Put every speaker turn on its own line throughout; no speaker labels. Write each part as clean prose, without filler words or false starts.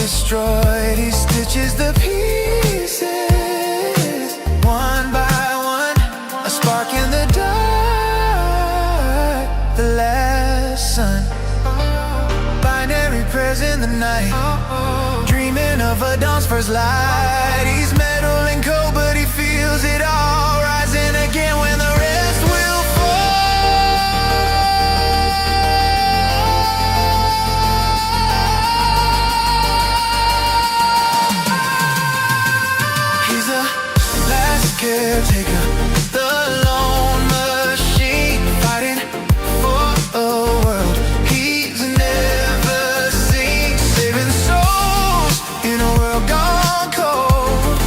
destroyed, he stitches the pieces, one by one, a spark in the dark, the last sun. Binary prayers in the night, dreaming of a dawn's first light. He's metal and cold, but he feels it all, rising again when the rest will fall. He's a last caretaker, the lone machine, fighting for a world he's never seen, saving souls in a world gone cold.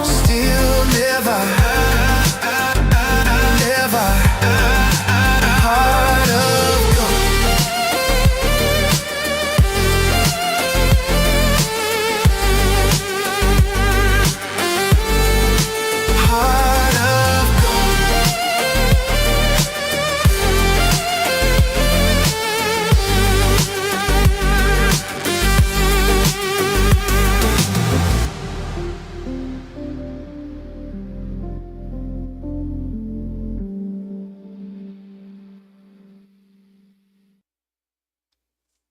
Still never, never, heart of gold. Heart of gold.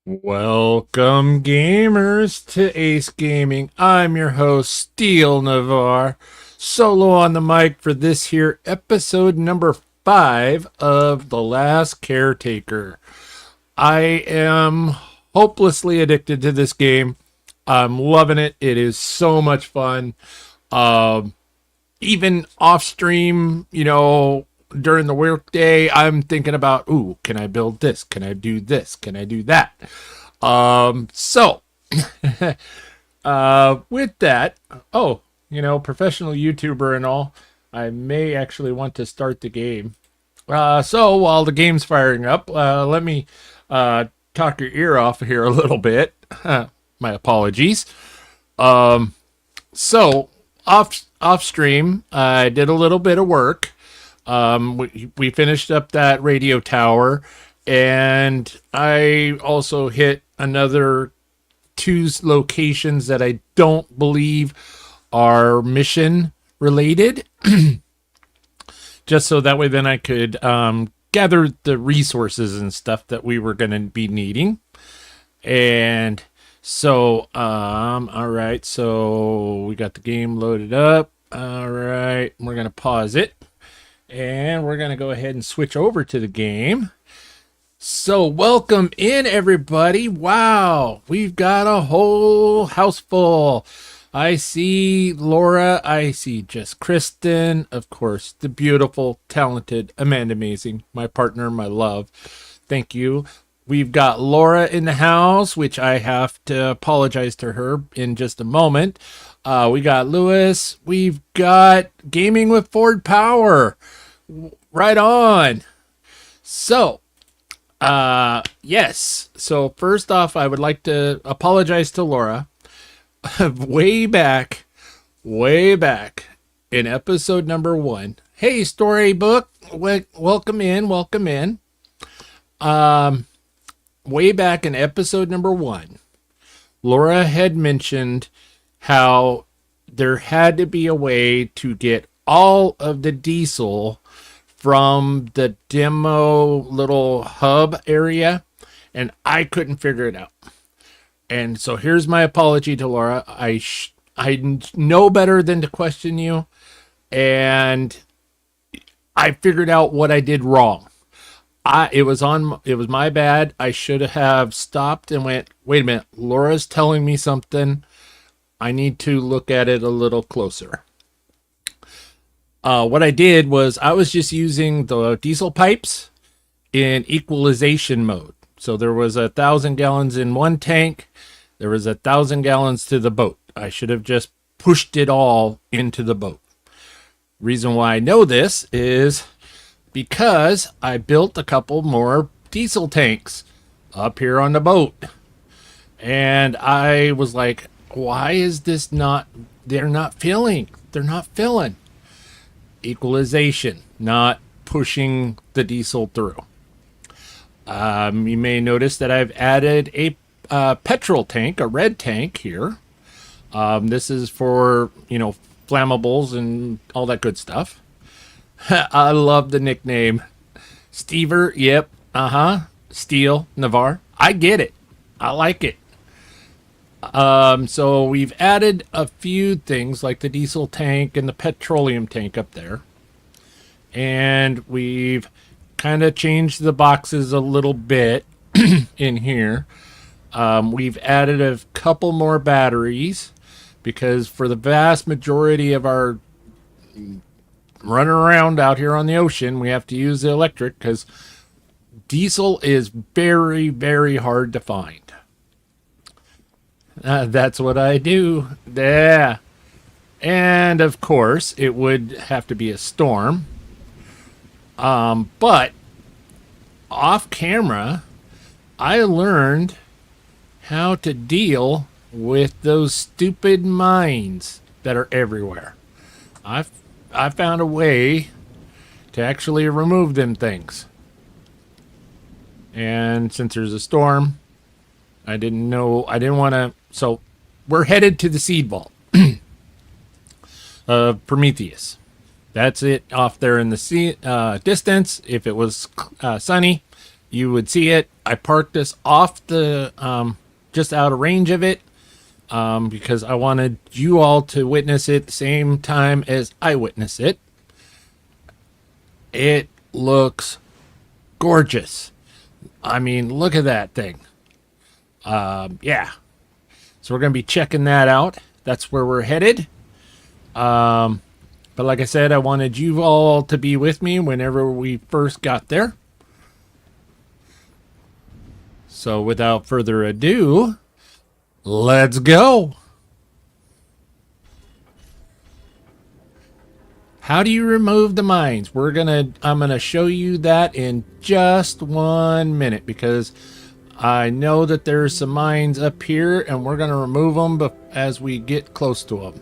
Welcome, gamers, to Ace Gaming. I'm your host, Steel Nevar, solo on the mic for this here episode number 5 of The Last Caretaker. I am hopelessly addicted to this game. I'm loving it. It is so much fun. Even off stream, during the workday, I'm thinking about, ooh, can I build this? Can I do this? Can I do that? So with that, professional YouTuber and all, I may actually want to start the game. So while the game's firing up, let me talk your ear off here a little bit. My apologies. So off stream, I did a little bit of work. We finished up that radio tower, and I also hit another 2 locations that I don't believe are mission related, just so that way then I could gather the resources and stuff that we were going to be needing. And so all right, so we got the game loaded up. All right, we're going to pause it. And we're going to go ahead and switch over to the game. So welcome in, everybody. Wow, we've got a whole house full. I see Laura. I see just Kristen. Of course, the beautiful, talented Amanda Amazing, my partner, my love. Thank you. We've got Laura in the house, which I have to apologize to her in just a moment. We got Lewis. We've got Gaming with Ford Power. Right on. So, yes. So first off, I would like to apologize to Laura. way back in episode number 1. Hey, Storybook. Welcome in. Way back in episode number 1, Laura had mentioned how there had to be a way to get all of the diesel from the demo little hub area, and I couldn't figure it out. And so here's my apology to Laura. I know better than to question you, and I figured out what I did wrong. It was my bad. I should have stopped and went, wait a minute, Laura's telling me something. I need to look at it a little closer. What I did was I was just using the diesel pipes in equalization mode. So there was 1,000 gallons in one tank. There was 1,000 gallons to the boat. I should have just pushed it all into the boat. Reason why I know this is because I built a couple more diesel tanks up here on the boat. And I was like, why is this not, they're not filling. Equalization, not pushing the diesel through. You may notice that I've added a petrol tank, a red tank here. This is for, flammables and all that good stuff. I love the nickname. Stever, yep, Steel, Nevar. I get it. I like it. So we've added a few things like the diesel tank and the petroleum tank up there. And we've kind of changed the boxes a little bit in here. We've added a couple more batteries because for the vast majority of our running around out here on the ocean, we have to use the electric because diesel is very, very hard to find. That's what I do. Yeah. And of course, it would have to be a storm. But off camera, I learned how to deal with those stupid mines that are everywhere. I found a way to actually remove them things. And since there's a storm, I didn't want to. So we're headed to the Seed Vault of Prometheus. That's it off there in the distance. If it was sunny, you would see it. I parked this off the just out of range of it because I wanted you all to witness it the same time as I witness it. It looks gorgeous. I mean, look at that thing. Yeah. So we're going to be checking that out. That's where we're headed. But like I said, I wanted you all to be with me whenever we first got there. So without further ado, let's go. How do you remove the mines? I'm gonna show you that in just 1 minute because I know that there's some mines up here and we're gonna remove them as we get close to them.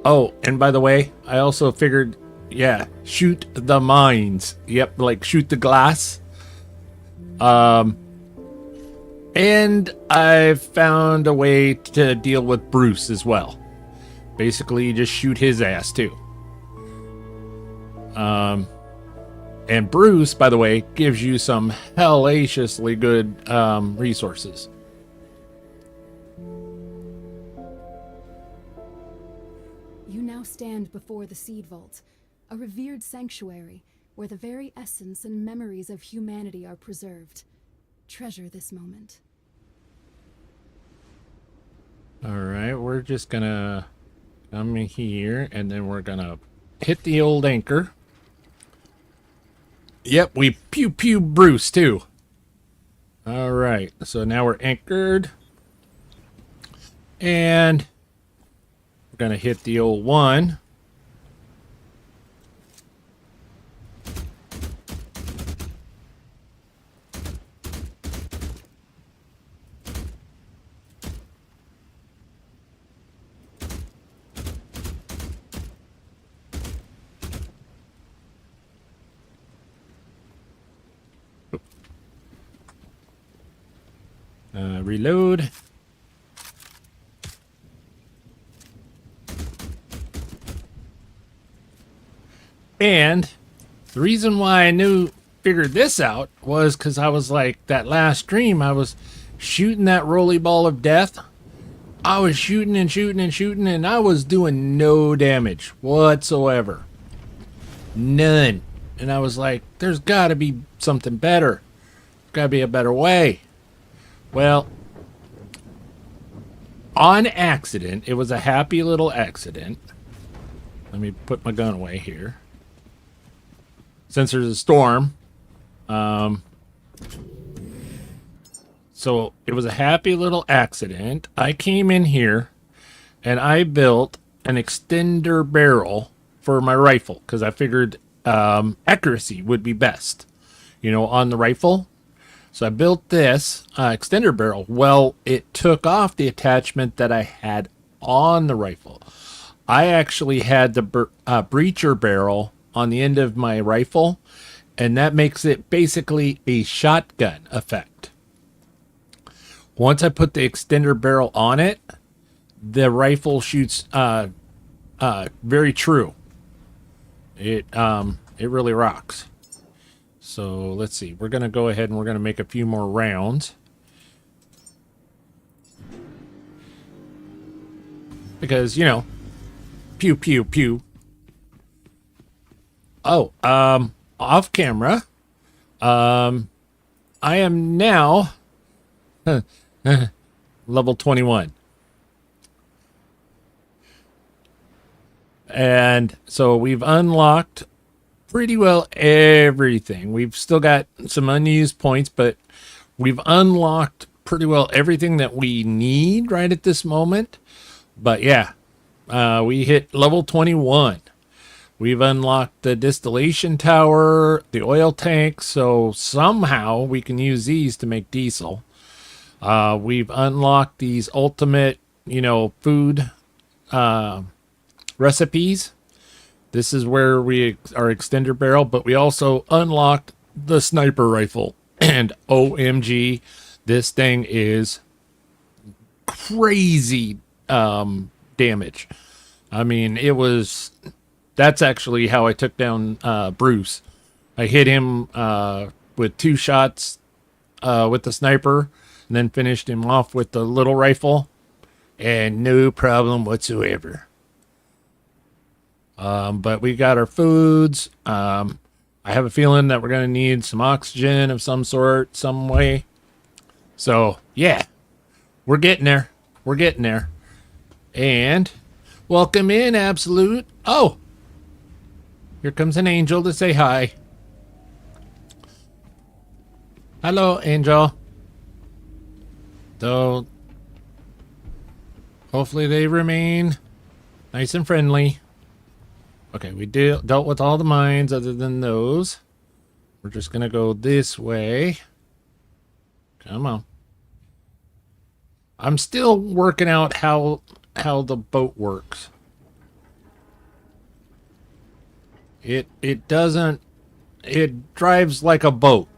Oh, and by the way, I also figured, yeah, shoot the mines. Yep, like shoot the glass. And I've found a way to deal with Bruce as well. Basically, you just shoot his ass too. And Bruce, by the way, gives you some hellaciously good resources.
You now stand before the Seed Vault, a revered sanctuary where the very essence and memories of humanity are preserved. Treasure this moment.
Alright, we're just gonna come in here and then we're gonna hit the old anchor. Yep, we pew pew Bruce too. Alright, so now we're anchored. And we're gonna hit the old one. Reload. And the reason why I figured this out was because I was like, that last stream, I was shooting that rolly ball of death. I was shooting and shooting and shooting, and I was doing no damage whatsoever. None. And I was like, there's got to be something better. Got to be a better way. Well, on accident, it was a happy little accident. Let me put my gun away here. Since there's a storm. So it was a happy little accident. I came in here and I built an extender barrel for my rifle because I figured accuracy would be best, on the rifle. So I built this extender barrel. Well, it took off the attachment that I had on the rifle. I actually had the breacher barrel on the end of my rifle, and that makes it basically a shotgun effect. Once I put the extender barrel on it, the rifle shoots very true. It really rocks. So let's see. We're gonna go ahead and we're gonna make a few more rounds. Because, you know, pew pew pew. Oh, off camera. I am now level 21. And so we've unlocked pretty well everything. We've still got some unused points, but we've unlocked pretty well everything that we need right at this moment. But yeah, we hit level 21. We've unlocked the distillation tower, the oil tank, so somehow we can use these to make diesel. We've unlocked these ultimate, you know, food recipes. This is where our extender barrel, but we also unlocked the sniper rifle. And OMG, this thing is crazy damage. I mean, that's actually how I took down Bruce. I hit him with 2 shots with the sniper, and then finished him off with the little rifle, and no problem whatsoever. But we got our foods. I have a feeling that we're going to need some oxygen of some sort, some way. So, yeah, we're getting there. We're getting there. And welcome in, Absolute. Oh, here comes an angel to say hi. Hello, angel. So, hopefully they remain nice and friendly. Okay, we dealt with all the mines other than those. We're just going to go this way. Come on. I'm still working out how the boat works. It drives like a boat,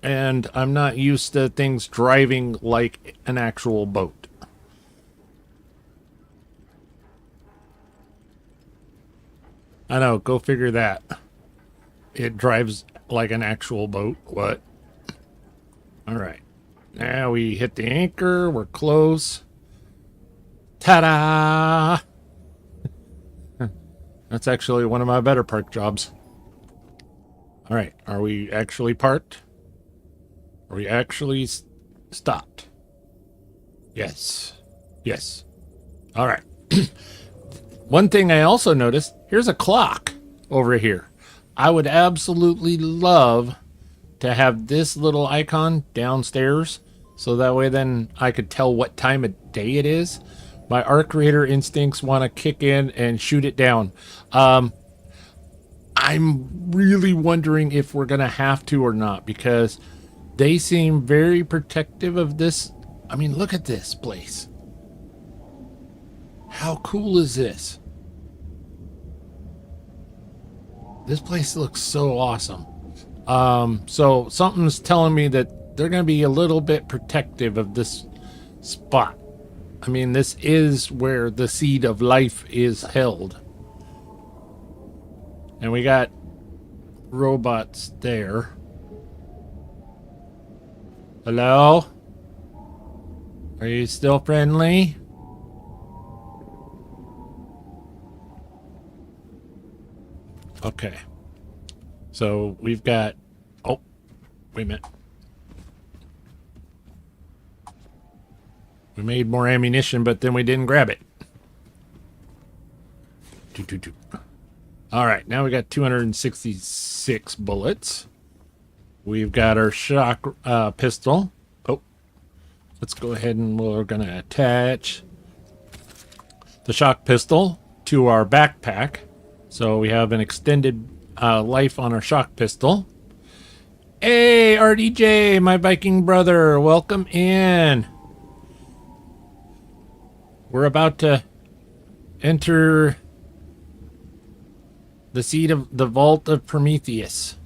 and I'm not used to things driving like an actual boat. I know, go figure that. It drives like an actual boat. What? All right. Now we hit the anchor. We're close. Ta-da! That's actually one of my better park jobs. All right. Are we actually parked? Are we actually stopped? Yes. Yes. All right. One thing I also noticed, here's a clock over here. I would absolutely love to have this little icon downstairs, so that way then I could tell what time of day it is. My Arc Raider instincts want to kick in and shoot it down. I'm really wondering if we're going to have to or not, because they seem very protective of this. I mean, look at this place. How cool is this? This place looks so awesome. So something's telling me that they're going to be a little bit protective of this spot. I mean, this is where the seed of life is held. And we got robots there. Hello? Are you still friendly? Okay. So we've got... Oh, wait a minute. We made more ammunition, but then we didn't grab it. All right, now we got 266 bullets. We've got our shock pistol. Oh, let's go ahead and we're going to attach the shock pistol to our backpack. So we have an extended life on our shock pistol. Hey, RDJ, my Viking brother, welcome in. We're about to enter The Seed of the Vault of Prometheus.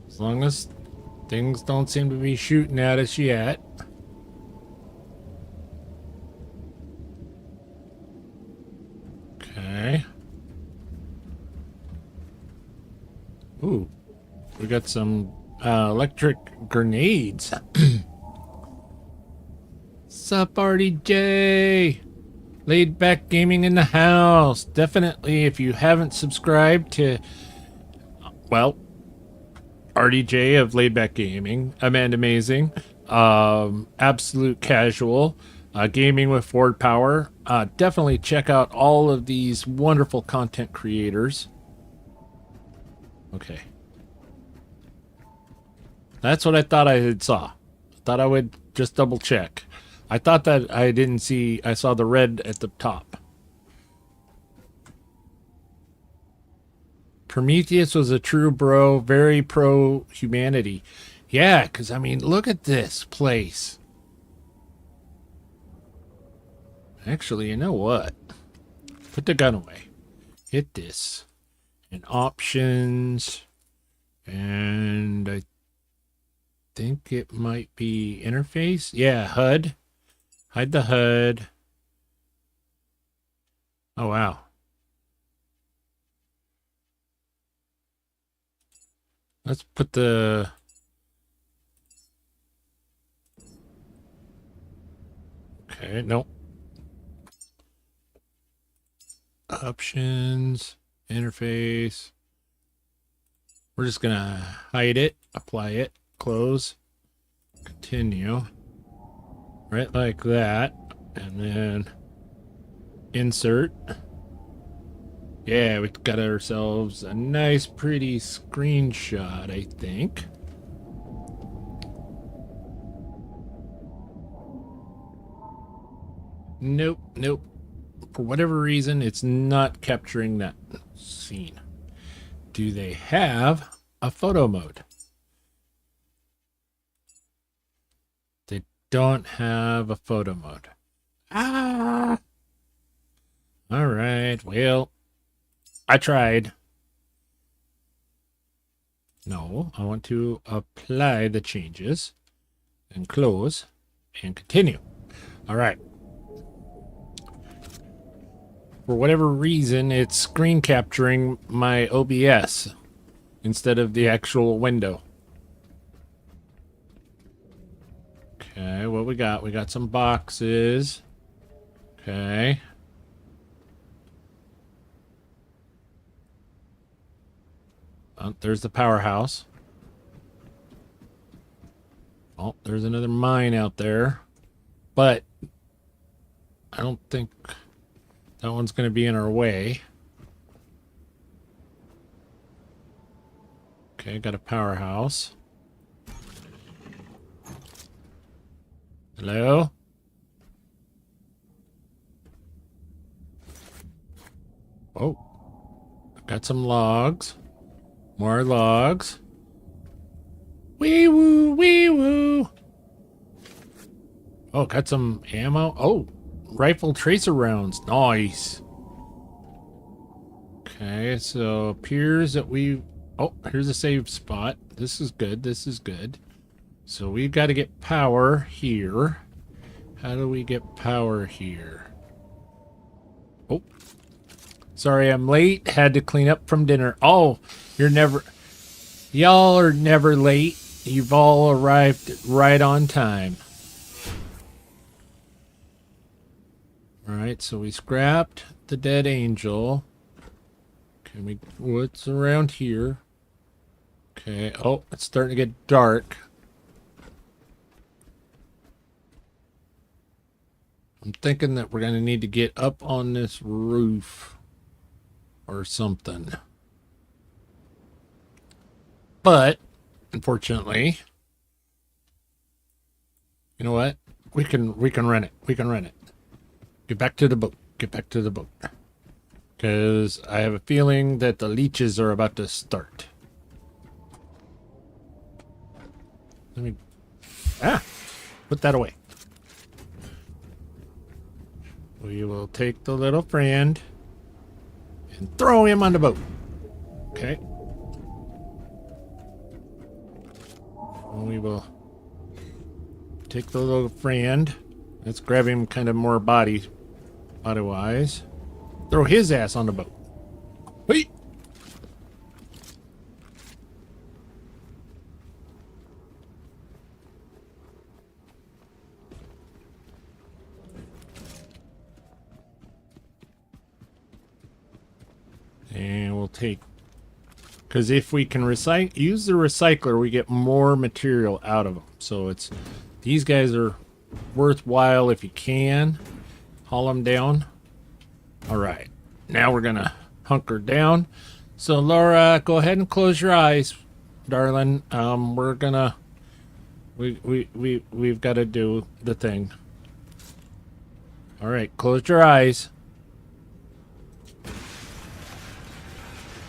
As long as things don't seem to be shooting at us yet. Okay. Ooh, we got some electric grenades. Sup, RDJ? Laid back gaming in the house. Definitely, if you haven't subscribed to, well, RDJ of Laid Back Gaming, Amanda Amazing, Absolute Casual, Gaming with Ford Power. Definitely check out all of these wonderful content creators. Okay. That's what I thought I had saw. Thought I would just double check. I thought that I didn't see, I saw the red at the top. Prometheus was a true bro, very pro humanity. Yeah, because I mean, look at this place. Actually, you know what? Put the gun away. Hit this. And options. And I think it might be interface. Yeah, HUD. Hide the HUD. Oh, wow. Let's put the... Okay, nope. Options, interface. We're just gonna hide it, apply it, close, continue. Right like that. And then insert. Yeah, we got ourselves a nice, pretty screenshot, I think. Nope, nope. For whatever reason, it's not capturing that scene. Do they have a photo mode? They don't have a photo mode. Ah! All right, well, I tried. No, I want to apply the changes and close and continue. All right. For whatever reason, it's screen capturing my OBS instead of the actual window. Okay, what we got? We got some boxes. Okay. Oh, there's the powerhouse. Oh, there's another mine out there. But I don't think that one's going to be in our way. Okay, got a powerhouse. Hello? Oh. Got some logs. More logs. Wee woo, wee woo. Oh, got some ammo. Oh, rifle tracer rounds. Nice. Okay, so appears that we... Oh, here's a save spot. This is good. This is good. So we've got to get power here. How do we get power here? Oh. Sorry, I'm late. Had to clean up from dinner. Oh, you're never... Y'all are never late. You've all arrived right on time. Alright, so we scrapped the dead angel. Can we... What's around here? Okay. Oh, it's starting to get dark. I'm thinking that we're going to need to get up on this roof or something. But, unfortunately, you know what? We can rent it. We can rent it. Get back to the boat. Get back to the boat. Because I have a feeling that the leeches are about to start. Let me... put that away. We will take the little friend and throw him on the boat. Okay. We will take the little friend. Let's grab him kind of more body-wise. Throw his ass on the boat. Wait. And we'll take, because if we can use the recycler, we get more material out of them. So it's, these guys are worthwhile if you can. Haul them down. All right, now we're gonna hunker down. So Laura, go ahead and close your eyes, darling. We're gonna, we've got to do the thing. All right, close your eyes.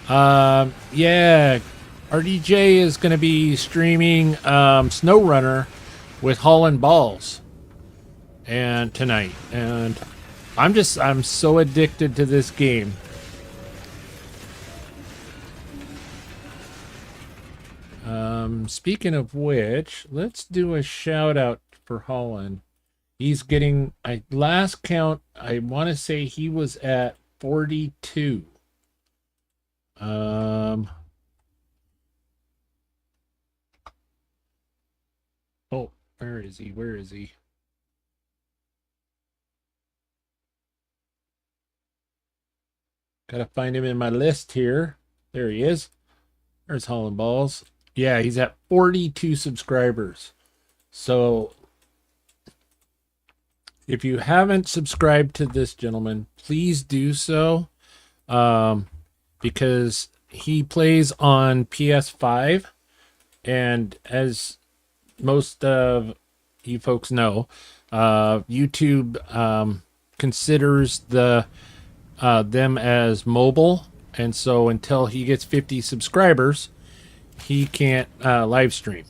Yeah, RDJ is going to be streaming SnowRunner with Holland Balls and tonight, and I'm so addicted to this game. Speaking of which, let's do a shout out for Holland. He's getting, last count, I want to say he was at 42. Oh, where is he? Where is he? Gotta find him in my list here. There he is. There's Holland Balls. Yeah, he's at 42 subscribers. So if you haven't subscribed to this gentleman, please do so. Because he plays on PS5, and as most of you folks know, YouTube considers them as mobile, and so until he gets 50 subscribers, he can't live stream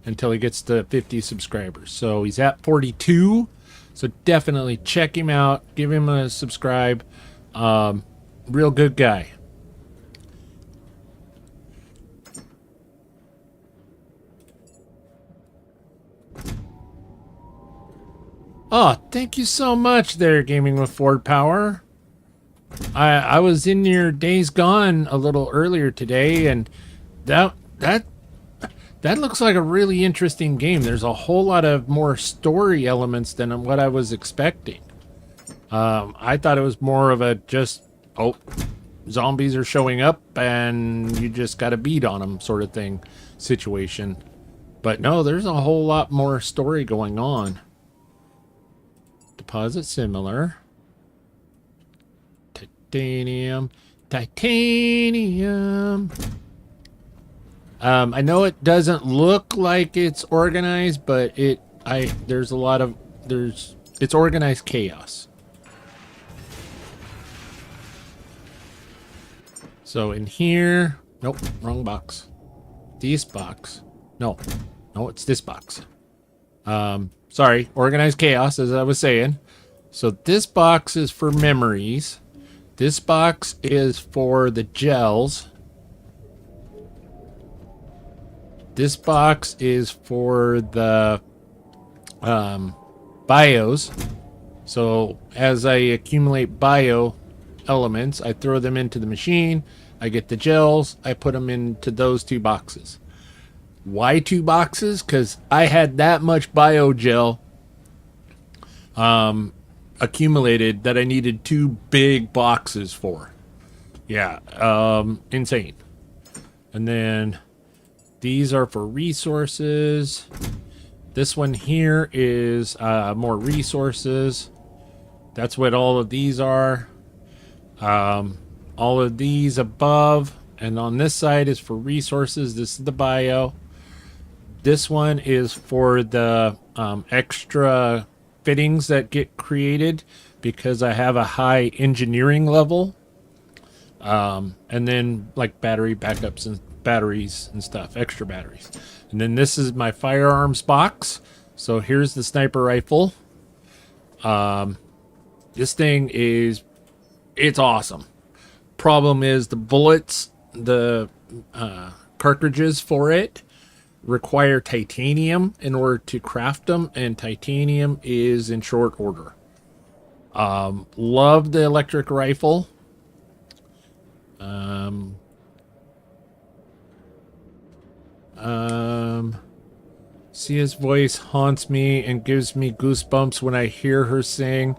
until he gets to 50 subscribers. So he's at 42, so definitely check him out, give him a subscribe. Real good guy. Oh, thank you so much there, Gaming with Ford Power. I was in your Days Gone a little earlier today, and that looks like a really interesting game. There's a whole lot of more story elements than what I was expecting. I thought it was more of a just, oh, zombies are showing up and you just got to beat on them sort of thing situation. But no, there's a whole lot more story going on. Deposit similar. Titanium. Titanium. I know it doesn't look like it's organized, but there's a lot of, it's organized chaos. So in here, nope, wrong box. This box. No, it's this box. Sorry, organized chaos, as I was saying. So this box is for memories. This box is for the gels. This box is for the bios. So as I accumulate bio elements, I throw them into the machine. I get the gels. I put them into those two boxes. Why two boxes? Because I had that much bio gel accumulated that I needed two big boxes for. Yeah, insane. And then these are for resources. This one here is more resources. That's what all of these are. All of these above, and on this side is for resources. This is the bio. This one is for the extra fittings that get created because I have a high engineering level. And then like battery backups and batteries and stuff, extra batteries. And then this is my firearms box. So here's the sniper rifle. This thing it's awesome. Problem is the bullets, the cartridges for it require titanium in order to craft them, and titanium is in short order. Love the electric rifle. Sia's voice haunts me and gives me goosebumps when I hear her sing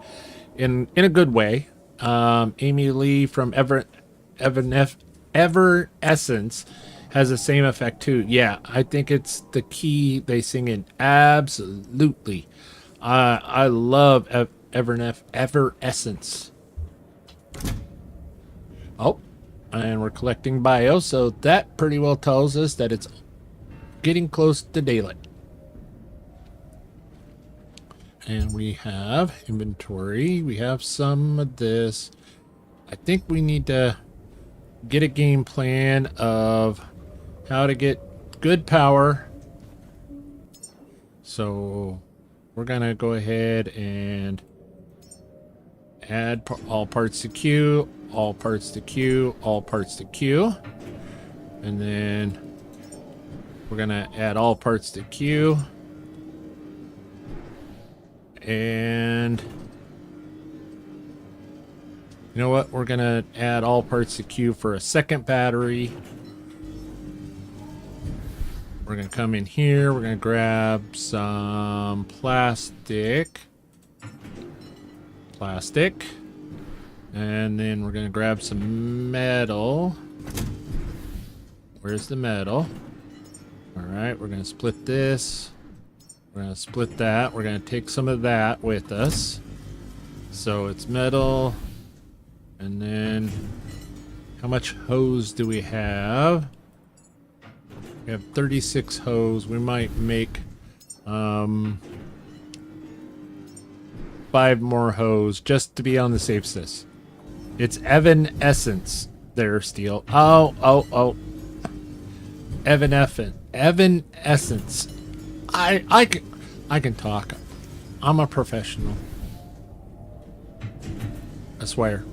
in a good way. Amy Lee from Evanescence has the same effect too. Yeah, I think it's the key they sing in. Absolutely. I love Evanescence. Oh, and we're collecting bio, so that pretty well tells us that it's getting close to daylight. And we have inventory. We have some of this. I think we need to get a game plan of how to get good power. So we're gonna go ahead and add all parts to queue, all parts to queue, all parts to queue. And then we're gonna add all parts to queue. And you know what? We're gonna add all parts to queue for a second battery. We're gonna come in here. We're gonna grab some plastic, and then we're gonna grab some metal. Where's the metal? All right, we're gonna split this. We're gonna split that. We're gonna take some of that with us. So it's metal. And then how much hose do we have? We have 36 hose. We might make 5 more hose just to be on the safe side. It's Evanescence there, Steel. Oh. Evanescence. I can talk. I'm a professional. I swear.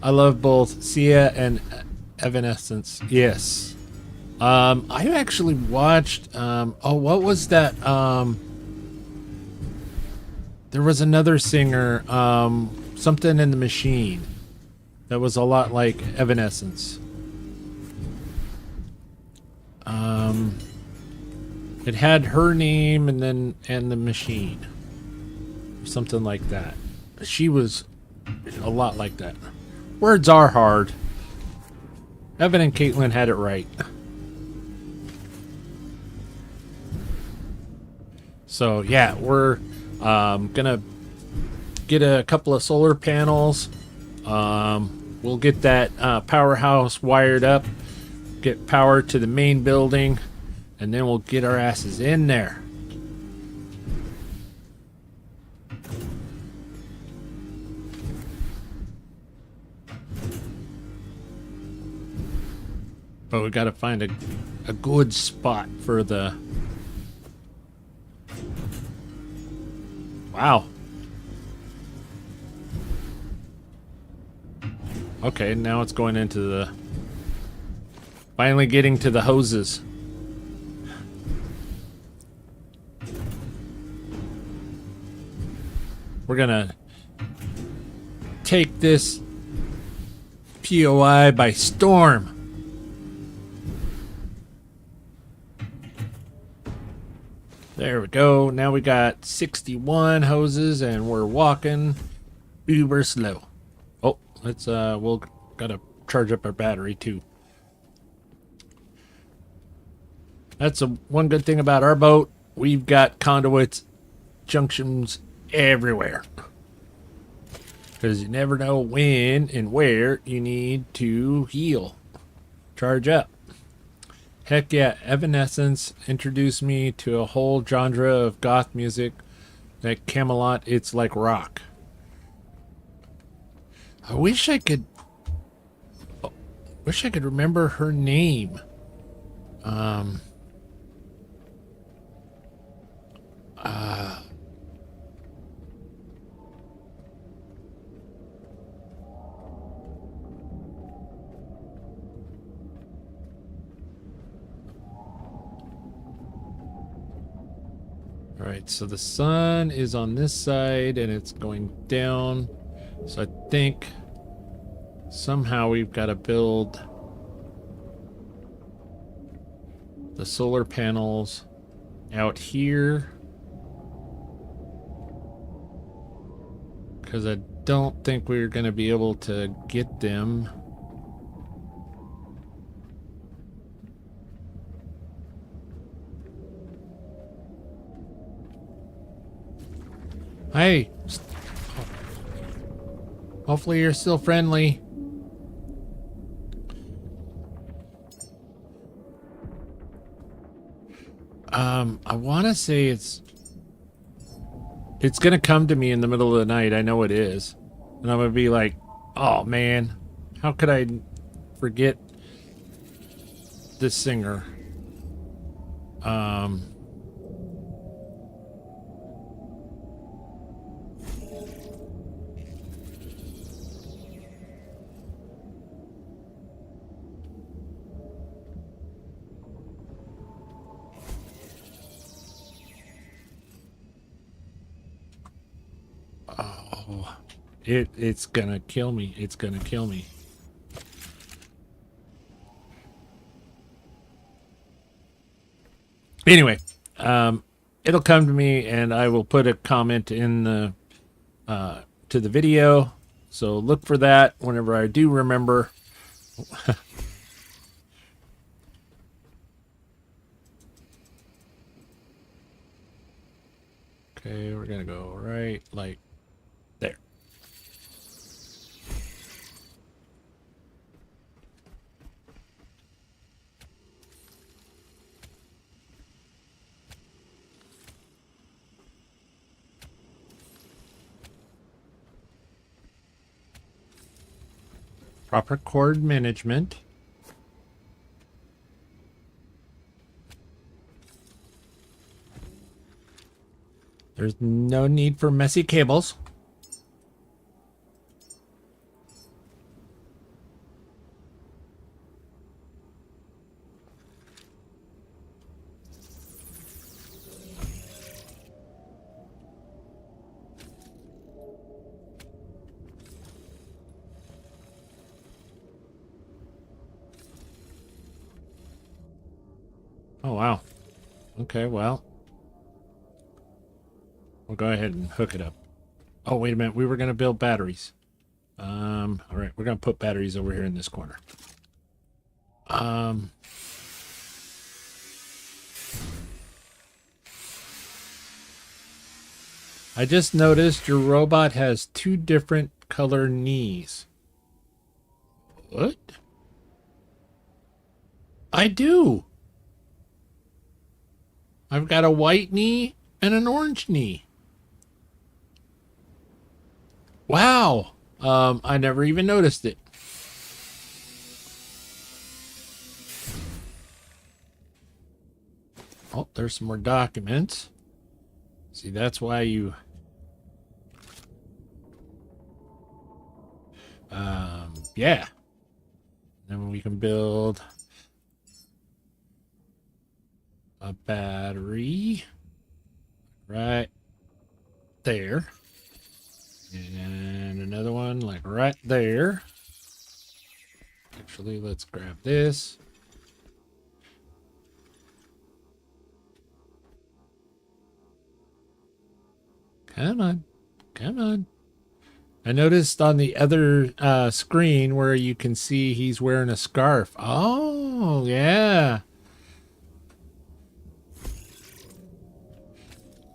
I love both Sia and Evanescence. Yes. I actually watched what was that? There was another singer, something in the Machine, that was a lot like Evanescence. It had her name and the Machine, something like that. She was a lot like that. Words are hard. Evan and Caitlin had it right. So yeah, we're gonna get a couple of solar panels. We'll get that powerhouse wired up, get power to the main building, and then we'll get our asses in there. But we gotta find a good spot for the... Wow. Okay, now it's going into the... Finally getting to the hoses. We're gonna take this POI by storm. There we go. Now we got 61 hoses and we're walking uber slow. Oh, let's we'll gotta charge up our battery too. That's one good thing about our boat. We've got conduits, junctions everywhere. Because you never know when and where you need to heal. Charge up. Heck yeah, Evanescence introduced me to a whole genre of goth music. Like Camelot, it's like rock. I wish I could Wish I could remember her name. All right, so the sun is on this side and it's going down. So I think somehow we've got to build the solar panels out here. Because I don't think we're going to be able to get them. Hey. Hopefully you're still friendly. I want to say it's going to come to me in the middle of the night. I know it is. And I'm going to be like, oh man, how could I forget this singer? It's gonna kill me. It's gonna kill me. Anyway, it'll come to me and I will put a comment in the to the video. So look for that whenever I do remember. Okay, we're gonna go right like there. Proper cord management. There's no need for messy cables. Oh, wow. Okay, well. We'll go ahead and hook it up. Oh, wait a minute. We were going to build batteries. All right. We're going to put batteries over here in this corner. I just noticed your robot has 2 different color knees. What? I do. I've got a white knee and an orange knee. Wow. I never even noticed it. Oh, there's some more documents. See, that's why you... yeah. Then we can build a battery right there. And another one like right there. Actually, let's grab this. Come on. Come on. I noticed on the other screen where you can see he's wearing a scarf. Oh, yeah.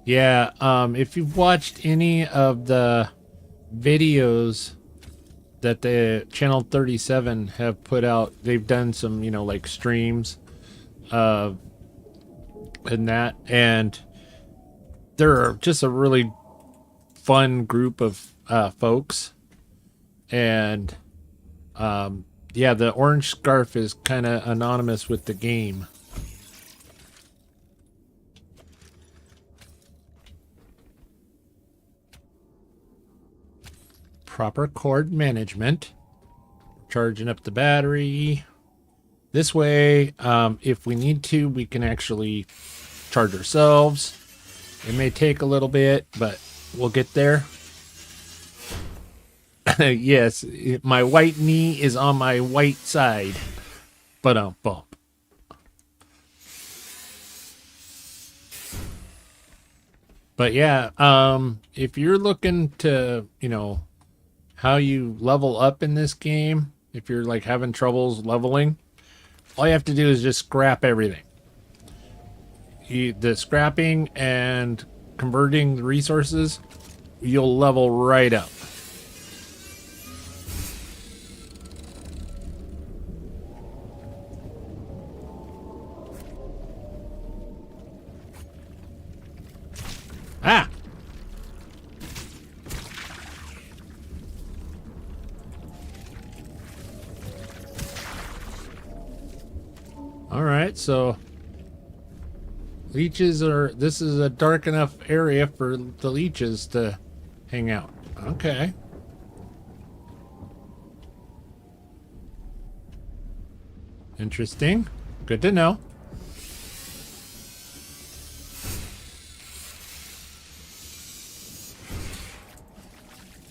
Yeah, if you've watched any of the videos that the Channel 37 have put out, they've done some, you know, like streams and that, and they're just a really fun group of folks, and Yeah, the orange scarf is kind of anonymous with the game. Proper cord management. Charging up the battery. This way, if we need to, we can actually charge ourselves. It may take a little bit, but we'll get there. Yes, my white knee is on my white side. Bump. But yeah, if you're looking to, how you level up in this game, if you're like having troubles leveling, all you have to do is just scrap everything. The scrapping and converting the resources, you'll level right up. Ah! Alright, so leeches are... This is a dark enough area for the leeches to hang out. Okay. Interesting. Good to know.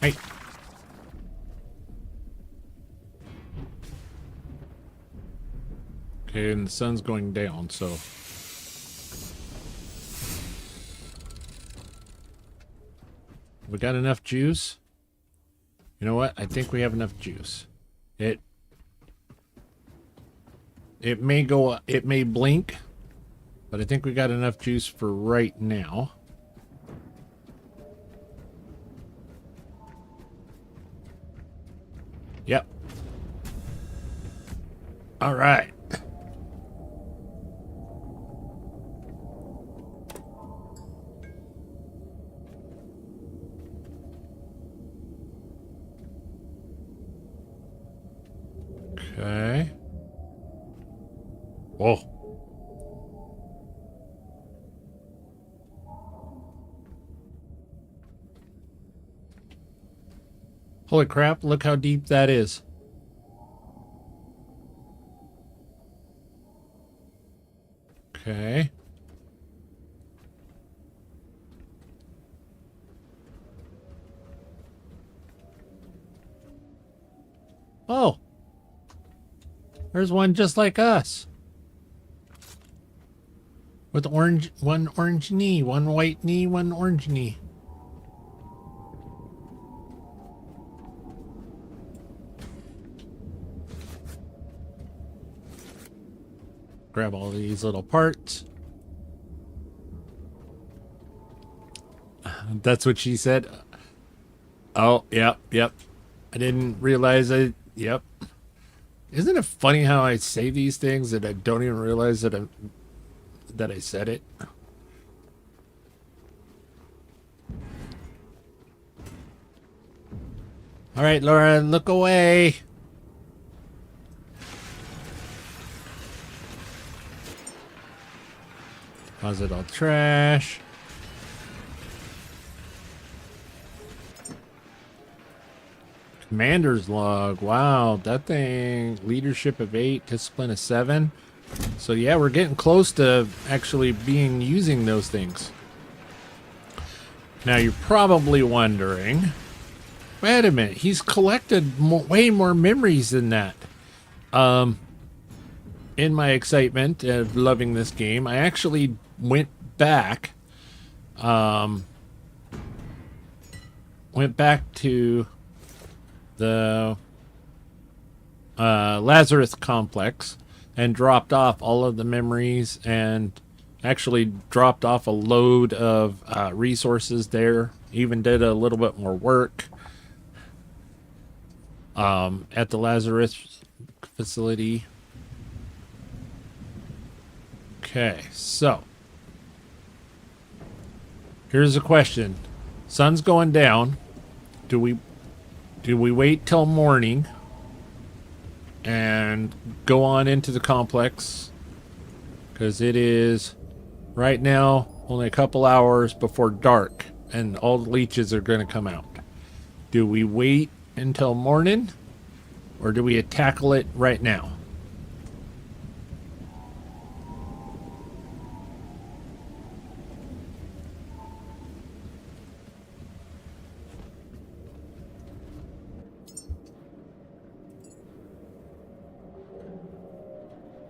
Hey. Okay, and the sun's going down, so... We got enough juice? You know what? I think we have enough juice. It may go... It may blink, but I think we got enough juice for right now. Yep. All right. Okay. Whoa. Holy crap, look how deep that is. Okay. Oh. There's one just like us. With one orange knee, one white knee, one orange knee. Grab all these little parts. That's what she said. Oh, yep. I didn't realize yep. Isn't it funny how I say these things that I don't even realize that I said it? All right, Laura, look away. Deposit all trash. Commander's log. Wow, that thing. Leadership of 8, discipline of 7. So yeah, we're getting close to actually using those things. Now you're probably wondering, wait a minute, he's collected way more memories than that. In my excitement of loving this game, I actually went back to the Lazarus complex and dropped off all of the memories and actually dropped off a load of resources there. Even did a little bit more work at the Lazarus facility. Okay, so here's a question. Sun's going down. Do we wait till morning and go on into the complex, because it is right now only a couple hours before dark and all the leeches are going to come out. Do we wait until morning or do we tackle it right now?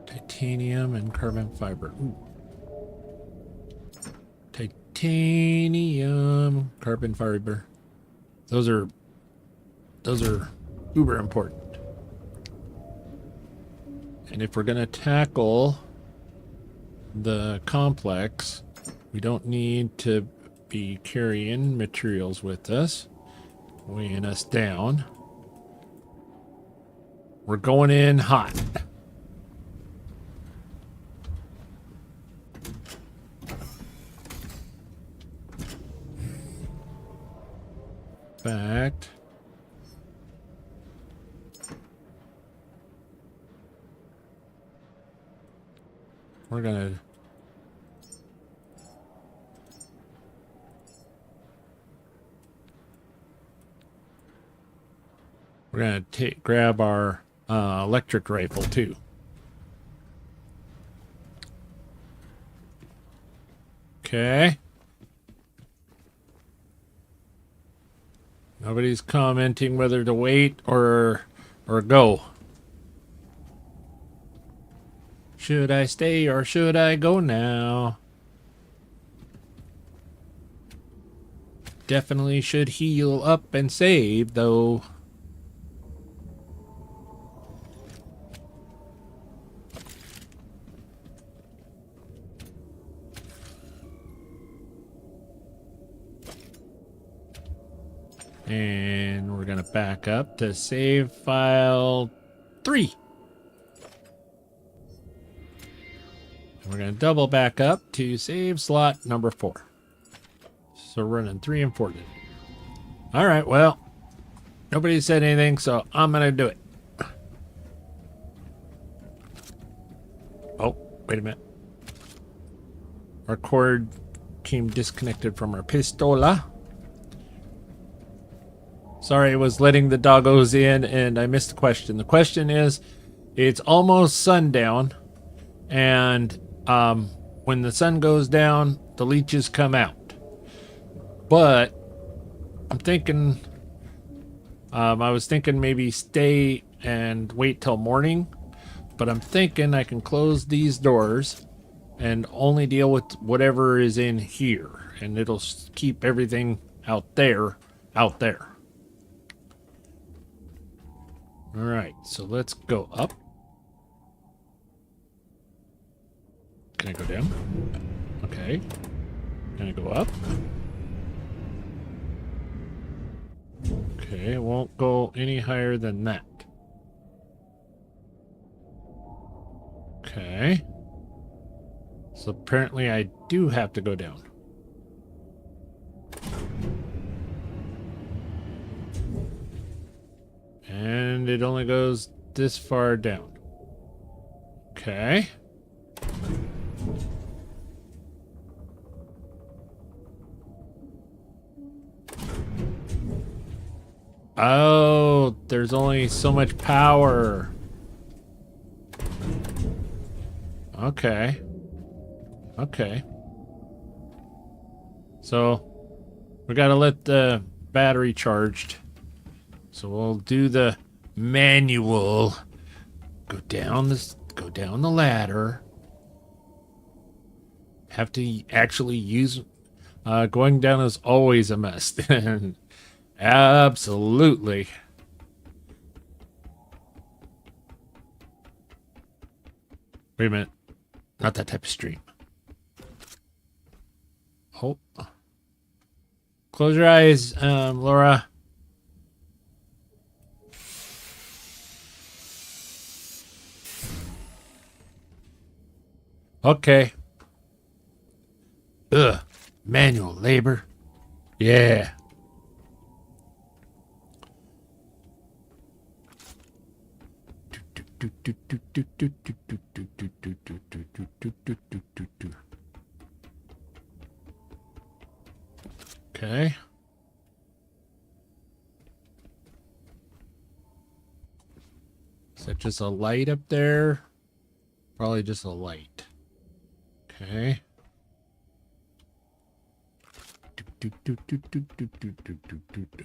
Titanium and carbon fiber. Ooh. Titanium, carbon fiber. Those are uber important. And if we're gonna tackle the complex, we don't need to be carrying materials with us, weighing us down. We're going in hot. Fact. We're gonna grab our electric rifle too. Okay. Nobody's commenting whether to wait or go. Should I stay or should I go now? Definitely should heal up and save though. And we're going to back up to save file 3. And we're going to double back up to save slot number 4. So we're running 3 and 4. All right, well, nobody said anything, so I'm going to do it. Oh, wait a minute. Our cord came disconnected from our pistola. Sorry, I was letting the doggos in and I missed the question. The question is, it's almost sundown, and when the sun goes down, the leeches come out. But I'm thinking, I was thinking maybe stay and wait till morning, but I'm thinking I can close these doors and only deal with whatever is in here, and it'll keep everything out there. All right, so let's go up. Can I go down? Okay. Can I go up? Okay, it won't go any higher than that. Okay. So apparently I do have to go down. And it only goes this far down. Okay. Oh, there's only so much power. Okay. Okay. So, we gotta let the battery charged. So we'll do the manual. Go down the ladder. Have to actually use. Going down is always a mess. Absolutely. Wait a minute. Not that type of stream. Oh. Close your eyes, Laura. Okay. Ugh. Manual labor. Yeah. Okay. Is that just a light up there? Probably just a light. Okay.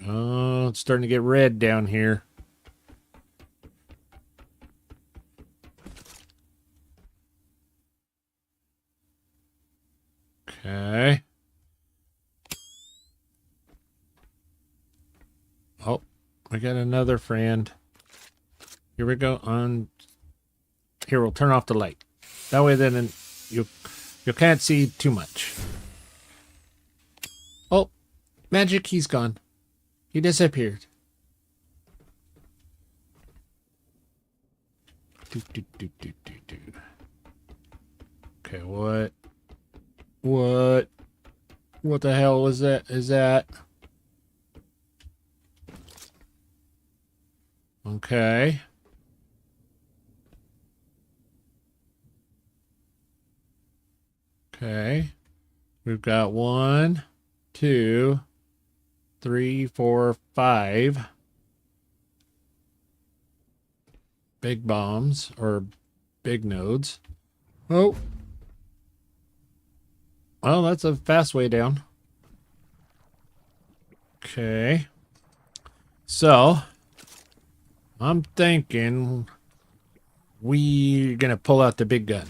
Oh, it's starting to get red down here. Okay. Oh, we got another friend. Here we go. Here, we'll turn off the light. That way then you can't see too much. Oh, magic, he's gone. He disappeared. Okay, what? What the hell was that? Is that? Okay. Okay. We've got 1, 2, 3, 4, 5 big bombs or big nodes. Oh. Well, that's a fast way down. Okay. So, I'm thinking we're gonna pull out the big gun.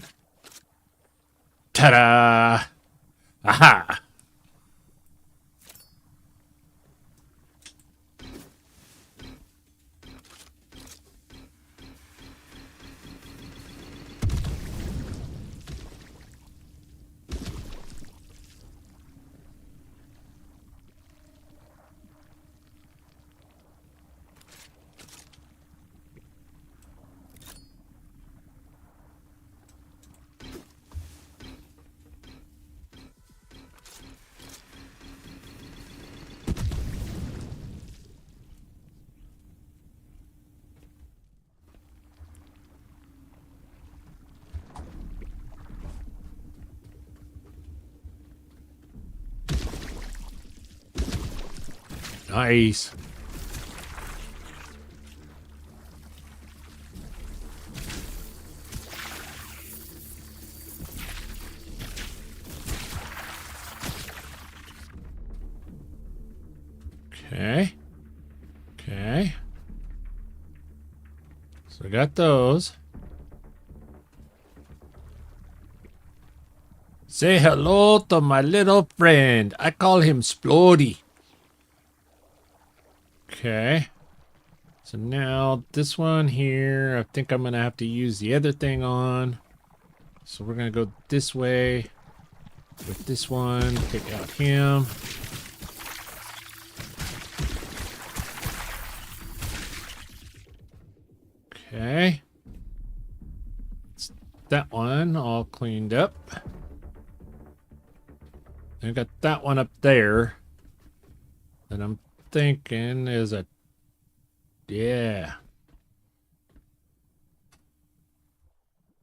Ta-da! Aha! Nice. Okay. Okay. So I got those. Say hello to my little friend. I call him Splody. Okay. So now this one here, I think I'm going to have to use the other thing on. So we're going to go this way with this one. Take out him. Okay. It's that one all cleaned up. I got that one up there. And I'm thinking is a... Yeah.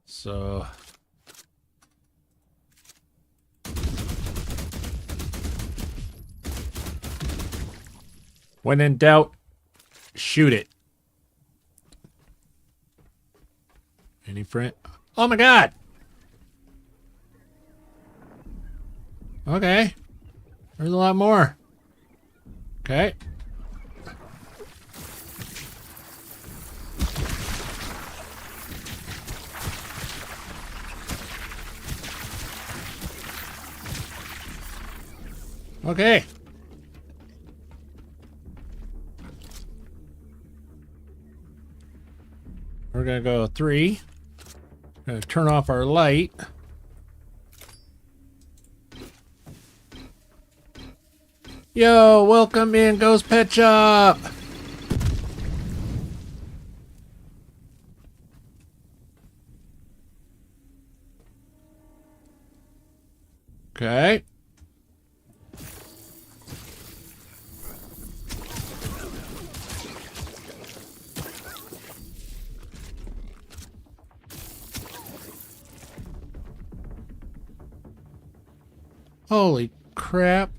So... when in doubt, shoot it. Any friend? Oh my god! Okay. There's a lot more. Okay. Okay. We're gonna go 3. Gonna turn off our light. Yo, welcome in Ghost Pet Shop. Okay. Holy crap.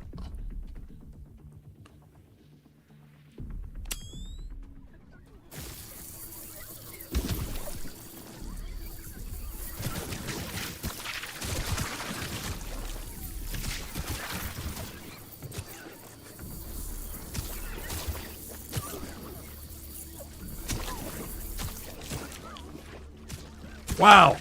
Wow.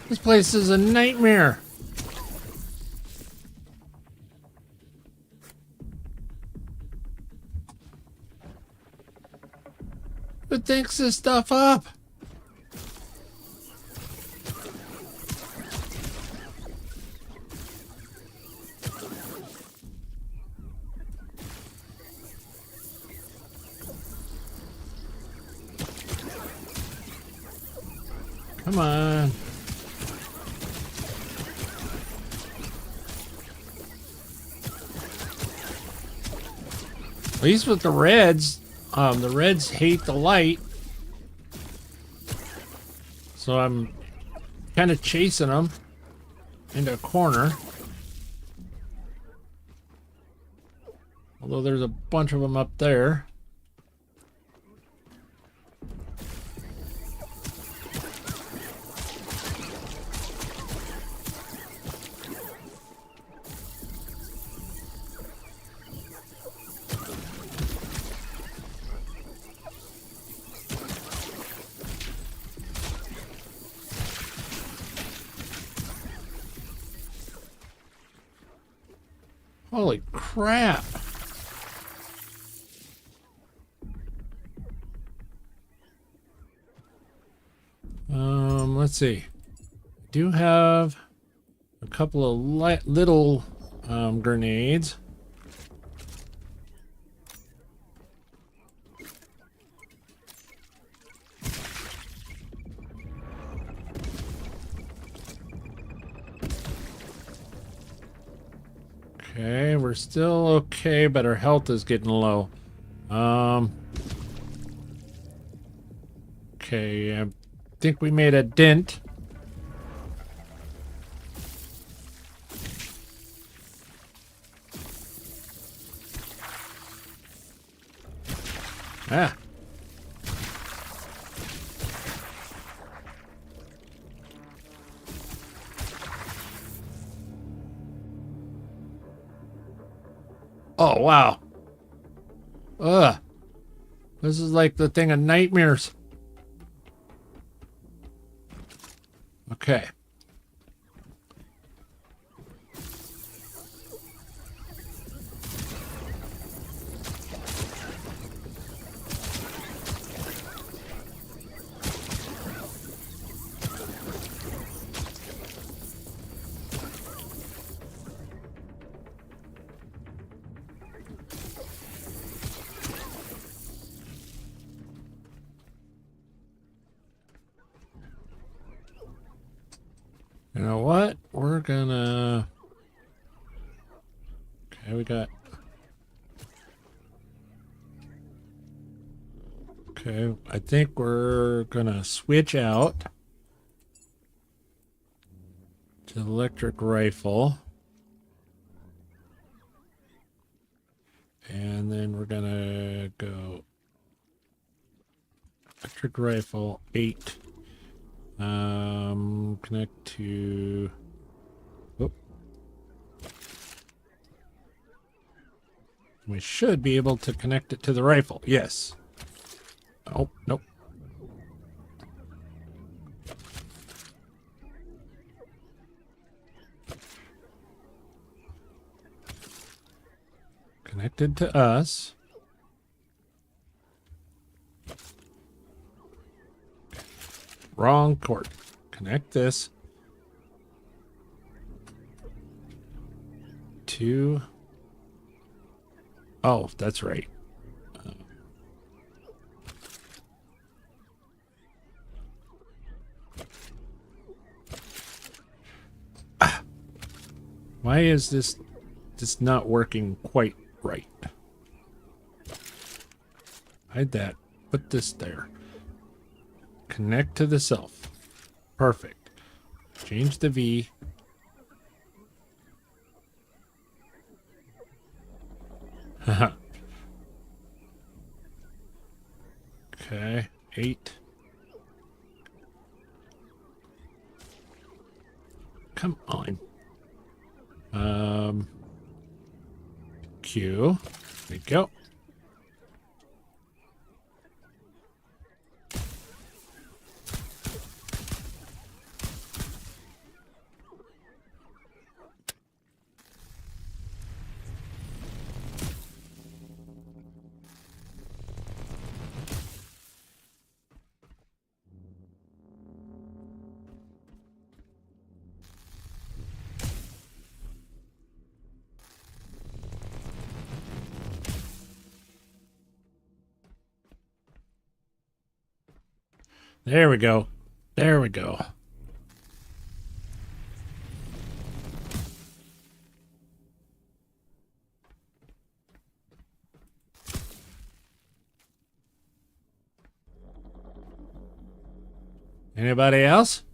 This place is a nightmare. Who thinks this stuff up? Come on. At least with the reds hate the light. So I'm kind of chasing them into a corner. Although there's a bunch of them up there. Holy crap. Let's see. I do have a couple of little grenades. Okay, we're still okay, but our health is getting low. Okay, I think we made a dent. Ah. Oh, wow. Ugh. This is like the thing of nightmares. Okay. You know what? We're gonna... Okay, we got... Okay, I think we're gonna switch out to the electric rifle. And then we're gonna go electric rifle 8. Connect to... Oh. We should be able to connect it to the rifle. Yes. Oh, nope. Connected to us. Wrong cord. Connect this to... Oh, that's right. Why is this not working quite right? Hide that. Put this there. Connect to the self. Perfect. Change the V. Haha. Okay. 8. Come on. Q. There you go. There we go. There we go. Anybody else?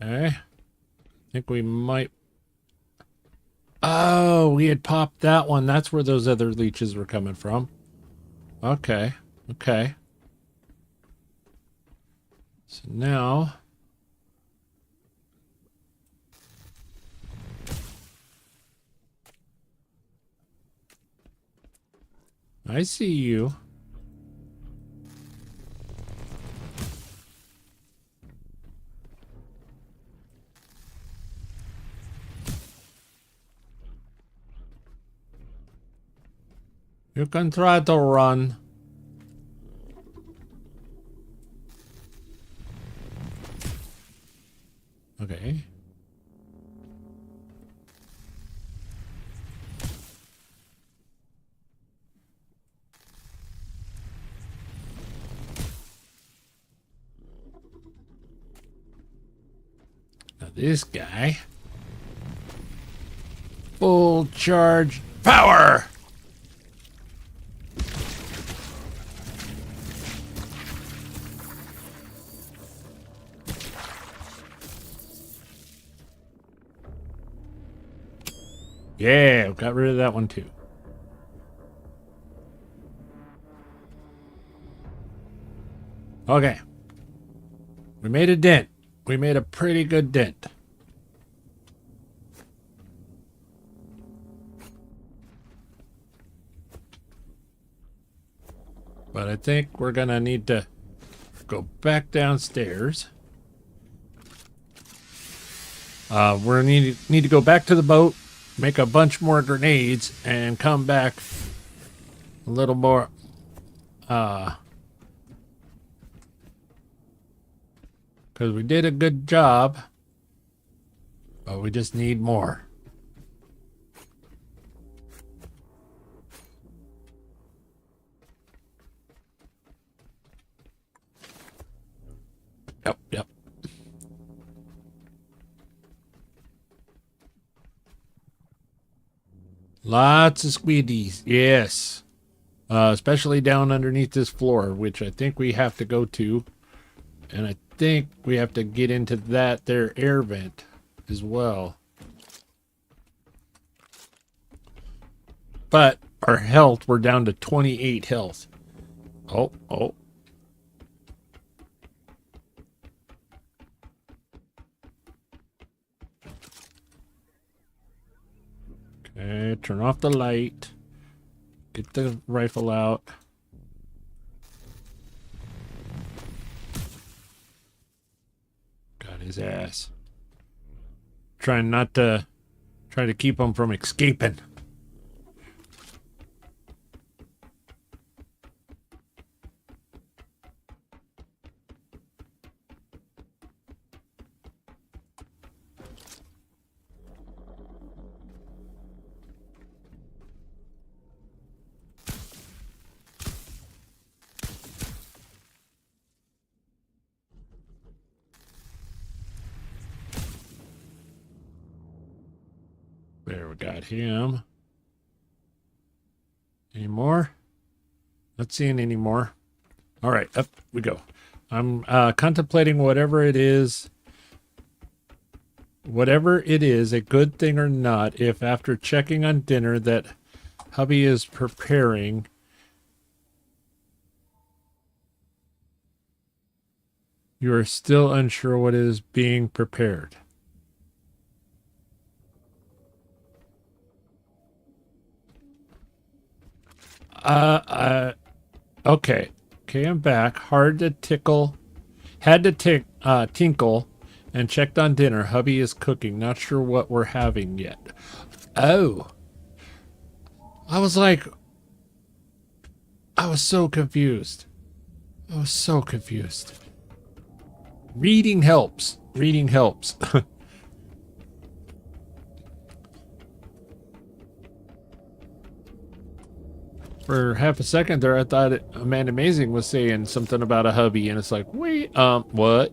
Okay. I think we might... Oh, we had popped that one. That's where those other leeches were coming from. Okay. Okay. So now... I see you. You can try to run. Okay. Now this guy. Full charge power! Yeah, got rid of that one too. Okay. We made a dent. We made a pretty good dent. But I think we're gonna need to go back downstairs. We're need to go back to the boat, make a bunch more grenades, and come back a little more. Because we did a good job, but we just need more. Yep, yep. Lots of squiddies, yes. Especially down underneath this floor, which I think we have to go to. And I think we have to get into that there air vent as well. But our health, we're down to 28 health. Oh, oh. Okay, turn off the light. Get the rifle out. Got his ass. Trying to keep him from escaping. There, we got him. Any more? Not seeing any more. All right, up we go. I'm contemplating whatever it is, a good thing or not, if after checking on dinner that hubby is preparing, you are still unsure what is being prepared. Okay. Okay, I'm back. Hard to tickle. Had to tinkle and checked on dinner. Hubby is cooking. Not sure what we're having yet. Oh. I was so confused. Reading helps. Reading helps. For half a second there, I thought Amanda Amazing was saying something about a hubby, and it's like, wait, what?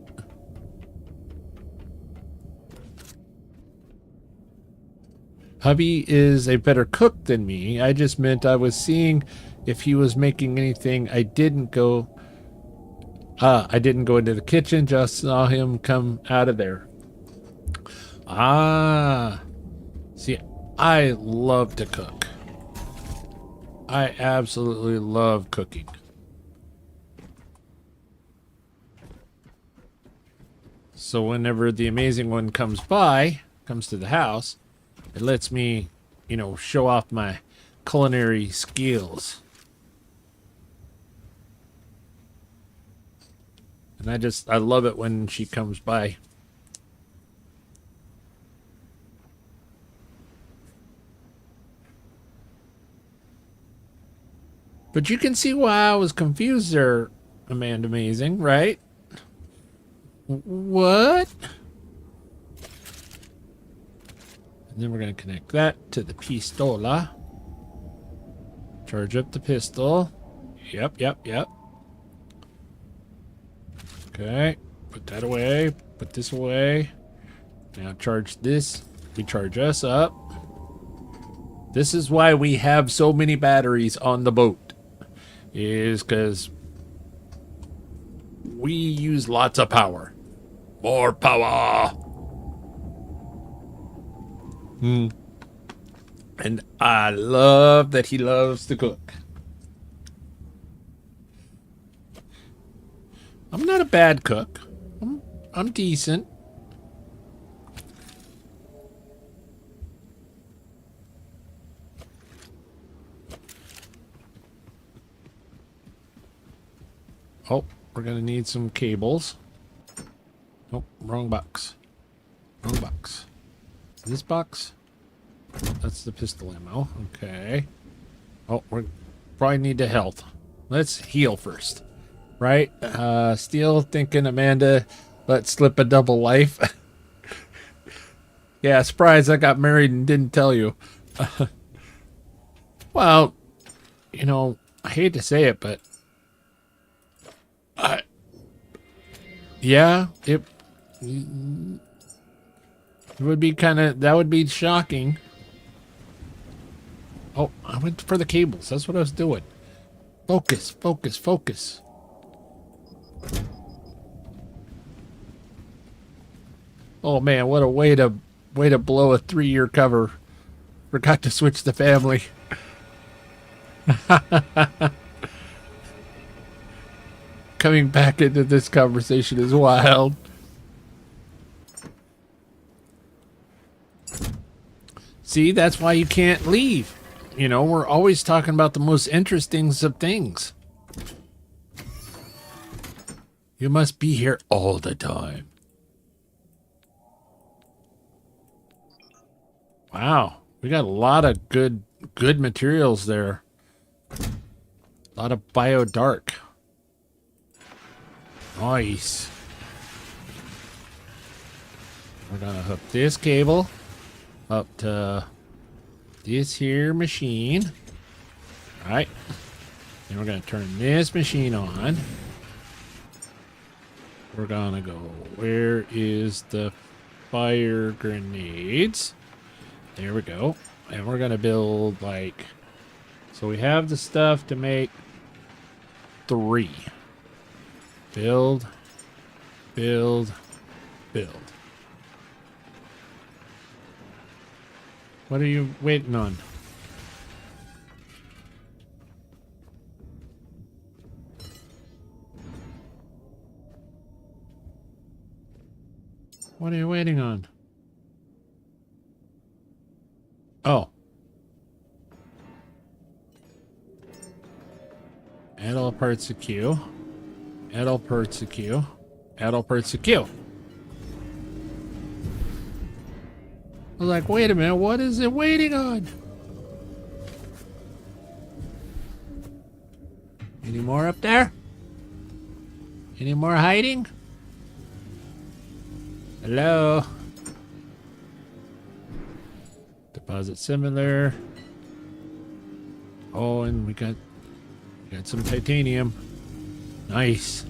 Hubby is a better cook than me. I just meant I was seeing if he was making anything. I didn't go into the kitchen, just saw him come out of there. See, I love to cook. I absolutely love cooking. So whenever the amazing one comes to the house, it lets me, show off my culinary skills. And I love it when she comes by. But you can see why I was confused there, Amanda Amazing, right? What? And then we're going to connect that to the pistola. Charge up the pistol. Yep. Okay. Put that away. Put this away. Now charge this. We charge us up. This is why we have so many batteries on the boat. Is because we use lots of power. More power. And I love that he loves to cook. I'm not a bad cook. I'm decent. Oh, we're going to need some cables. Oh, wrong box. Wrong box. This box? That's the pistol ammo. Okay. Oh, we probably need the health. Let's heal first. Right? Still thinking Amanda let slip a double life. Yeah, surprise, I got married and didn't tell you. Well, I hate to say it, but yeah, it would be that would be shocking. Oh, I went for the cables. That's what I was doing. Focus. Oh man, what a way to blow a 3-year cover. Forgot to switch the family. Coming back into this conversation is wild. See, that's why you can't leave. We're always talking about the most interesting of things. You must be here all the time. Wow, we got a lot of good materials there. A lot of bio dark. Nice. We're gonna hook this cable up to this here machine. All right. Then we're gonna turn this machine on. We're gonna go, where is the fire grenades? There we go. And we're going to build like... So we have the stuff to make 3. Build, build, build. What are you waiting on? What are you waiting on? Oh. Add all parts of queue. Add all parts of queue. Add all parts of queue. I was like, wait a minute, what is it waiting on? Any more up there? Any more hiding? Hello? Deposit similar. Oh, and we got some titanium. Nice.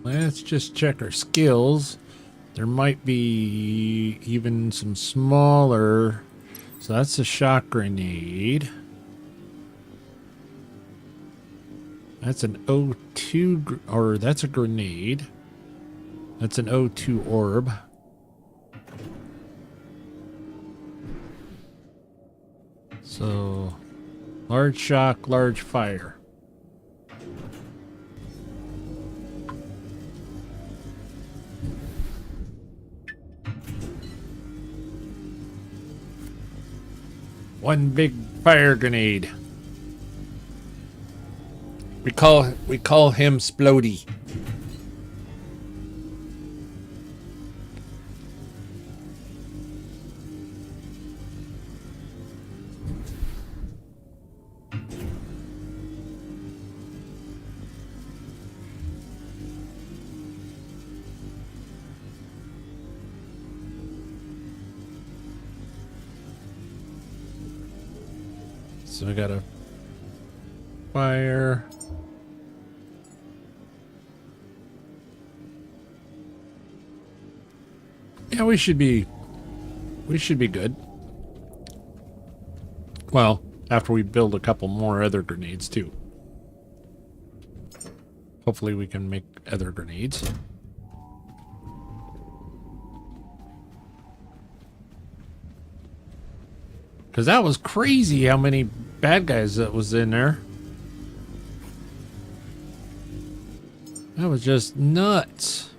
Let's just check our skills. There might be even some smaller. So that's a shock grenade. That's an O2, or that's a grenade. That's an O2 orb. So, large shock, large fire. One big fire grenade. We call him Splody. So I got a fire. Yeah, we should be good. Well, after we build a couple more other grenades too. Hopefully we can make other grenades. Because that was crazy how many bad guys that was in there. That was just nuts.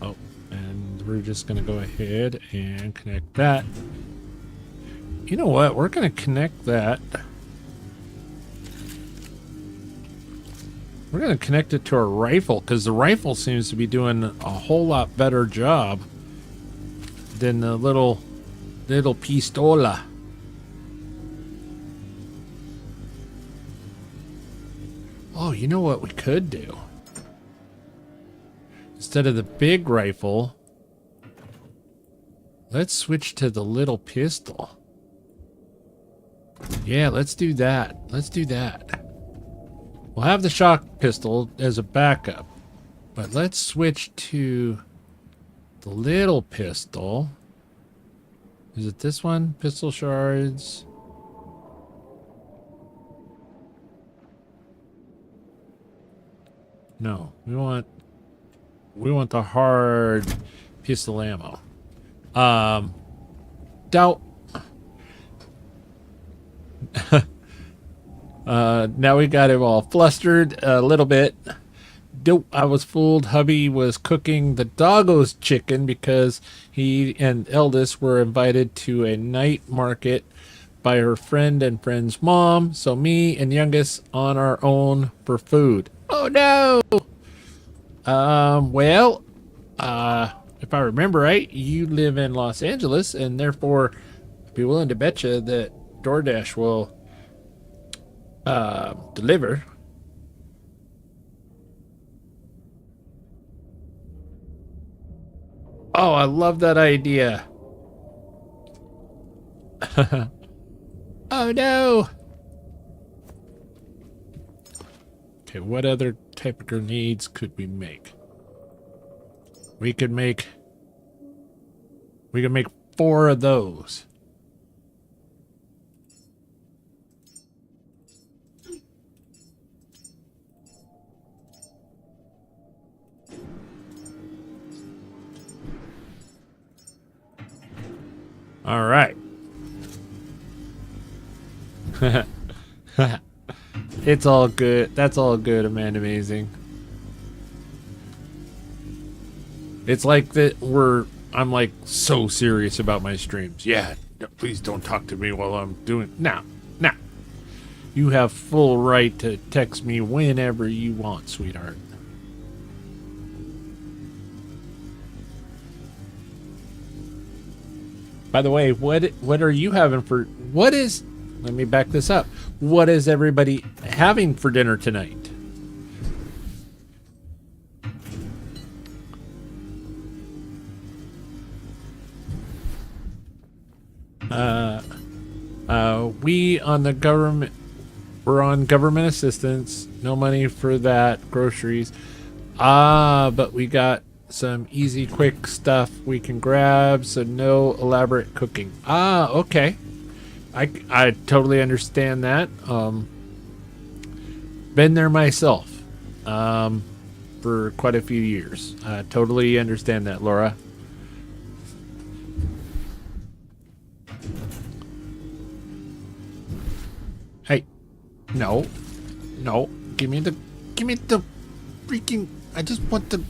Oh, and we're just going to go ahead and connect that. You know what? We're going to connect that. We're going to connect it to our rifle because the rifle seems to be doing a whole lot better job than the little pistola. Oh, you know what we could do? Instead of the big rifle, let's switch to the little pistol. Yeah, let's do that. Let's do that. We'll have the shock pistol as a backup, but let's switch to the little pistol. Is it this one? Pistol shards. No, we want the hard pistol ammo. Doubt. Now we got him all flustered a little bit. Dope, I was fooled. Hubby was cooking the doggo's chicken because he and eldest were invited to a night market by her friend and friend's mom. So me and youngest on our own for food. Oh no! Well, if I remember right, you live in Los Angeles and therefore I'd be willing to bet you that DoorDash will deliver. Oh, I love that idea. Oh no. Okay, what other type of grenades could we make? We could make 4 of those. All right. It's all good. That's all good, Amanda Amazing. It's like that I'm like so serious about my streams. Yeah, please don't talk to me while I'm doing now. You have full right to text me whenever you want, sweetheart. By the way, what are you having for let me back this up. What is everybody having for dinner tonight? We're on government assistance. No money for that. Groceries. But we got some easy, quick stuff we can grab, so no elaborate cooking. Okay. I totally understand that. Been there myself. For quite a few years. I totally understand that, Laura. Hey. No. Give me the freaking, I just want the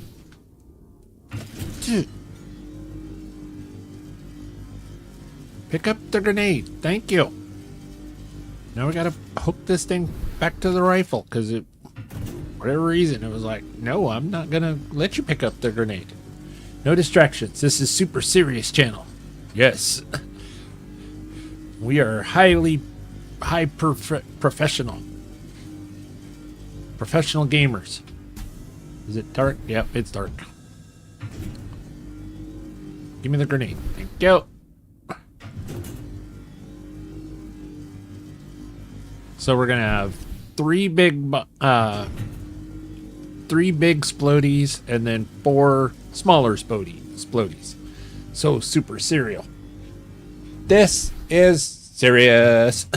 pick up the grenade. Thank you. Now we gotta hook this thing back to the rifle because it, whatever reason, it was like, no, I'm not gonna let you pick up the grenade. No distractions. This is super serious channel. Yes. We are professional. Professional gamers. Is it dark? Yep, it's dark. Give me the grenade. Thank you. So we're gonna have 3 big splodies and then 4 smaller splodies. So super cereal. This is serious.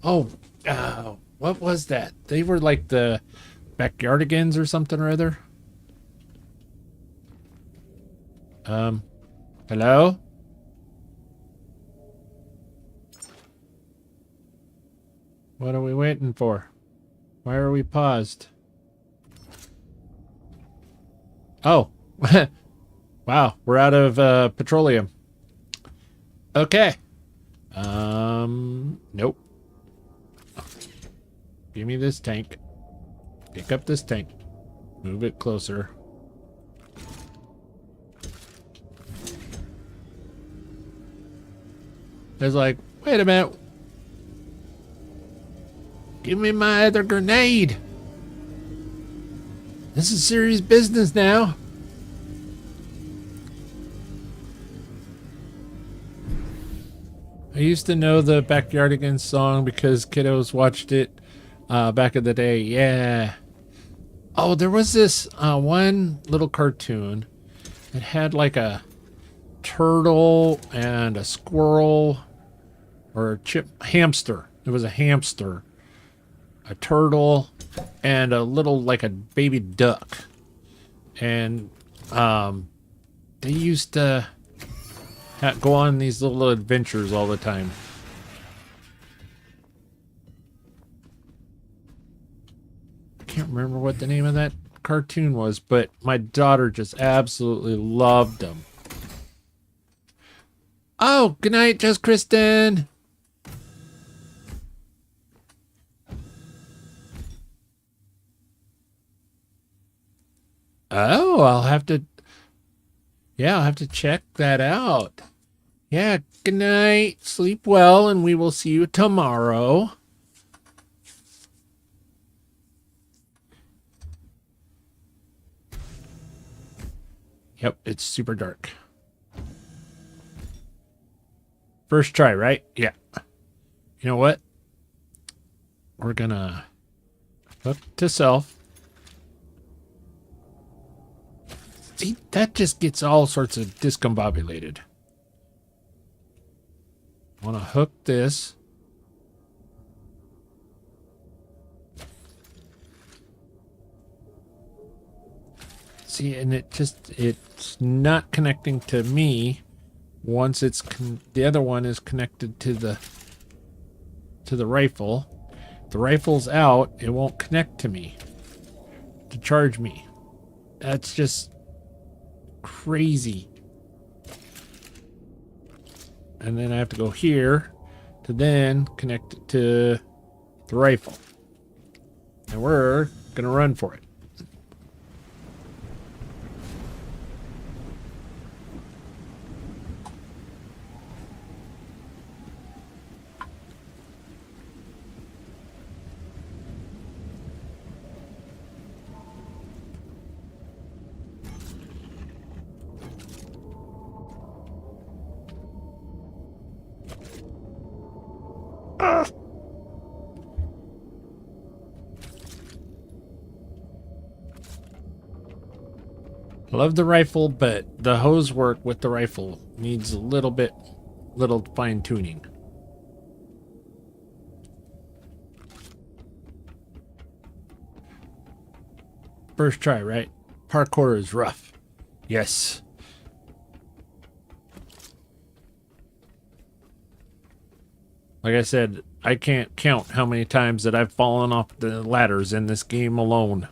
Oh, what was that? They were like the backyardigans or something or other. Hello? What are we waiting for? Why are we paused? Oh. Wow, we're out of petroleum. Okay. Nope. Give me this tank. Pick up this tank. Move it closer. It's like, wait a minute. Give me my other grenade. This is serious business now. I used to know the Backyardigans song because kiddos watched it back in the day. Yeah. Oh, there was this one little cartoon. It had like a turtle and a squirrel or a hamster. It was a hamster, a turtle, and a little, like a baby duck. And they used to go on these little adventures all the time. I can't remember what the name of that cartoon was, but my daughter just absolutely loved them. Oh, good night, Just Kristen. Oh, I'll have to check that out. Yeah, good night. Sleep well, and we will see you tomorrow. Yep, it's super dark. First try, right? Yeah. You know what? We're gonna hook to self. See, that just gets all sorts of discombobulated. I want to hook this. See, and it's not connecting to me once it's the other one is connected to the rifle. If the rifle's out, it won't connect to me to charge me. That's just crazy. And then I have to go here to then connect it to the rifle. And we're gonna run for it. Love the rifle, but the hose work with the rifle needs a little fine tuning. First try, right? Parkour is rough. Yes. Like I said, I can't count how many times that I've fallen off the ladders in this game alone.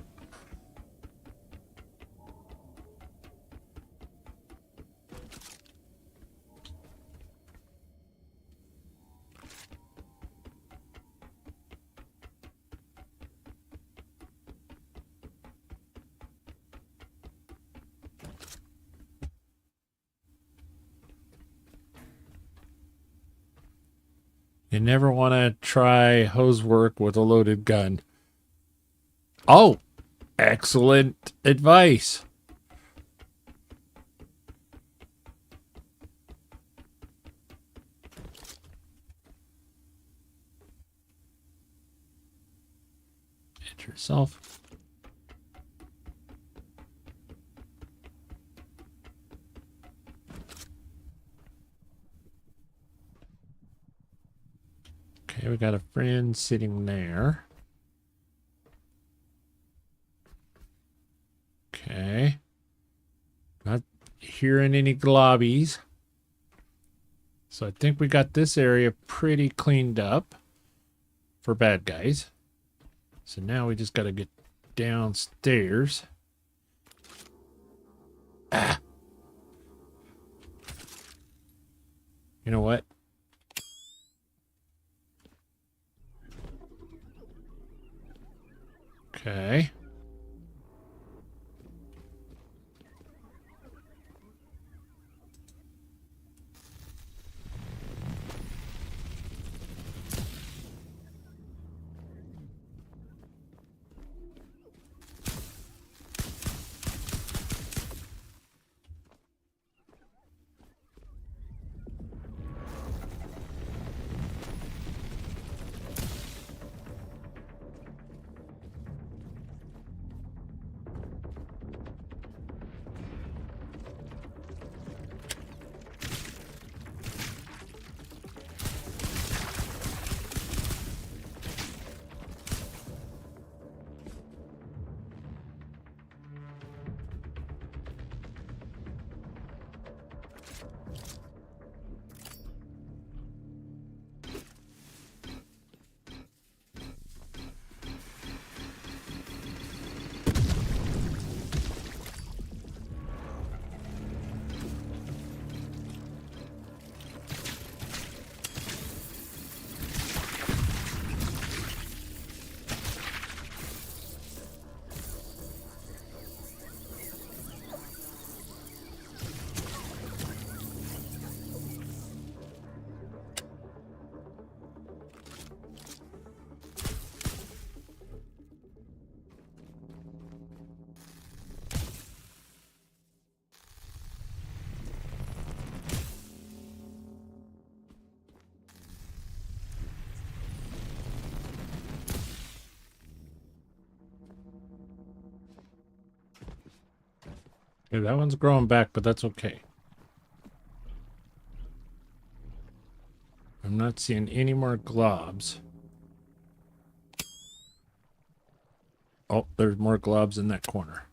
You never want to try hose work with a loaded gun. Oh, excellent advice. Hit yourself. Okay, we got a friend sitting there. Okay. Not hearing any globbies. So I think we got this area pretty cleaned up for bad guys. So now we just got to get downstairs. Ah. You know what? Okay. Okay, that one's growing back, but that's okay. I'm not seeing any more globs. Oh, there's more globs in that corner.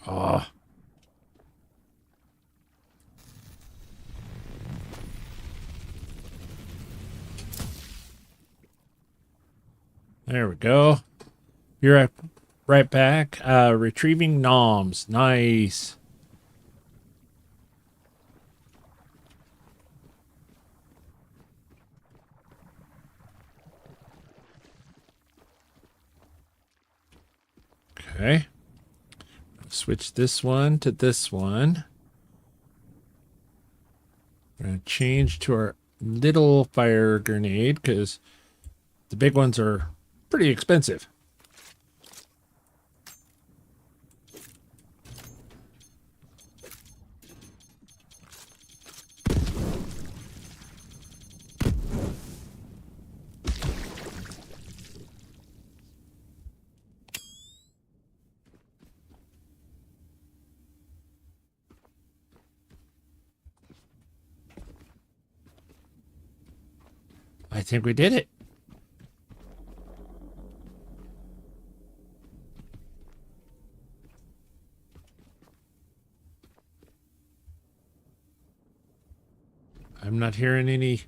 Oh. There we go. You're right back. Retrieving noms. Nice. Okay. Switch this one to this one. We're going to change to our little fire grenade because the big ones are pretty expensive. I think we did it. I'm not hearing any.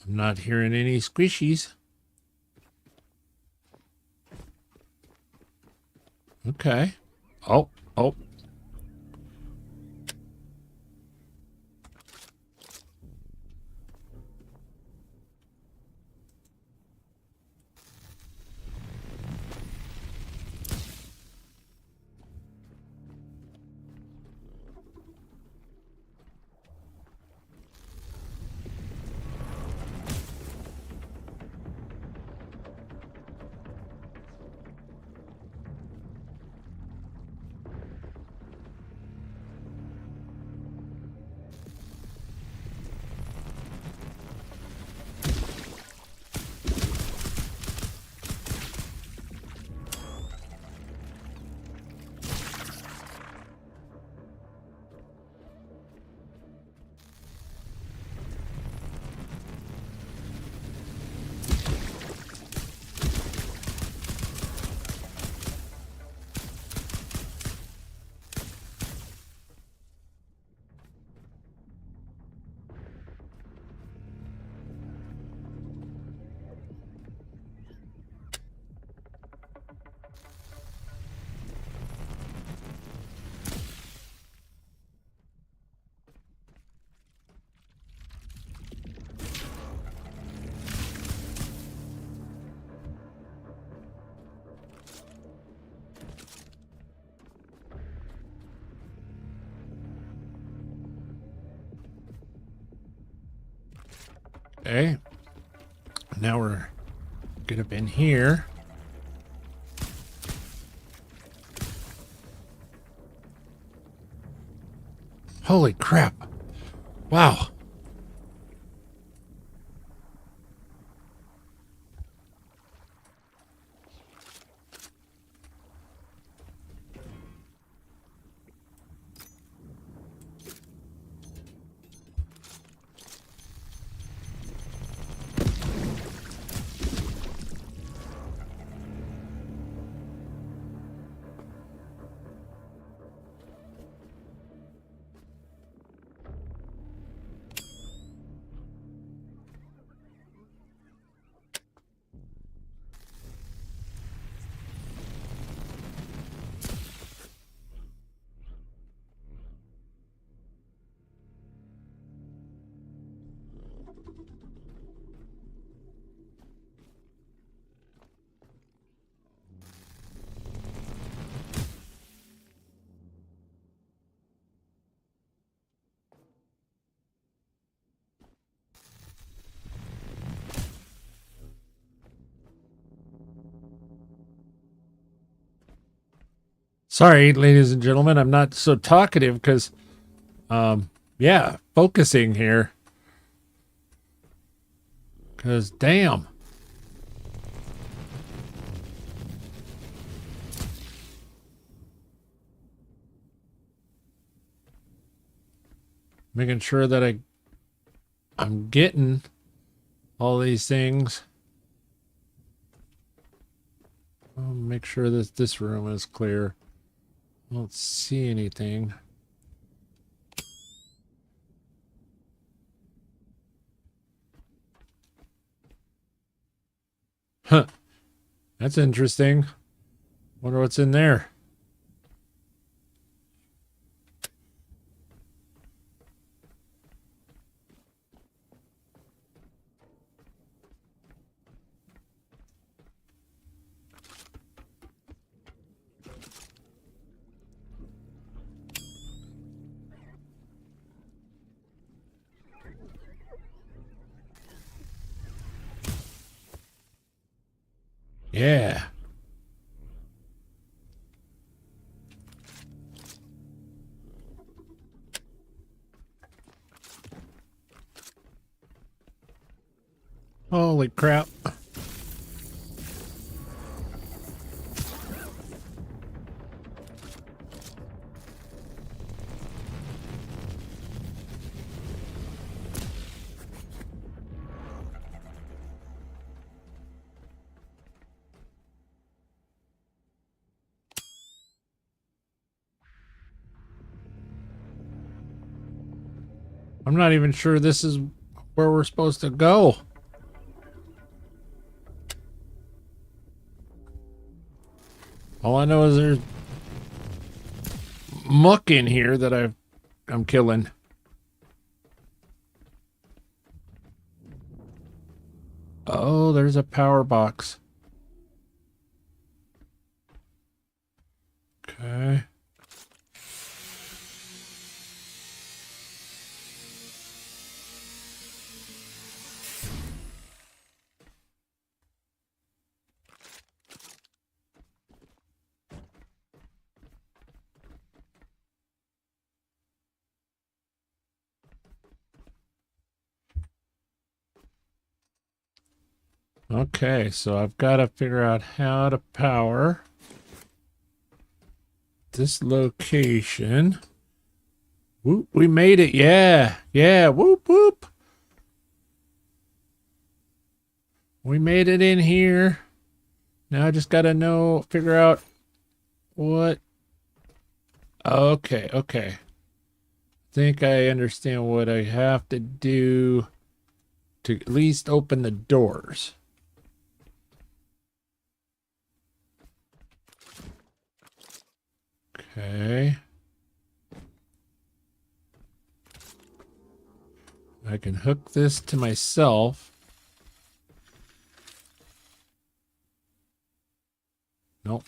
I'm not hearing any squishies. Okay. Oh, oh. Okay. Now we're get up in here. Holy crap. Wow. Sorry, ladies and gentlemen, I'm not so talkative because, yeah, focusing here. Because, damn. Making sure that I'm getting all these things. I'll make sure that this room is clear. I don't see anything. Huh. That's interesting. Wonder what's in there. Yeah. Holy crap. I'm not even sure this is where we're supposed to go. All I know is there's muck in here that I'm killing. Oh, there's a power box. Okay. Okay, so I've got to figure out how to power this location. Whoop, we made it. Yeah. Yeah. Whoop, whoop. We made it in here. Now I just got to figure out what. Okay. Okay. I think I understand what I have to do to at least open the doors. Okay. I can hook this to myself. Nope.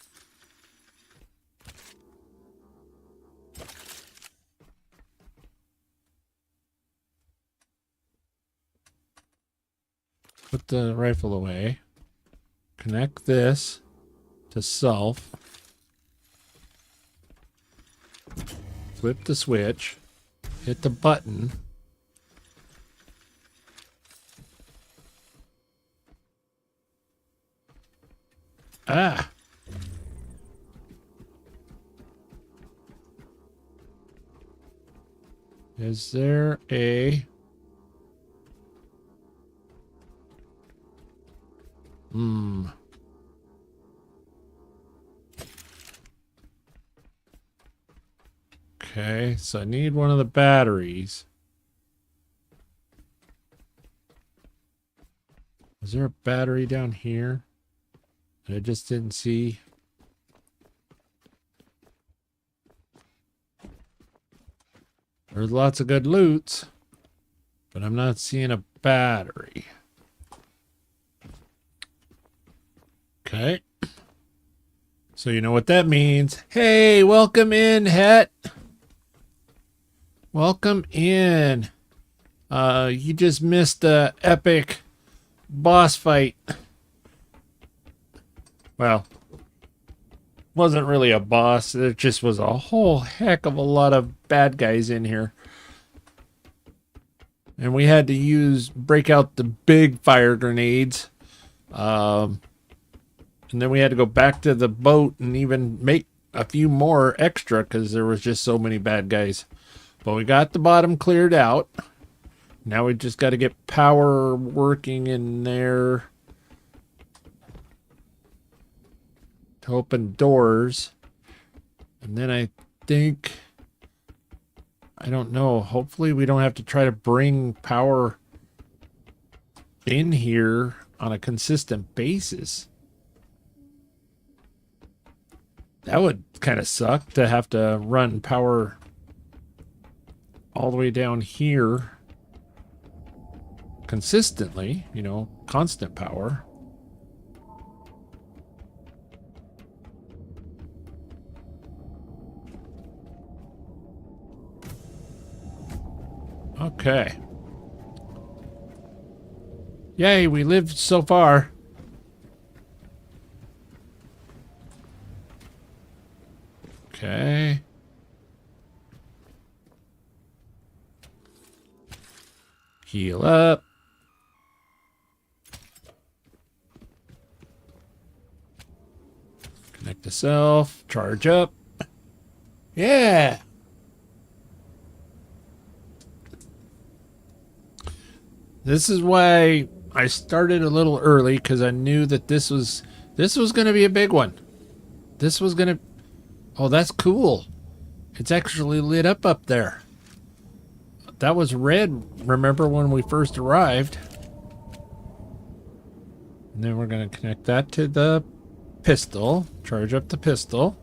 Put the rifle away. Connect this to self. Flip the switch. Hit the button. Ah! Is there a... Okay, so I need one of the batteries. Is there a battery down here that I just didn't see? There's lots of good loots, but I'm not seeing a battery. Okay. So you know what that means. Hey, welcome in, Het. Welcome in. You just missed the epic boss fight. Well, wasn't really a boss. There just was a whole heck of a lot of bad guys in here. And we had to break out the big fire grenades. And then we had to go back to the boat and even make a few more extra because there was just so many bad guys. But we got the bottom cleared out. Now we just got to get power working in there to open doors. And then I think, I don't know, hopefully we don't have to try to bring power in here on a consistent basis. That would kind of suck to have to run power all the way down here consistently, you know, constant power. Okay. Yay, we lived so far. Okay. Heal up. Connect to self. Charge up. Yeah. This is why I started a little early, because I knew that this was going to be a big one. This was going to... Oh, that's cool. It's actually lit up there. That was red, remember, when we first arrived. And then we're going to connect that to the pistol. Charge up the pistol.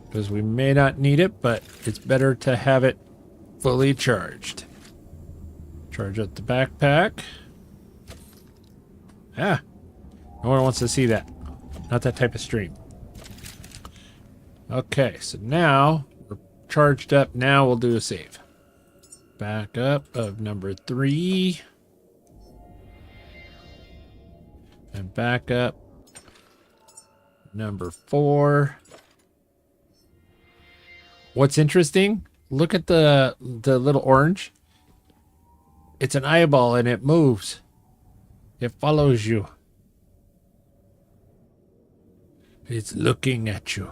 Because we may not need it, but it's better to have it fully charged. Charge up the backpack. Ah, no one wants to see that. Not that type of stream. Okay, so now we're charged up. Now we'll do a save. Back up of number 3. And back up number 4. What's interesting, look at the little orange. It's an eyeball and it moves. It follows you. It's looking at you.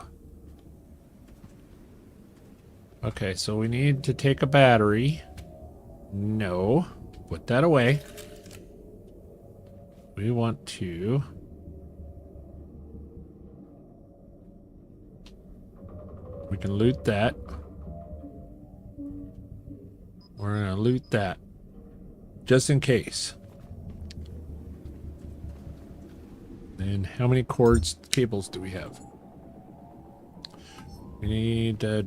Okay, so we need to take a battery. No. Put that away. We want to... We can loot that. We're going to loot that. Just in case. And how many cables do we have? We need to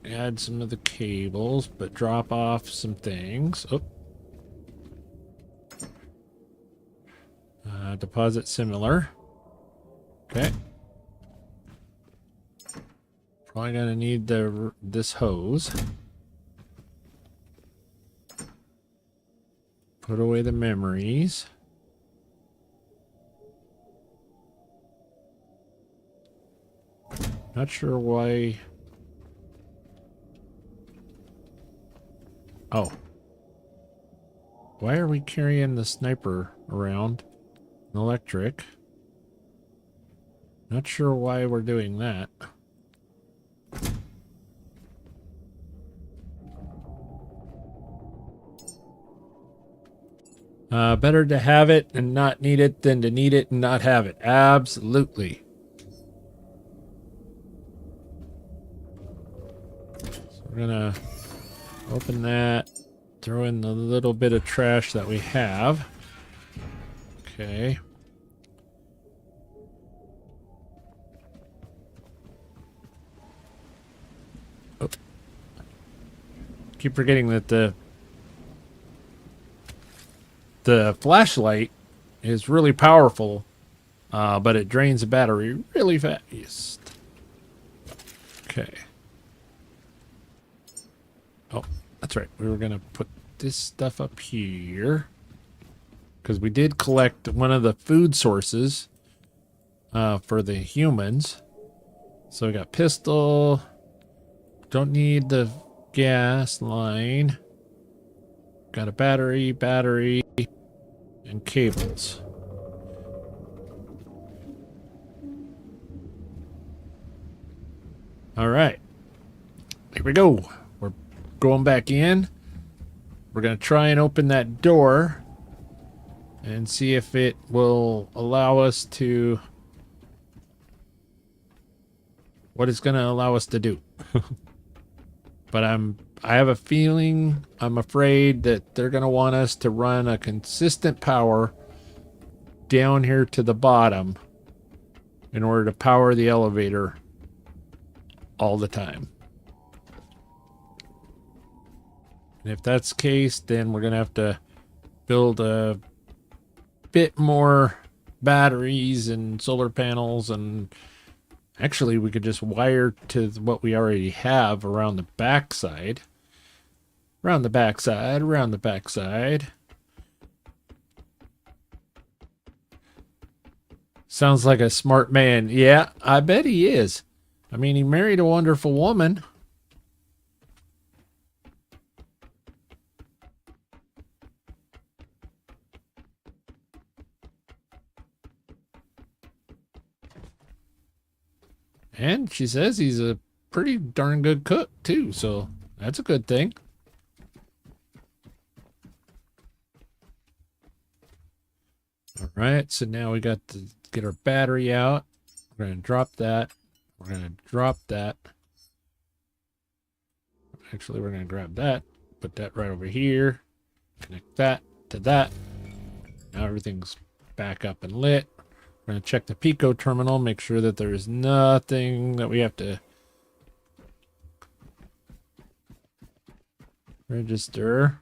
add some of the cables, but drop off some things. Oh. Deposit similar. Okay. Probably gonna need this hose. Put away the memories. Not sure why. Oh. Why are we carrying the sniper around? An electric. Not sure why we're doing that. Better to have it and not need it than to need it and not have it. Absolutely. So we're gonna open that, throw in the little bit of trash that we have. Okay. Oh. Keep forgetting that the flashlight is really powerful, but it drains the battery really fast. Okay. Oh, that's right. We were going to put this stuff up here. because we did collect one of the food sources for the humans. So we got pistol. Don't need the gas line. Got a battery, and cables. All right. Here we go. We're going back in. We're going to try and open that door and see if it will allow us to... what it's going to allow us to do. But I have a feeling, I'm afraid that they're going to want us to run a consistent power down here to the bottom in order to power the elevator all the time. And if that's the case, then we're going to have to build a bit more batteries and solar panels, and actually we could just wire to what we already have around the backside. Around the backside, around the backside. Sounds like a smart man. Yeah, I bet he is. I mean, he married a wonderful woman. And she says he's a pretty darn good cook, too. So that's a good thing. All right. So now we got to get our battery out. We're going to drop that. We're going to drop that. Actually, we're going to grab that. Put that right over here. Connect that to that. Now everything's back up and lit. We're going to check the Pico terminal, make sure that there is nothing that we have to register.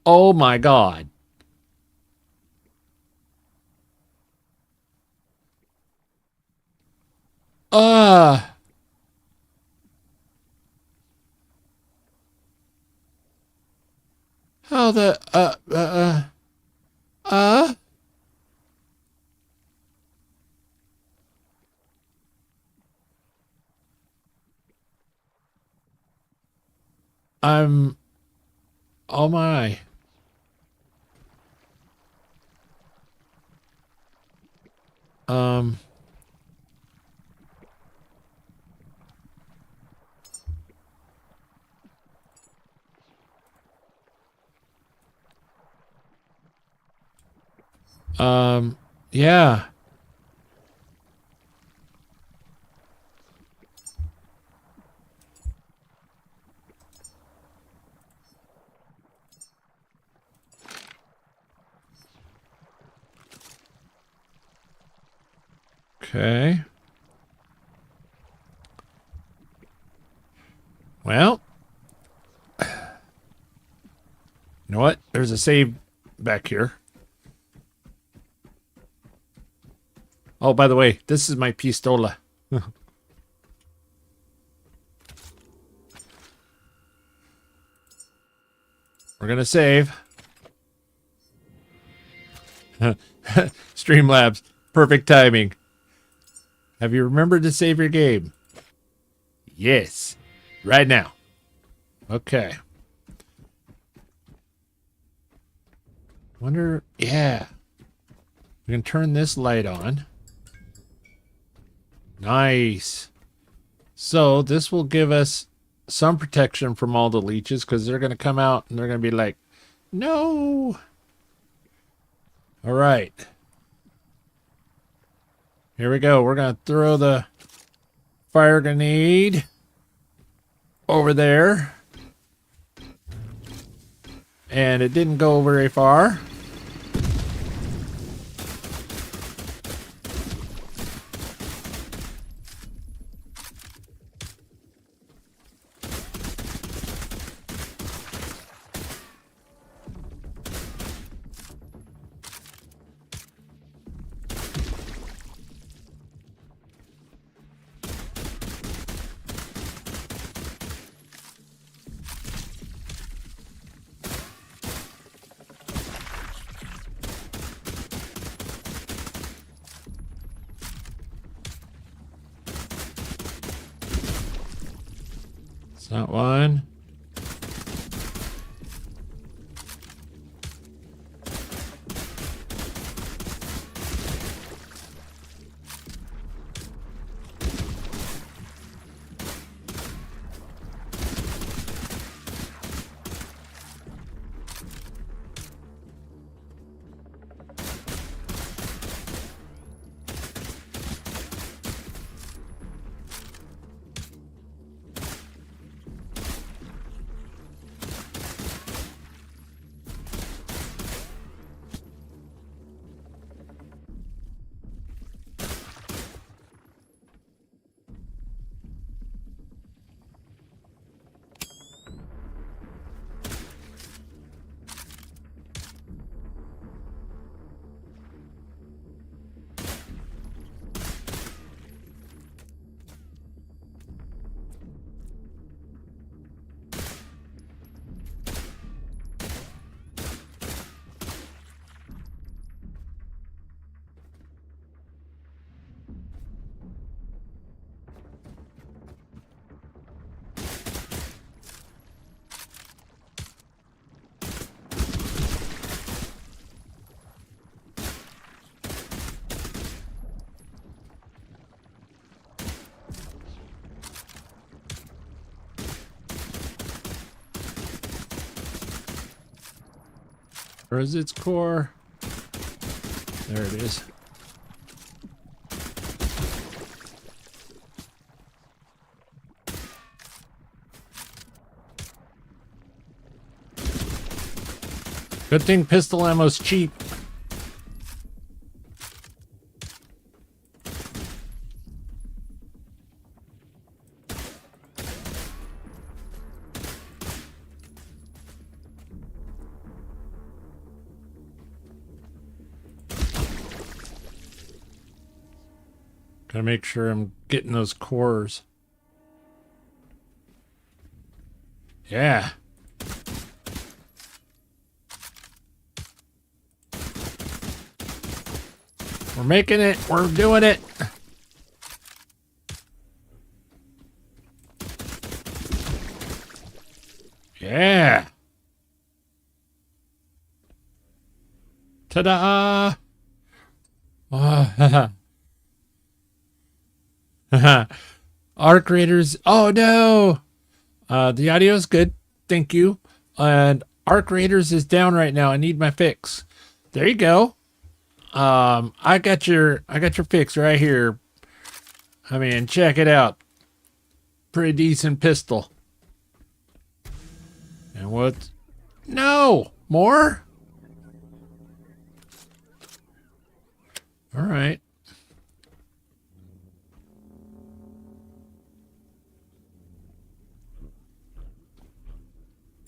Oh my God. How the, oh my. Yeah. Okay. Well, you know what? There's a save back here. Oh, by the way, this is my pistola. We're gonna save. Streamlabs, perfect timing. Have you remembered to save your game? Yes, right now. Okay. Wonder, yeah. We can turn this light on. Nice. So this will give us some protection from all the leeches, because they're going to come out and they're going to be like, no. All right. Here we go. We're going to throw the fire grenade over there. And it didn't go very far. Is that one? Where is its core? There it is. Good thing pistol ammo's cheap. Gotta make sure I'm getting those cores. Yeah. We're making it. We're doing it. Yeah. Ta-da. Arc Raiders. Oh no. The audio is good. Thank you. And Arc Raiders is down right now. I need my fix. There you go. I got your fix right here. I mean, check it out. Pretty decent pistol. And what? No! More? All right.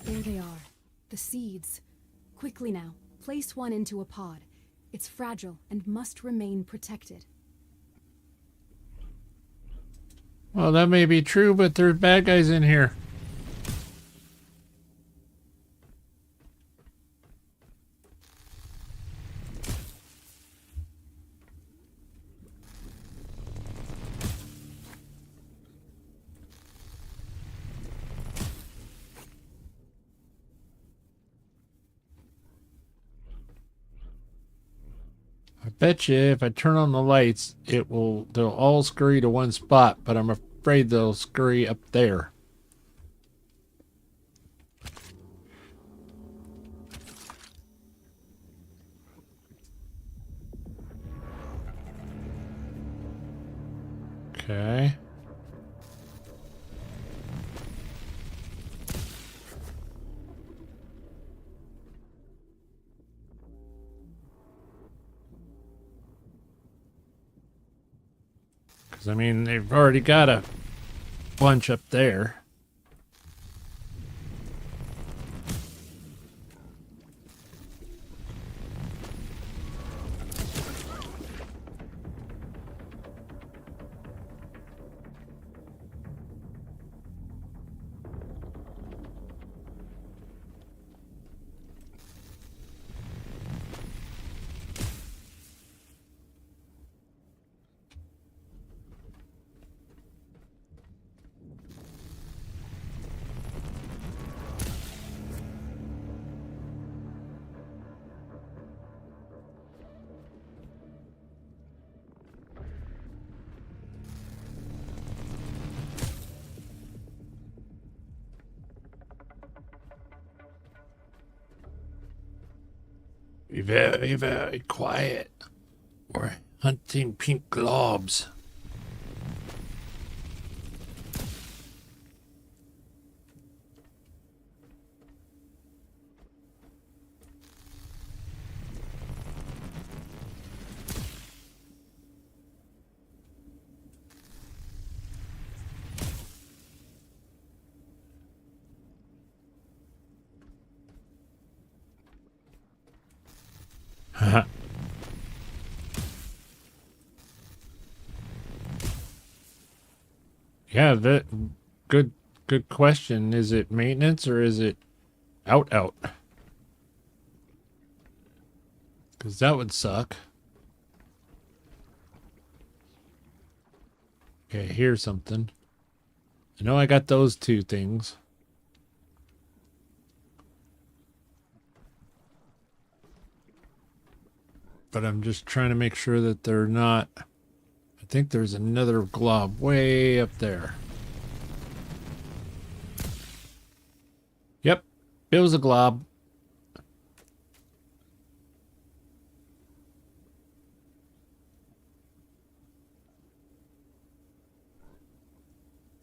There they are. The seeds. Quickly now, place one into a pod. It's fragile and must remain protected.
Well, that may be true, but there's bad guys in here. I bet you if I turn on the lights, they'll all scurry to one spot, but I'm afraid they'll scurry up there. Okay. I mean, they've already got a bunch up there. Be very, very quiet. We're hunting pink globs. Yeah, that good question. Is it maintenance or is it out? Because that would suck. Okay, here's something. I know I got those two things. But I'm just trying to make sure that they're not... I think there's another glob way up there. Yep, it was a glob.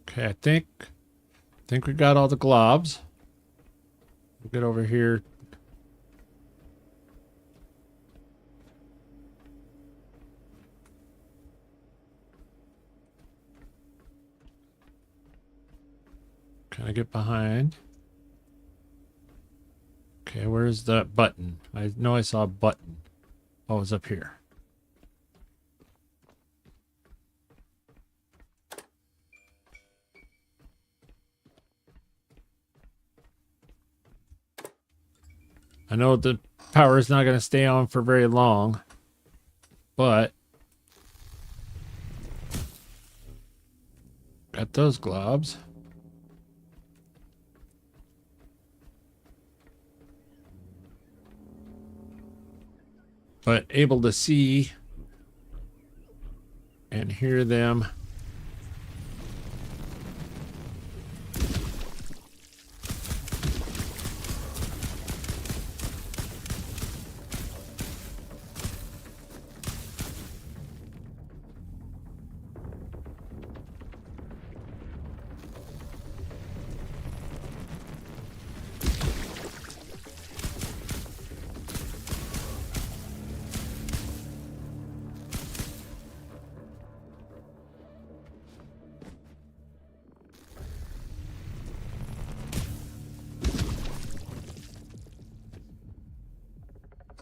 Okay, I think we got all the globs. We'll get over here. Can I get behind? Okay, where's that button? I know I saw a button. Oh, it's up here. I know the power is not going to stay on for very long, but got those globs. But able to see and hear them.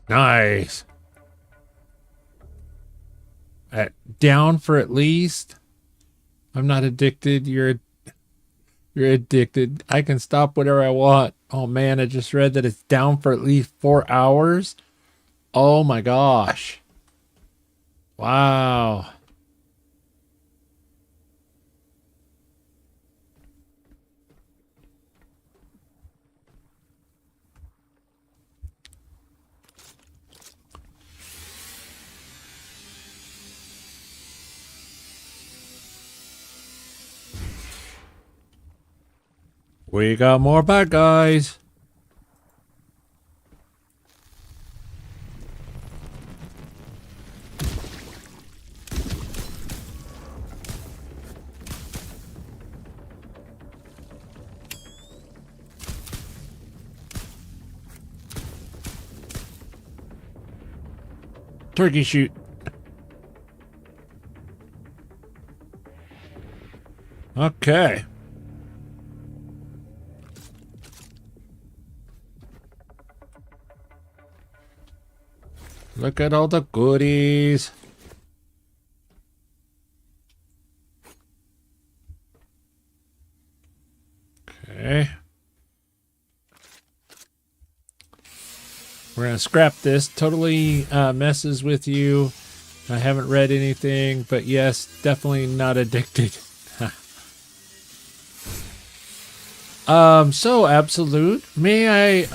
Nice. Down for at least. I'm not addicted. You're addicted. I can stop whatever I want. Oh man, I just read that it's down for at least 4 hours. Oh my gosh. Wow. We got more bad guys. Turkey shoot. Okay. Look at all the goodies. Okay. We're going to scrap this. Totally messes with you. I haven't read anything, but yes, definitely not addicted. So Absolute, may I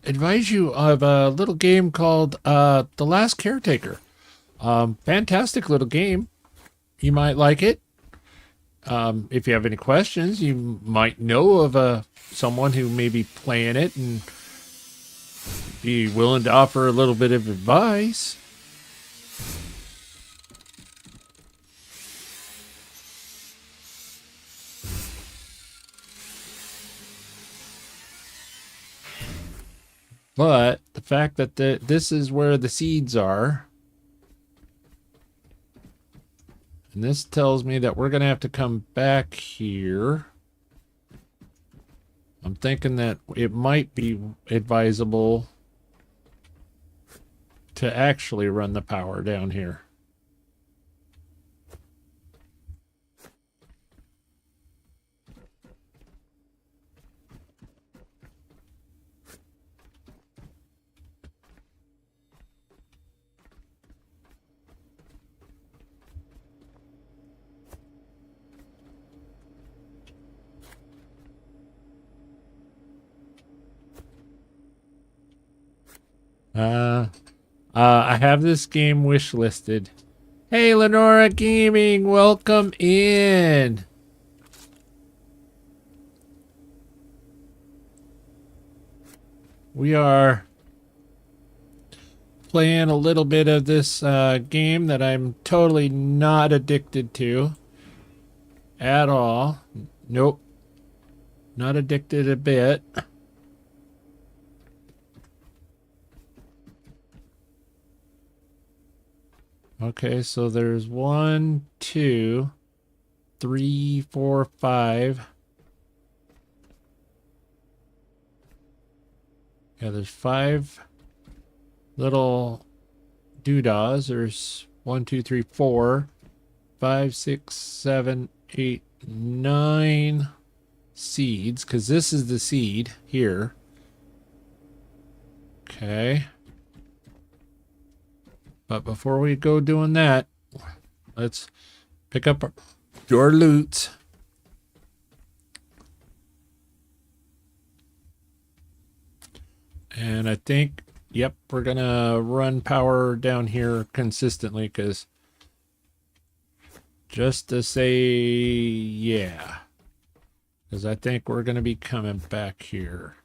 advise you of a little game called The Last Caretaker. Fantastic little game. You might like it. If you have any questions, you might know of someone who may be playing it and be willing to offer a little bit of advice. But the fact that this is where the seeds are, and this tells me that we're going to have to come back here. I'm thinking that it might be advisable to actually run the power down here. I have this game wish listed. Hey, Lenora Gaming, welcome in. We are playing a little bit of this game that I'm totally not addicted to at all. Nope. Not addicted a bit. Okay, so there's 1, 2, 3, 4, 5. Yeah, there's 5 little doodahs. There's 1, 2, 3, 4, 5, 6, 7, 8, 9 seeds, because this is the seed here. Okay. But before we go doing that, let's pick up your loot. And I think, yep, we're going to run power down here consistently, because just to say, yeah. Because I think we're going to be coming back here.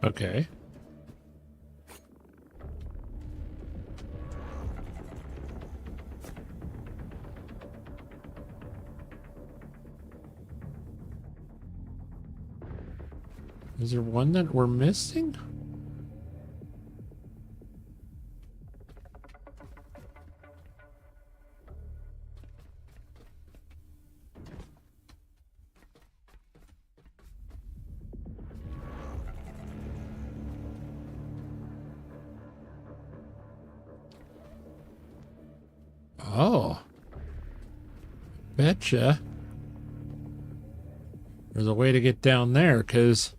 Okay. Is there one that we're missing? Oh. Betcha. There's a way to get down there, because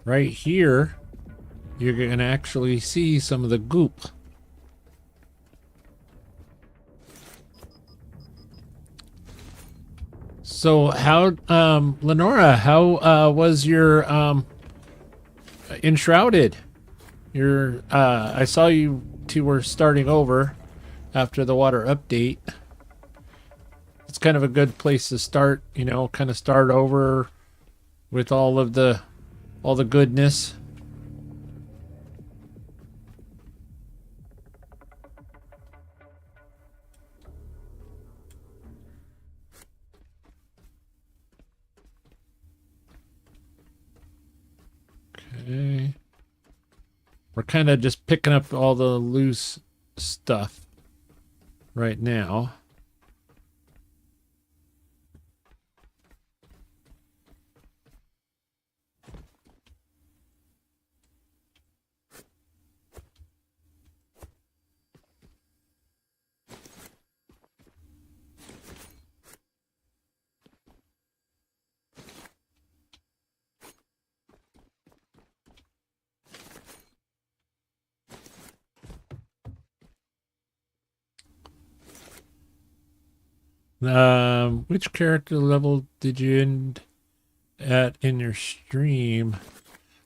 right here, you're going to actually see some of the goop. So how, Lenora, how was your enshrouded? Your, I saw you two were starting over after the water update. It's kind of a good place to start, you know, kind of start over with all the goodness. Okay. We're kind of just picking up all the loose stuff right now. Which character level did you end at in your stream?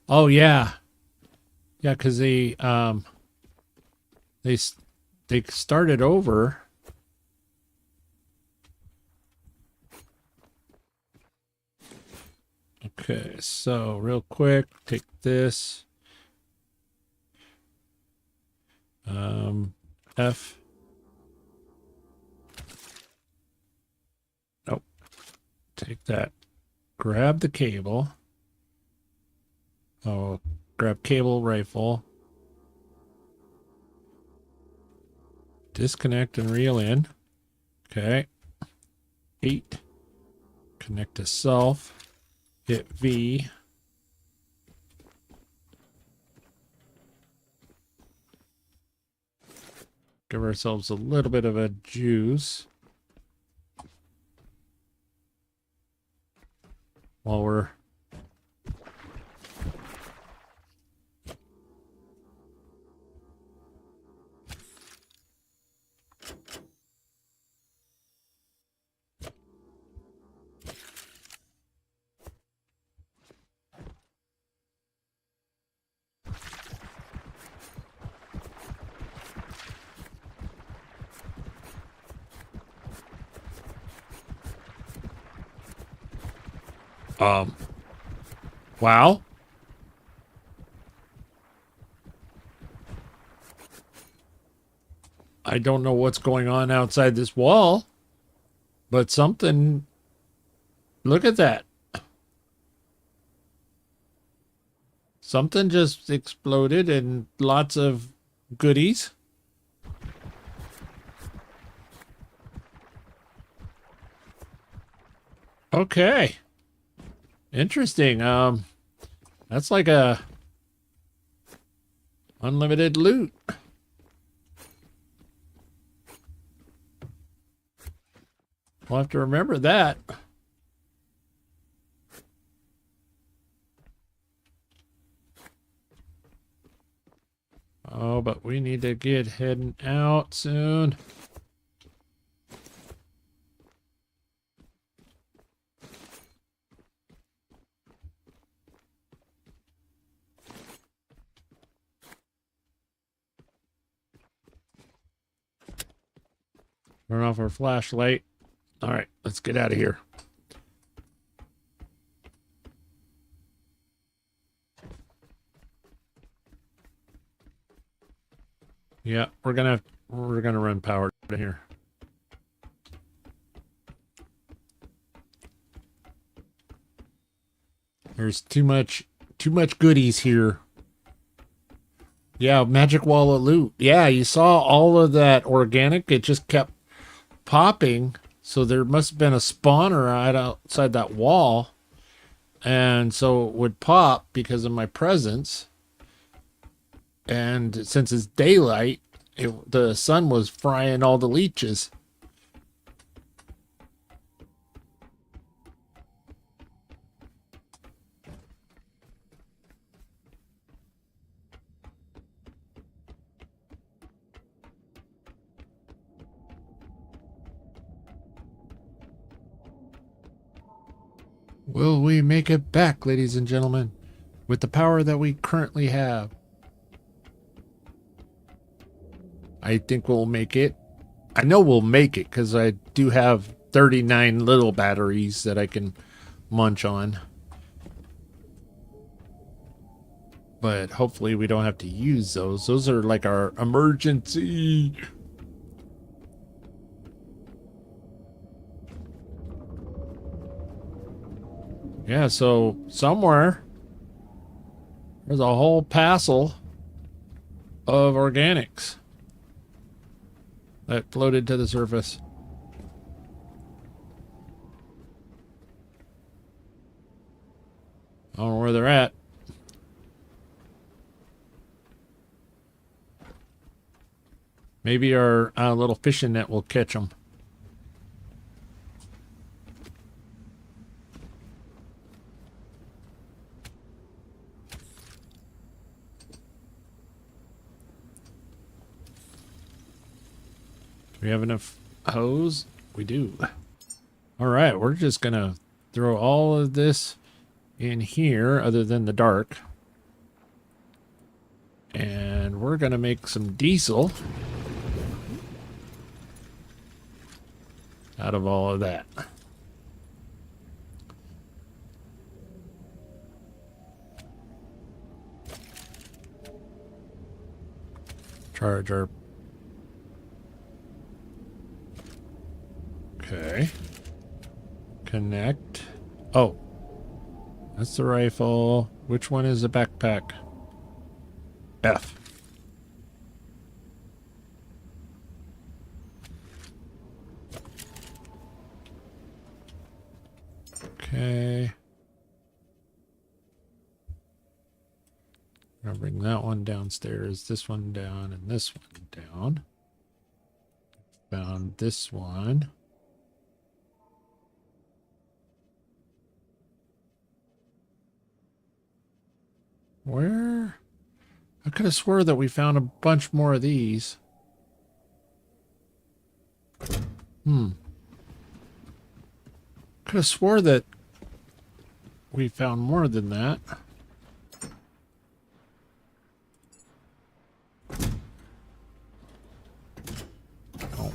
Oh yeah, yeah, because they started over. Okay, so real quick, take this. F. Nope. Take that. Grab the cable. Oh, grab cable rifle. Disconnect and reel in. Okay. 8. Connect to self. Hit V. Give ourselves a little bit of a juice while we're wow. I don't know what's going on outside this wall, but something, look at that. Something just exploded and lots of goodies. Okay. Interesting. That's like a unlimited loot. We'll have to remember that. Oh, but we need to get heading out soon. Turn off our flashlight. All right, let's get out of here. Yeah, we're gonna run power to here. There's too much goodies here. Yeah, magic wall of loot. Yeah, you saw all of that organic. It just kept popping. So there must have been a spawner right outside that wall. And so it would pop because of my presence. And since it's daylight, the sun was frying all the leeches. Will we make it back, ladies and gentlemen, with the power that we currently have? I think we'll make it. I know we'll make it because I do have 39 little batteries that I can munch on. But hopefully we don't have to use those. Those are like our emergency. Yeah, so somewhere there's a whole passel of organics that floated to the surface. I don't know where they're at. Maybe our little fishing net will catch them. Do we have enough hose? We do. All right, we're just gonna throw all of this in here other than the dark. And we're gonna make some diesel out of all of that. Charge our... Okay. Connect. Oh. That's the rifle. Which one is the backpack? F. Okay. I'll bring that one downstairs, this one down, and this one down. Found this one. Where? I could have swore that we found a bunch more of these. Could have swore that we found more than that. Oh.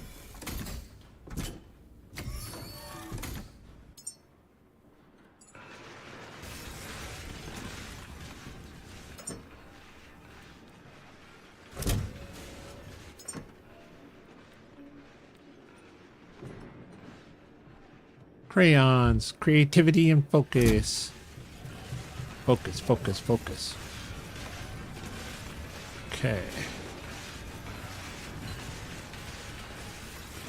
Crayons, creativity and focus. Focus, focus, focus. Okay.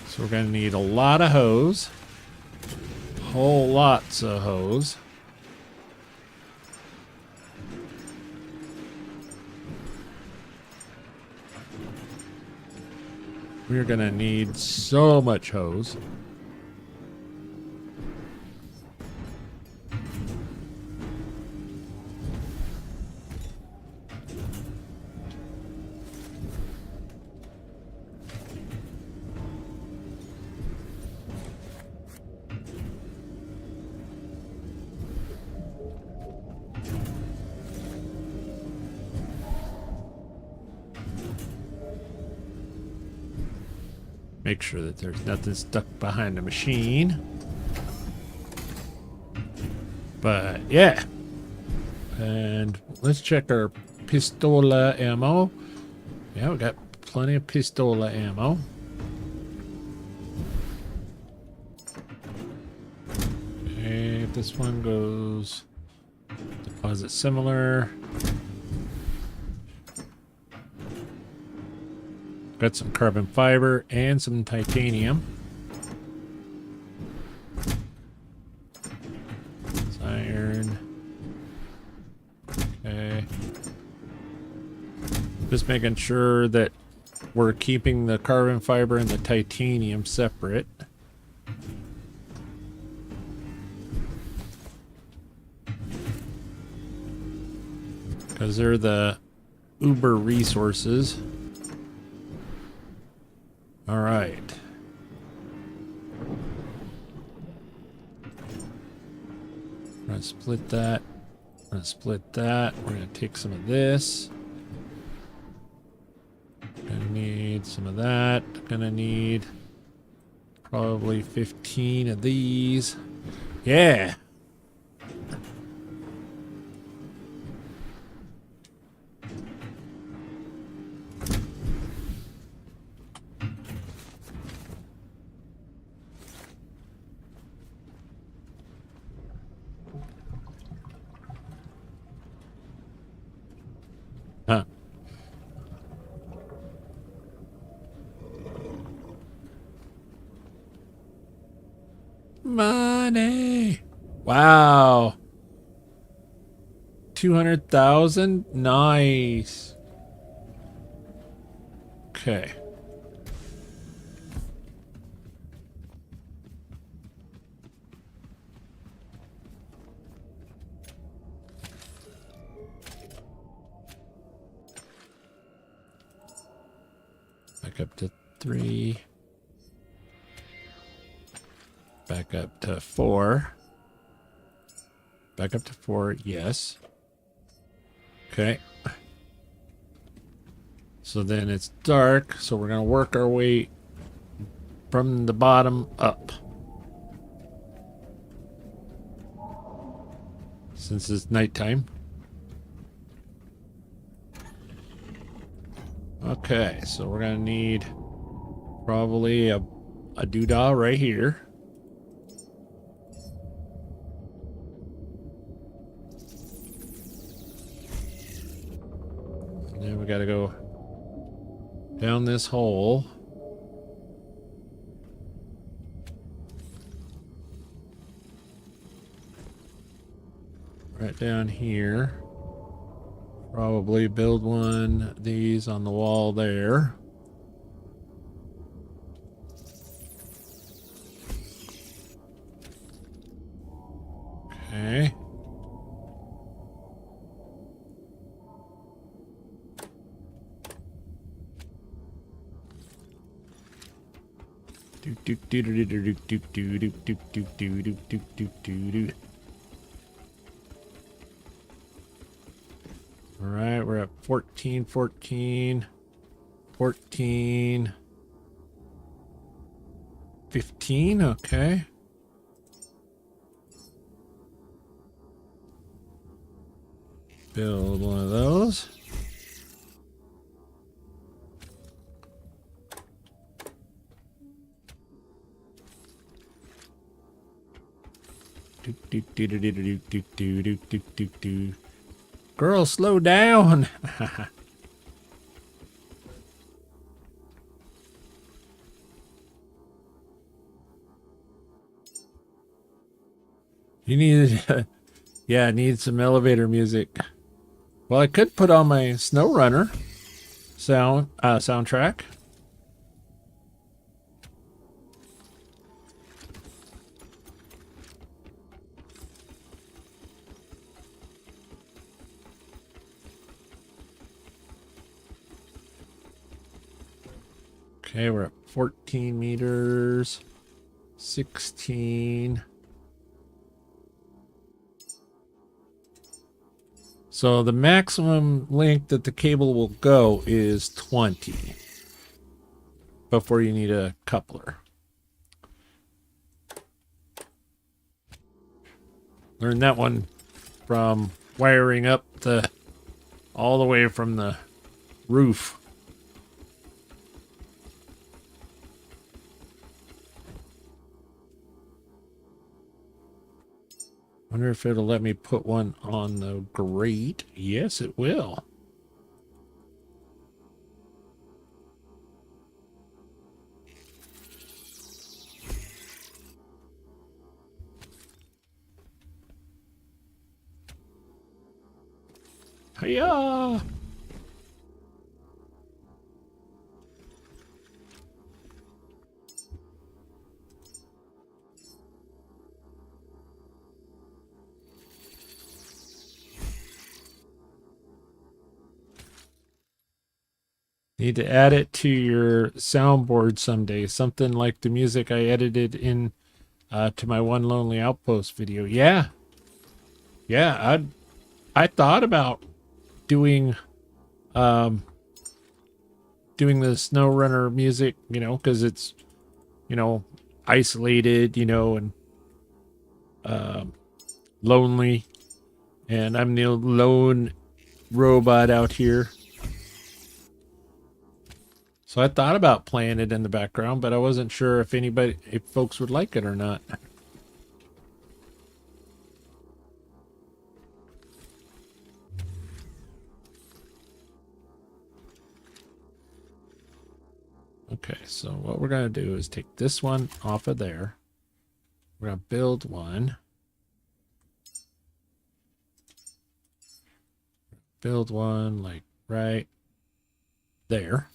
So we're going to need a lot of hose. Whole lots of hose. We're going to need so much hose. Make sure that there's nothing stuck behind the machine. But yeah. And let's check our pistola ammo. Yeah, we got plenty of pistola ammo. Okay, this one goes deposit similar. Got some carbon fiber and some titanium. It's iron. Okay. Just making sure that we're keeping the carbon fiber and the titanium separate. Because they're the uber resources. All right. We're going to split that. We're going to split that. We're going to take some of this. Going to need some of that. Going to need probably 15 of these. Yeah. Huh. Money. Wow. 200,000? Nice. Okay. Back up to 3. Back up to 4. Back up to 4, yes. Okay. So then it's dark, so we're going to work our way from the bottom up. Since it's nighttime. Okay, so we're gonna need probably a doodah right here. And then we gotta go down this hole. Right down here. Probably build one of these on the wall there. Okay. All right, we're at 14, 14, 14, 15. Okay. Build one of those. Girl, slow down. You need, yeah, I need some elevator music. Well, I could put on my SnowRunner soundtrack. Okay, we're at 14 meters, 16. So the maximum length that the cable will go is 20 before you need a coupler. Learned that one from wiring up all the way from the roof. Wonder if it'll let me put one on the grate. Yes, it will. Hiya! Need to add it to your soundboard someday. Something like the music I edited in to my One Lonely Outpost video. Yeah. Yeah, I thought about doing doing the SnowRunner music, you know, because it's, you know, isolated, you know, and lonely. And I'm the lone robot out here. So I thought about playing it in the background, but I wasn't sure if folks would like it or not. Okay, so what we're going to do is take this one off of there. We're going to build one. Build one like right there.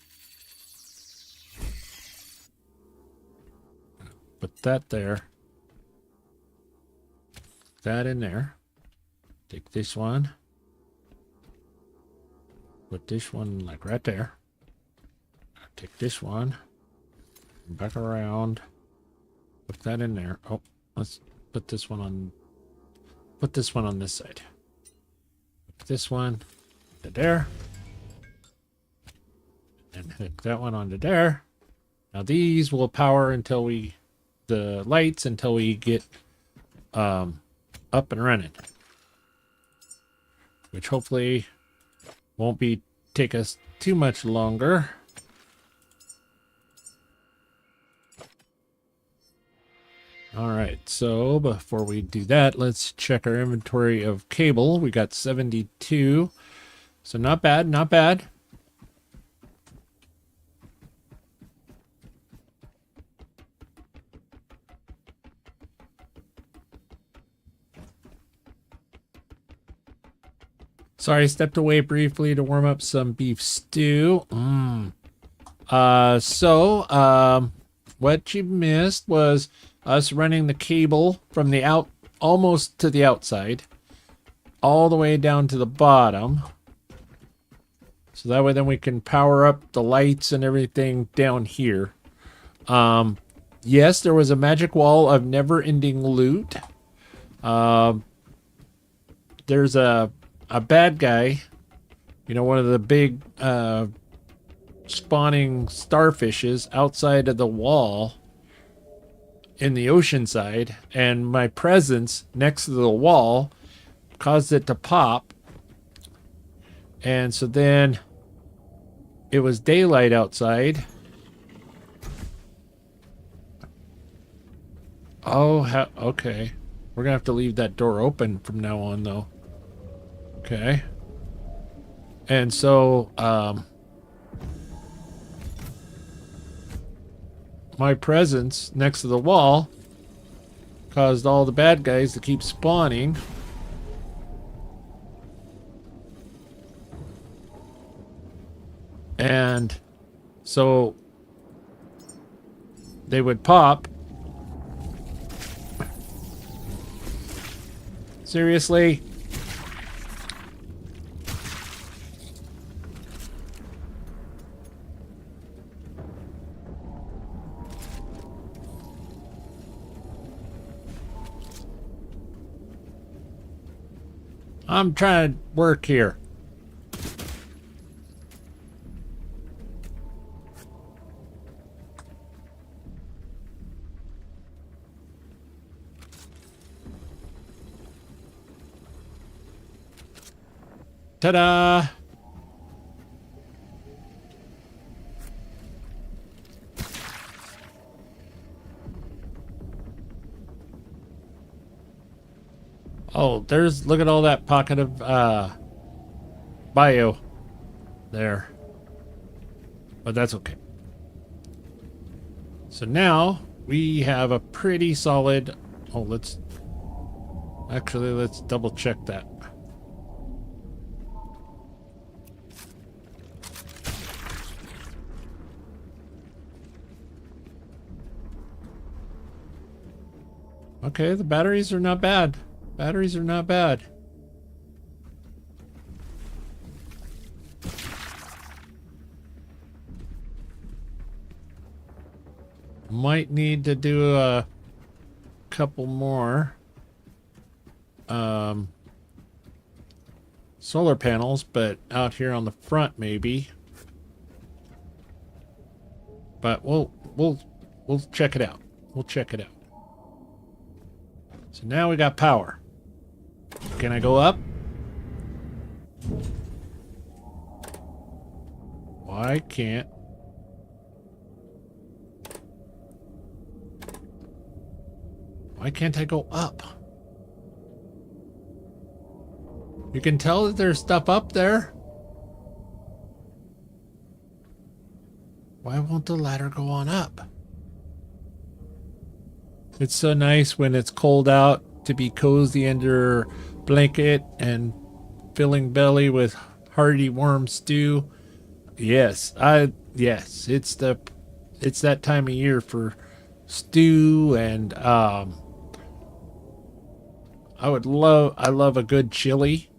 Put that there. That in there. Take this one. Put this one like right there. Take this one. Back around. Put that in there. Oh, let's put this one on. Put this one on this side. Put this one to there. And hook that one onto there. Now these will power until the lights until we get up and running, which hopefully won't take us too much longer. All right, so before we do that, let's check our inventory of cable. We got 72. So not bad, not bad. Sorry, I stepped away briefly to warm up some beef stew. What you missed was us running the cable from the almost to the outside, all the way down to the bottom. So that way then we can power up the lights and everything down here. Yes, there was a magic wall of never-ending loot. There's a bad guy, you know, one of the big spawning starfishes outside of the wall in the ocean side, and my presence next to the wall caused it to pop. And so then it was daylight outside. Oh, okay. We're gonna have to leave that door open from now on, though. Okay. And so, my presence next to the wall caused all the bad guys to keep spawning. And so they would pop. Seriously? I'm trying to work here. Ta-da! Oh, look at all that pocket of bio there. But that's okay. So now we have a pretty solid, let's double check that. Okay, the batteries are not bad. Batteries are not bad. Might need to do a couple more solar panels, but out here on the front maybe. But we'll check it out. We'll check it out. So now we got power. Can I go up? Why can't? Why can't I go up? You can tell that there's stuff up there. Why won't the ladder go on up? It's so nice when it's cold out to be cozy under blanket and filling belly with hearty warm stew. Yes, it's that time of year for stew, and I love a good chili.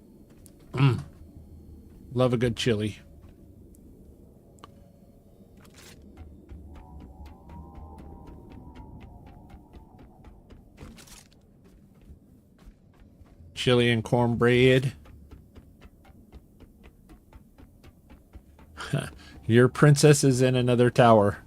Love a good chili. Chili and cornbread. Your princess is in another tower.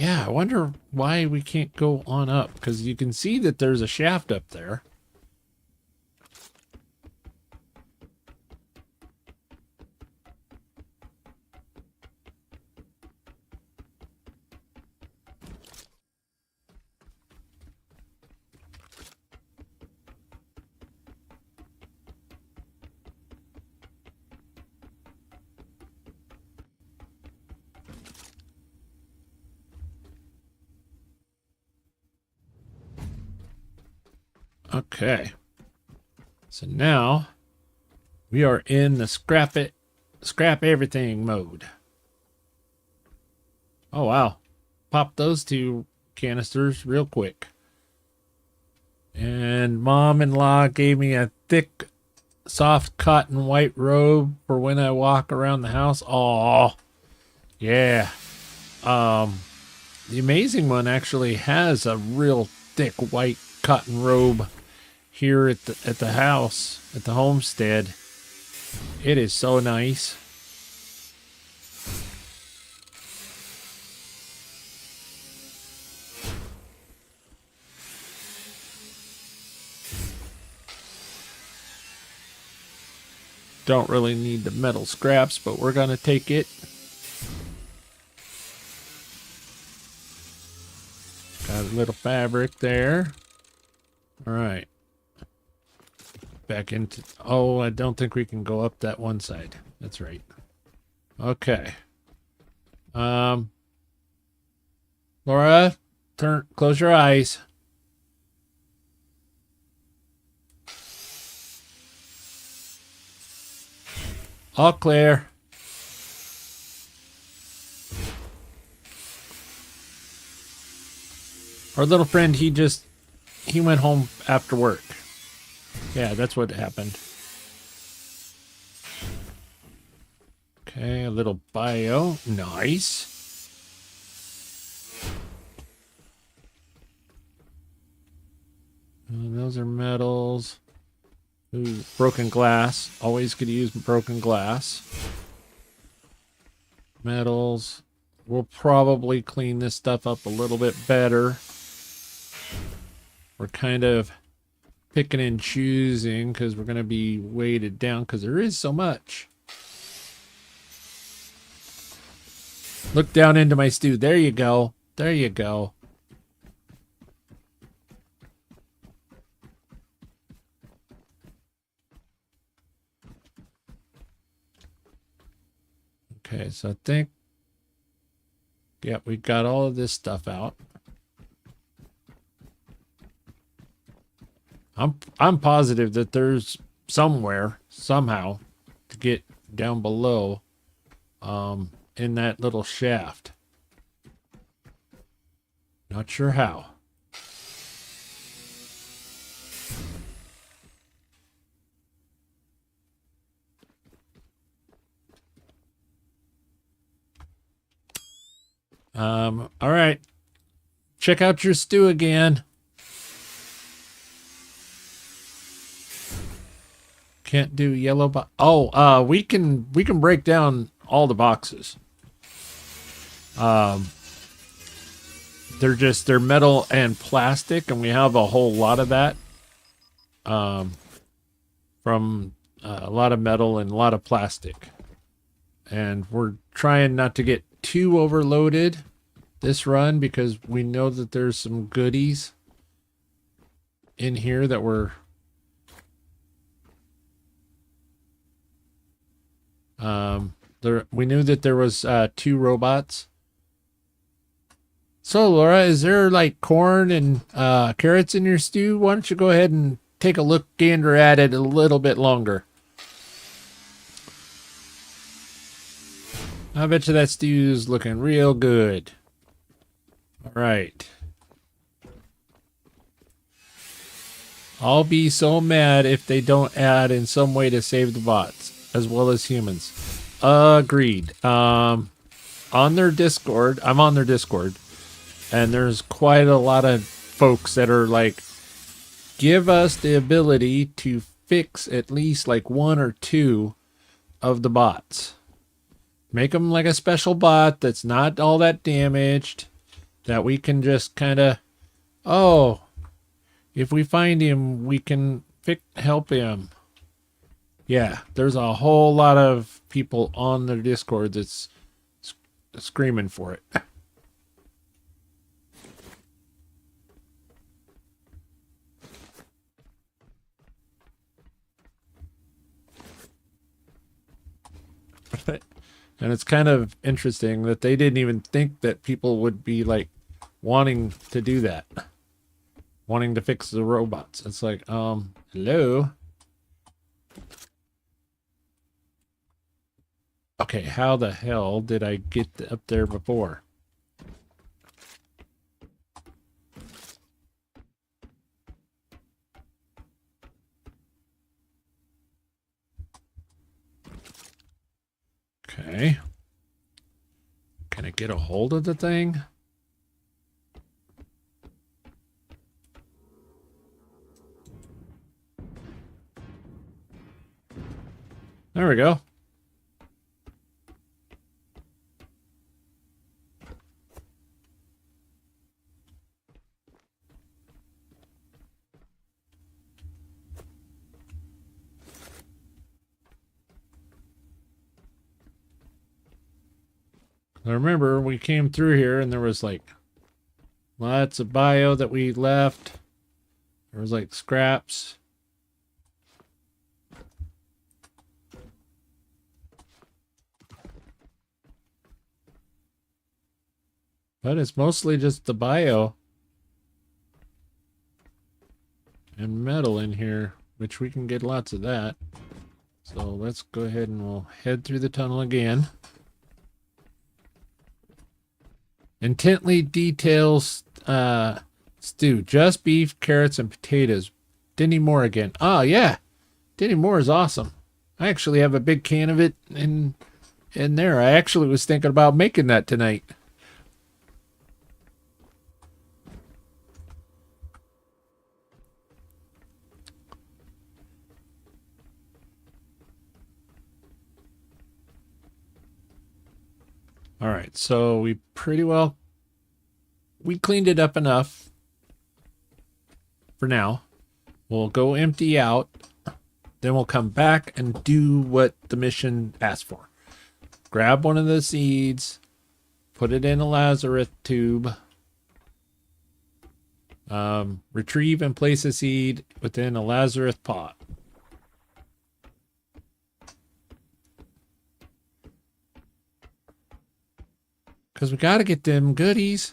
Yeah, I wonder why we can't go on up, because you can see that there's a shaft up there. Okay. So now we are in the scrap everything mode. Oh, wow. Pop those two canisters real quick. And mom-in-law gave me a thick, soft cotton white robe for when I walk around the house. Oh, yeah. The amazing one actually has a real thick white cotton robe here at the house, at the homestead. It is so nice. Don't really need the metal scraps, but we're gonna take it. Got a little fabric there. All right. Back into... Oh, I don't think we can go up that one side. That's right. Okay. Laura, close your eyes. All clear. Our little friend, he went home after work. Yeah, that's what happened. Okay, a little bio. Nice. Those are metals. Ooh, broken glass. Always could use broken glass. Metals. We'll probably clean this stuff up a little bit better. We're kind of picking and choosing because we're going to be weighted down because there is so much. Look down into my stew. There you go. There you go. Okay, so I think, yeah, we got all of this stuff out. I'm positive that there's somewhere, somehow, to get down below, in that little shaft. Not sure how. All right. Check out your stew again. Can't do yellow box. Oh, we can break down all the boxes. They're metal and plastic, and we have a whole lot of that. From a lot of metal and a lot of plastic. And we're trying not to get too overloaded this run because we know that there's some goodies in here that we're we knew that there was 2 robots. So Laura, is there like corn and carrots in your stew? Why don't you go ahead and take a look gander at it a little bit longer? I bet you that stew's looking real good. All right. I'll be so mad if they don't add in some way to save the bots as well as humans. Agreed. On their Discord, I'm on their Discord, and there's quite a lot of folks that are like, give us the ability to fix at least like 1 or 2 of the bots. Make them like a special bot that's not all that damaged. that we can just kind of, oh, if we find him, we can help him. Yeah, there's a whole lot of people on the Discord that's screaming for it. And it's kind of interesting that they didn't even think that people would be like wanting to do that. Wanting to fix the robots. It's like, hello? Okay, how the hell did I get up there before? Okay. Can I get a hold of the thing? There we go. I remember we came through here and there was like lots of bio that we left. There was like scraps. But it's mostly just the bio and metal in here, which we can get lots of that. So let's go ahead and we'll head through the tunnel again. Intently details stew. Just beef, carrots, and potatoes. Dinny Moore again. Oh, yeah. Dinny Moore is awesome. I actually have a big can of it in there. I actually was thinking about making that tonight. All right, so we cleaned it up enough for now. We'll go empty out, then we'll come back and do what the mission asked for. Grab one of the seeds, put it in a Lazarus tube, retrieve and place a seed within a Lazarus pot. Because we got to get them goodies.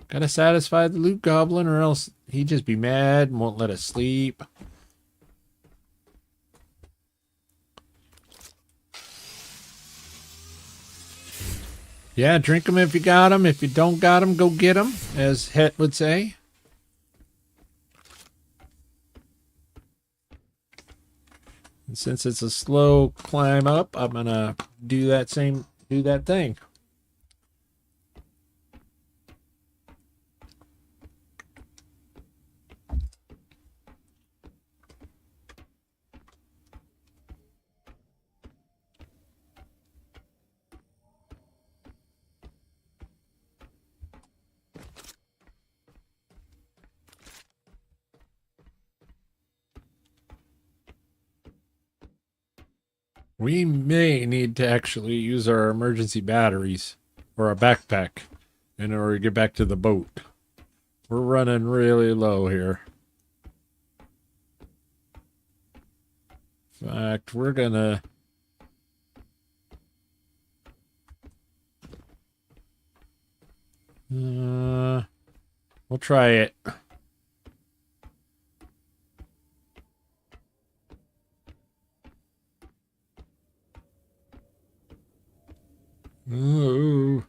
Got to satisfy the loot goblin or else he'd just be mad and won't let us sleep. Yeah, drink them if you got them. If you don't got them, go get them, as Het would say. And since it's a slow climb up, I'm going to do that thing. We may need to actually use our emergency batteries or our backpack in order to get back to the boat. We're running really low here. In fact, we're gonna... we'll try it. Ooh.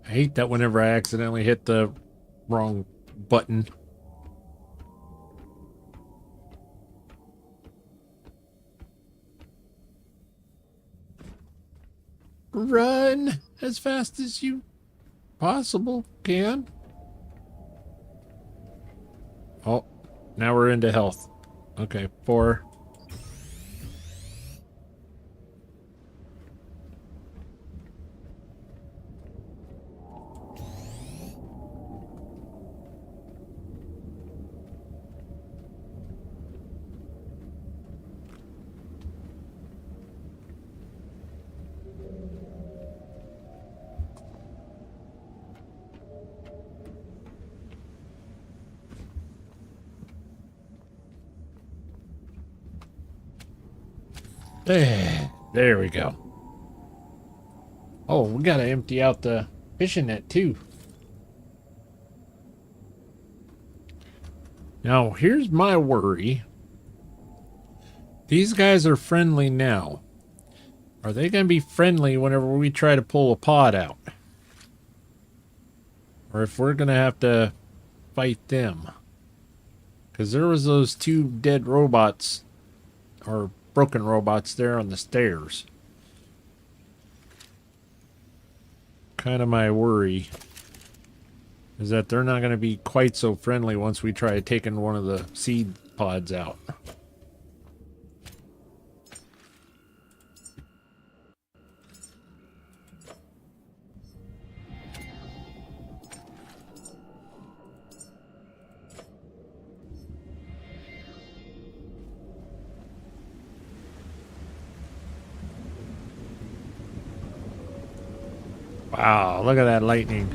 I hate that whenever I accidentally hit the wrong button. Run as fast as you possible can. Oh, now we're into health. Okay, 4. There we go. Oh, we gotta empty out the fishing net too. Now, here's my worry. These guys are friendly now. Are they gonna be friendly whenever we try to pull a pod out? Or if we're gonna have to fight them? Because there was those 2 dead robots, or broken robots there on the stairs. Kind of my worry is that they're not going to be quite so friendly once we try taking one of the seed pods out. Wow, look at that lightning.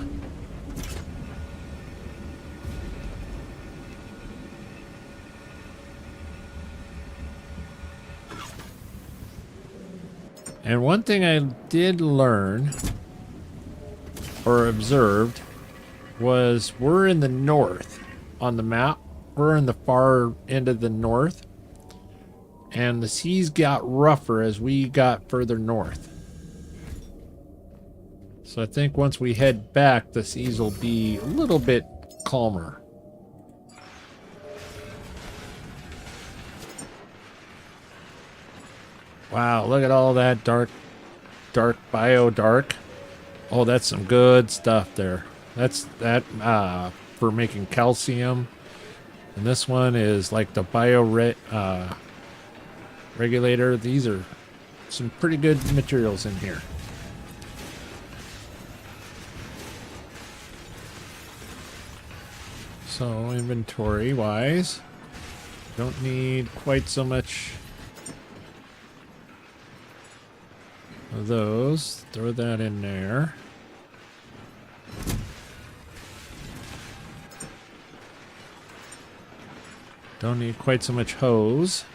And one thing I did learn, or observed, was we're in the north on the map. We're in the far end of the north. And the seas got rougher as we got further north. So I think once we head back, the seas will be a little bit calmer. Wow, look at all that dark bio dark. Oh, that's some good stuff there. That's that for making calcium. And this one is like the bio regulator. These are some pretty good materials in here. So inventory wise, don't need quite so much of those. Throw that in there. Don't need quite so much hose.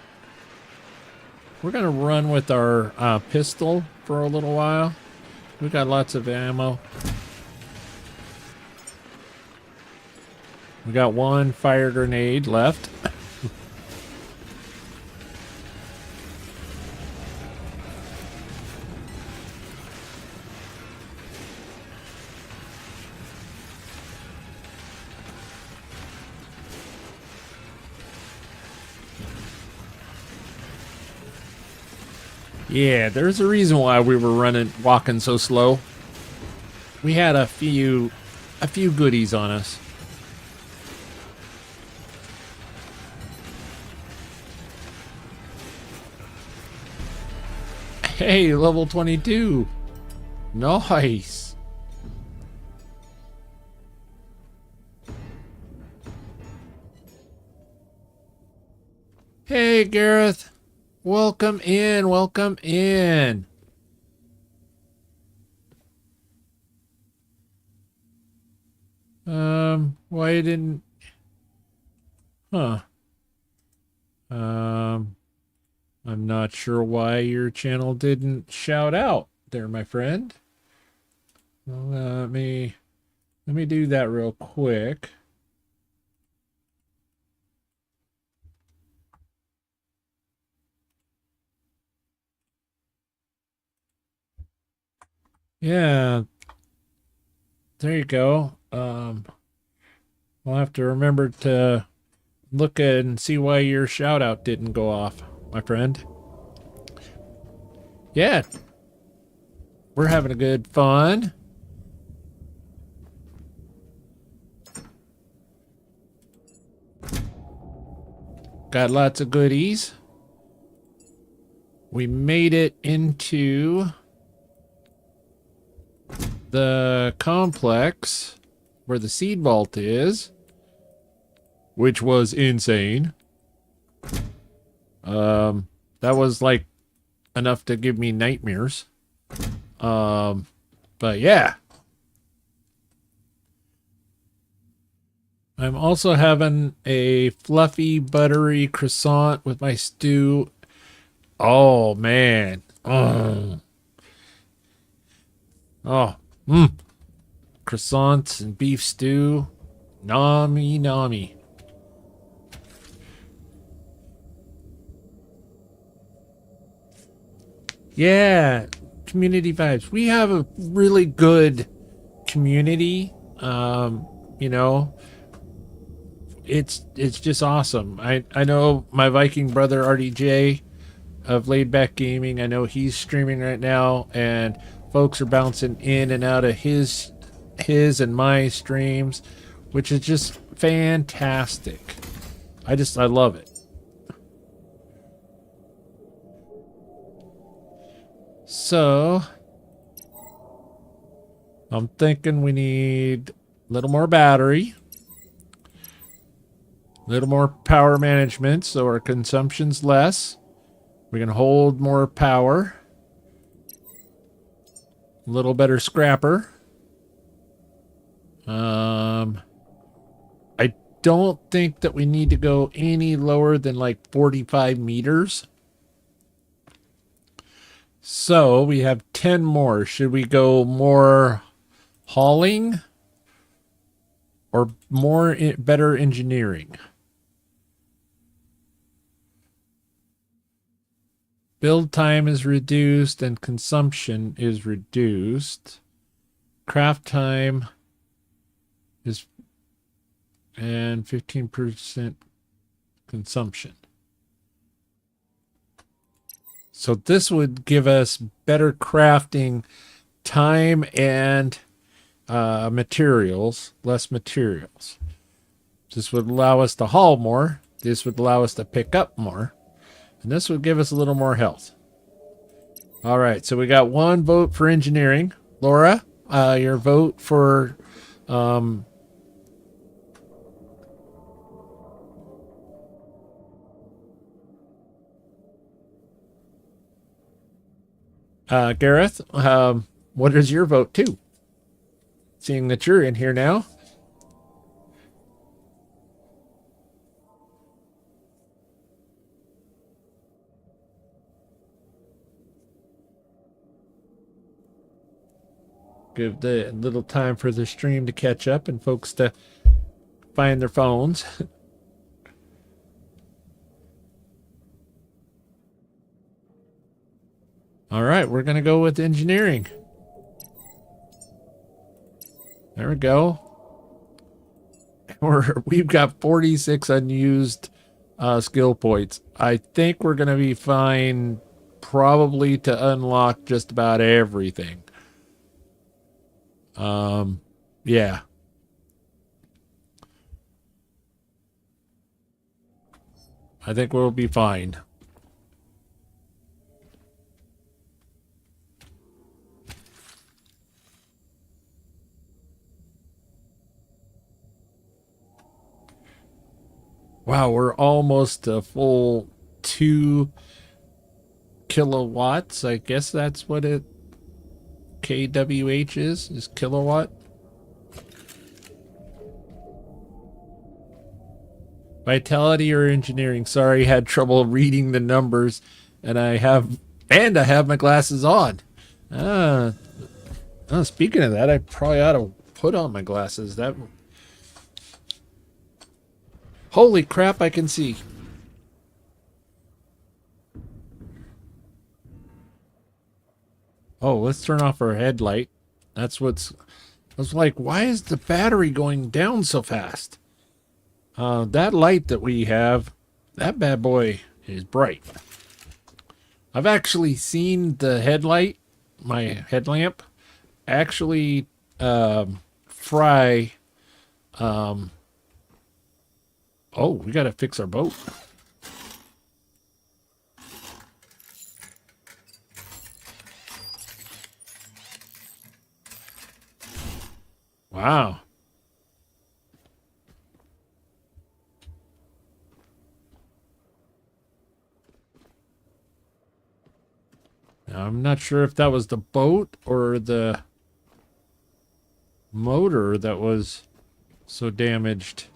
We're gonna run with our pistol for a little while. We got lots of ammo. We got 1 fire grenade left. Yeah, there's a reason why we were walking so slow. We had a few goodies on us. Hey, level 22. Nice. Hey, Gareth. Welcome in. Welcome in. Why didn't... Huh. I'm not sure why your channel didn't shout out there, my friend. Well, let me do that real quick. Yeah. There you go. We'll have to remember to look at and see why your shout out didn't go off, my friend. Yeah. We're having a good fun. Got lots of goodies. We made it into the complex where the Seed Vault is, which was insane. That was like enough to give me nightmares. But yeah. I'm also having a fluffy, buttery croissant with my stew. Oh, man. Oh. Croissants and beef stew. Nami, nami. Yeah, community vibes. We have a really good community. You know, it's just awesome. I know my Viking brother RDJ of Laid Back Gaming. I know he's streaming right now, and folks are bouncing in and out of his and my streams, which is just fantastic. I love it. So I'm thinking we need a little more battery, a little more power management so our consumption's less. We can hold more power. A little better scrapper. I don't think that we need to go any lower than like 45 meters. So we have 10 more. Should we go more hauling or more better engineering? Build time is reduced and consumption is reduced. Craft time is and 15% consumption. So this would give us better crafting time and materials, less materials. This would allow us to haul more. This would allow us to pick up more. And this would give us a little more health. All right, so we got one vote for engineering. Laura, your vote for Gareth, what is your vote too? Seeing that you're in here now. Give the little time for the stream to catch up and folks to find their phones. All right, we're going to go with engineering. There we go. We've got 46 unused skill points. I think we're going to be fine probably to unlock just about everything. Yeah. I think we'll be fine. Wow, we're almost a full 2 kilowatts. I guess that's what it kWh is kilowatt. Vitality or engineering? Sorry, had trouble reading the numbers, and I have my glasses on. Speaking of that, I probably ought to put on my glasses. That holy crap, I can see. Oh, let's turn off our headlight. I was like, why is the battery going down so fast? That light that we have, that bad boy is bright. I've actually seen the headlight, my headlamp, actually fry. Oh, we got to fix our boat. Wow. Now, I'm not sure if that was the boat or the motor that was so damaged.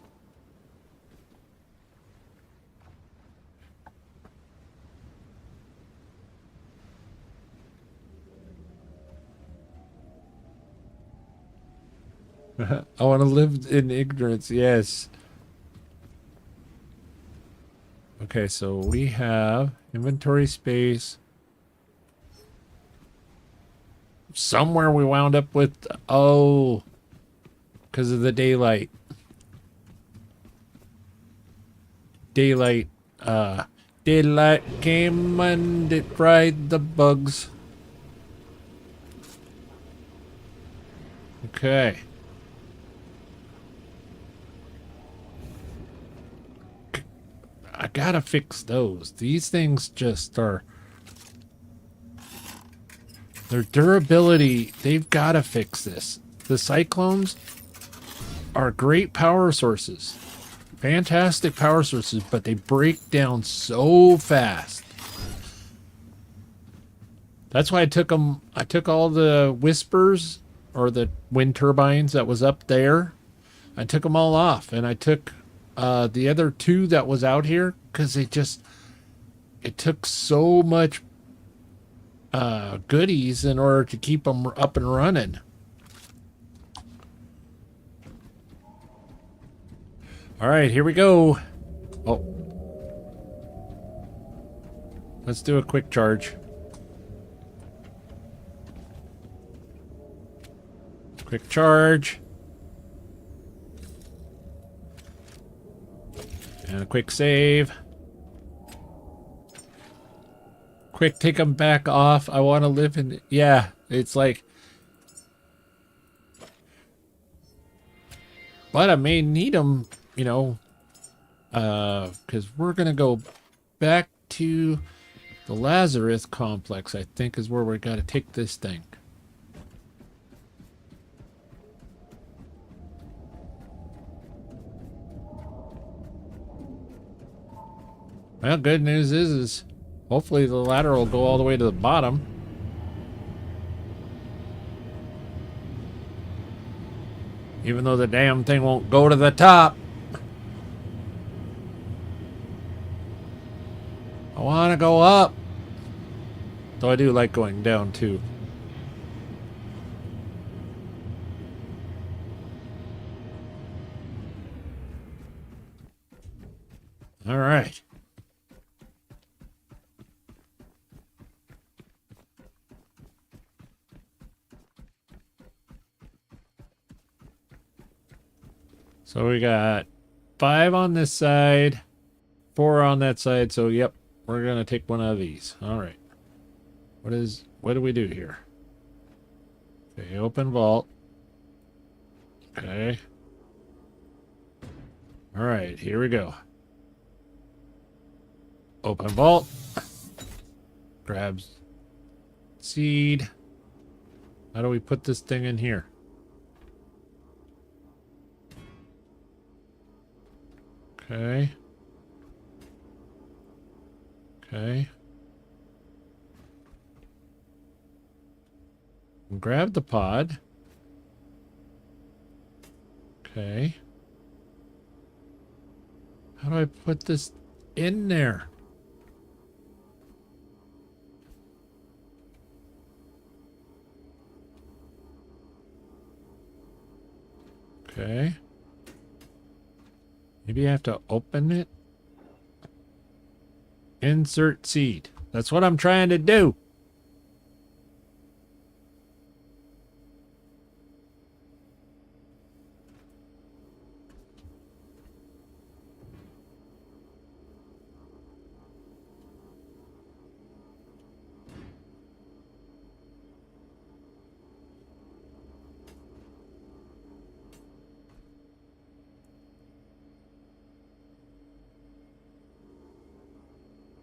I want to live in ignorance, yes. Okay, so we have inventory space. Somewhere we wound up with, oh, because of the daylight. Daylight came and it fried the bugs. Okay. I gotta fix those. These things just are... Their durability, they've gotta fix this. The cyclones are great power sources. Fantastic power sources, but they break down so fast. That's why I took them. I took all the whispers or the wind turbines that was up there. I took them all off, and I took the other two that was out here because it took so much goodies in order to keep them up and running. All right, here we go. Oh, let's do a quick charge. Quick charge. And a quick save. Quick, take them back off. I want to live in... Yeah, it's like... But I may need them, you know, because we're going to go back to the Lazarus complex, I think, is where we got to take this thing. Well, good news is hopefully the ladder will go all the way to the bottom. Even though the damn thing won't go to the top. I want to go up. Though I do like going down too. All right. So we got 5 on this side, 4 on that side. So, yep, we're going to take one of these. All right. What do we do here? Okay, open vault. Okay. All right, here we go. Open vault. Grabs seed. How do we put this thing in here? Okay. Okay. Grab the pod. Okay. How do I put this in there? Okay. Maybe I have to open it. Insert seed. That's what I'm trying to do.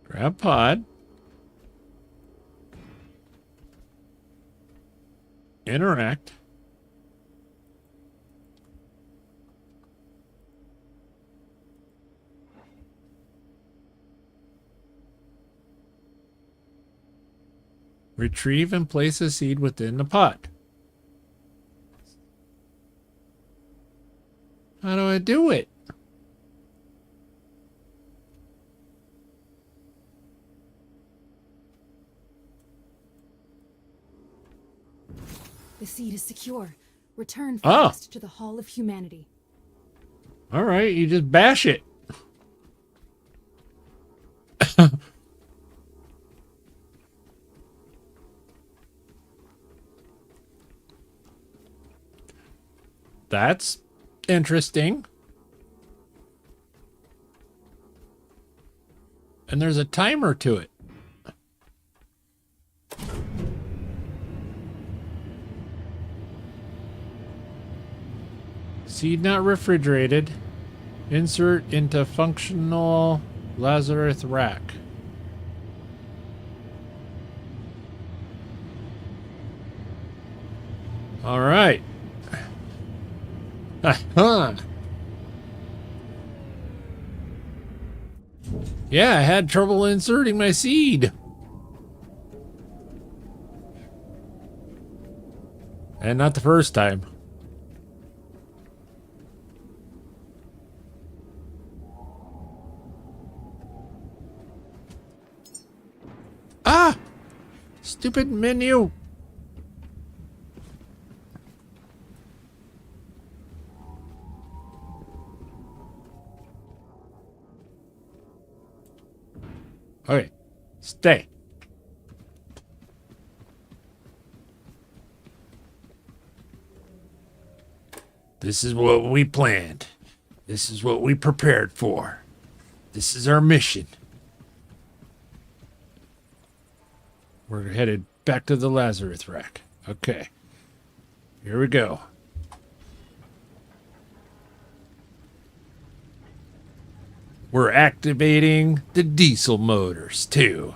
Grab pod. Interact. Retrieve and place a seed within the pot. How do I do it?
The seed is secure. Return
Oh.
fast to the Hall of Humanity.
All right, you just bash it. That's interesting. And there's a timer to it. Seed not refrigerated. Insert into functional Lazarus rack. All right. Huh. Yeah, I had trouble inserting my seed. And not the first time. Ah! Stupid menu. Okay, stay. This is what we planned. This is what we prepared for. This is our mission. We're headed back to the Lazarus rack. Okay. Here we go. We're activating the diesel motors, too.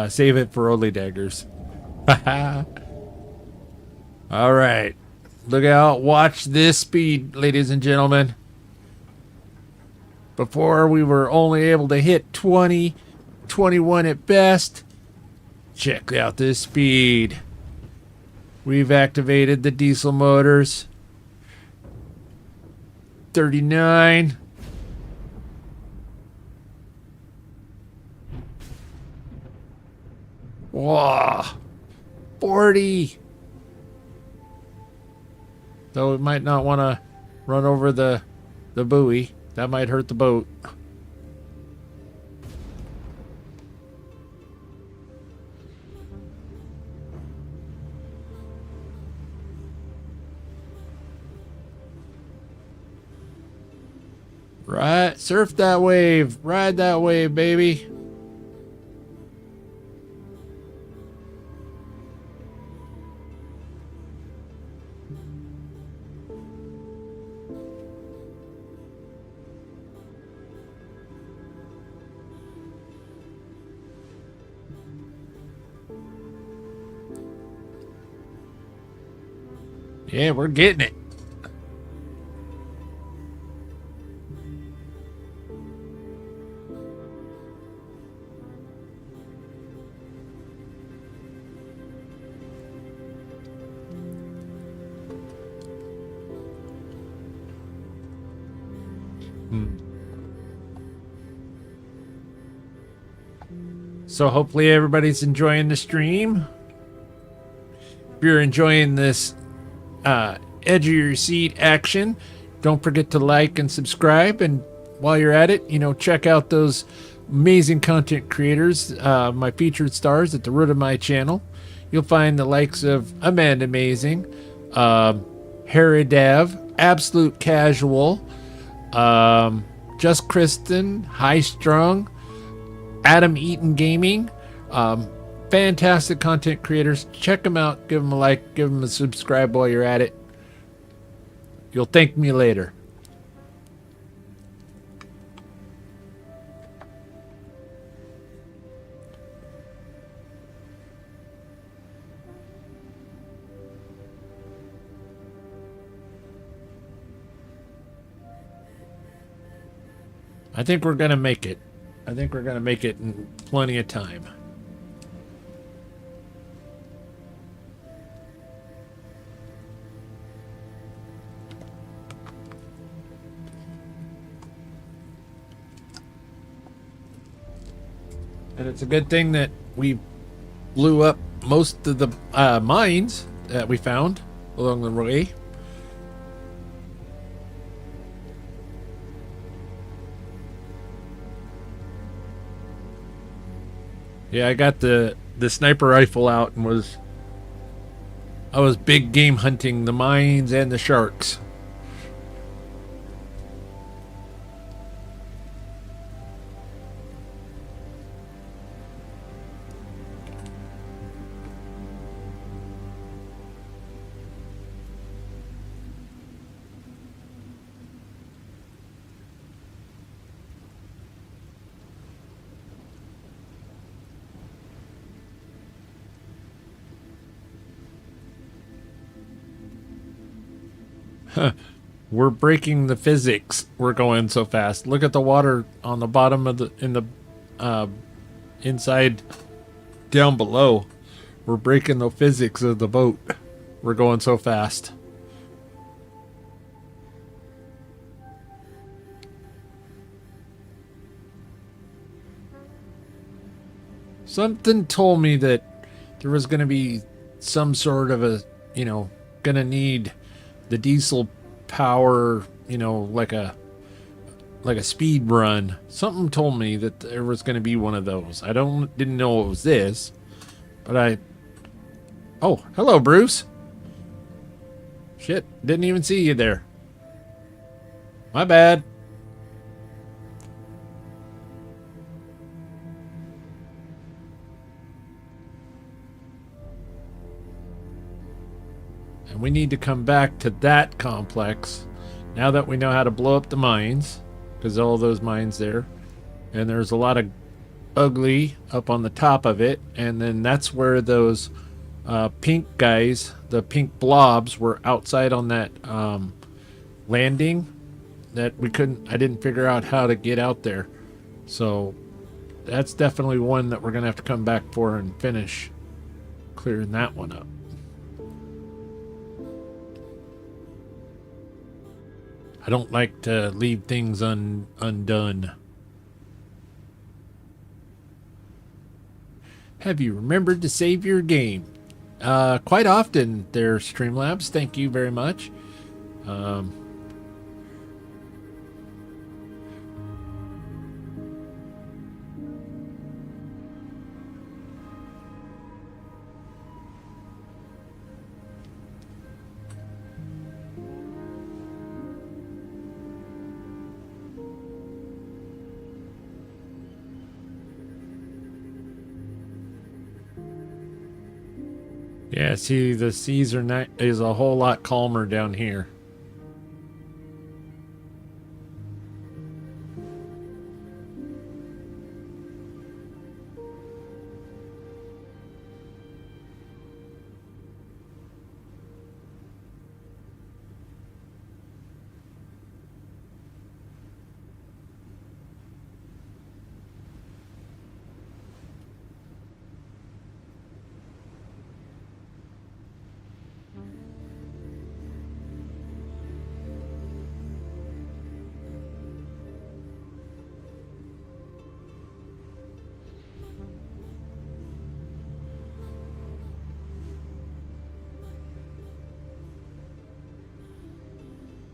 Save it for Only Daggers. All right. Look out. Watch this speed, ladies and gentlemen. Before, we were only able to hit 20, 21 at best. Check out this speed. We've activated the diesel motors. 39. Whoa. 40. Though we might not want to run over the buoy. That might hurt the boat. Right, surf that wave, ride that wave, baby. Yeah, we're getting it. So hopefully everybody's enjoying the stream. If you're enjoying this edge of your seat action, don't forget to like and subscribe. And while you're at it, check out those amazing content creators, my featured stars at the root of my channel. You'll find the likes of Amanda Amazing, Heridav, Absolute Casual, Just Kristen, High Strung, Adam Eaton Gaming. Fantastic content creators. Check them out. Give them a like. Give them a subscribe while you're at it. You'll thank me later. I think we're going to make it. I think we're going to make it in plenty of time. And it's a good thing that we blew up most of the mines that we found along the way. Yeah, I got the sniper rifle out and I was big game hunting the mines and the sharks. We're breaking the physics. We're going so fast. Look at the water on the bottom of the inside down below. We're breaking the physics of the boat. We're going so fast. Something told me that there was going to be some sort of a, going to need the diesel power, like a speed run. Something told me that there was going to be one of those. I didn't know it was this, but oh, hello, Bruce. Shit, didn't even see you there. My bad. And we need to come back to that complex now that we know how to blow up the mines, because all those mines there, and there's a lot of ugly up on the top of it, and then that's where those pink guys, the pink blobs, were outside on that landing that I didn't figure out how to get out there. So that's definitely one that we're gonna have to come back for and finish clearing that one up. I don't like to leave things undone. Have you remembered to save your game? Quite often there, Streamlabs. Thank you very much. Yeah, see, the seas is a whole lot calmer down here.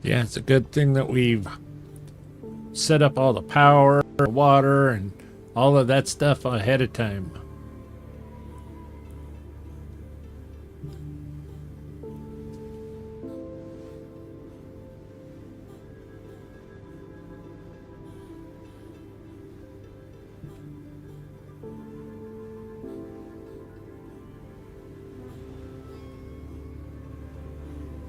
Yeah, it's a good thing that we've set up all the power, water, and all of that stuff ahead of time.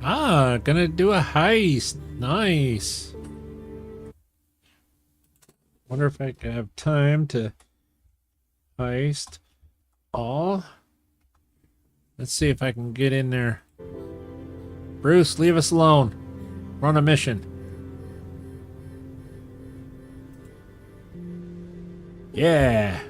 Ah, gonna do a heist. Nice. Wonder if I can have time to heist all. Let's see if I can get in there. Bruce, leave us alone. We're on a mission. Yeah.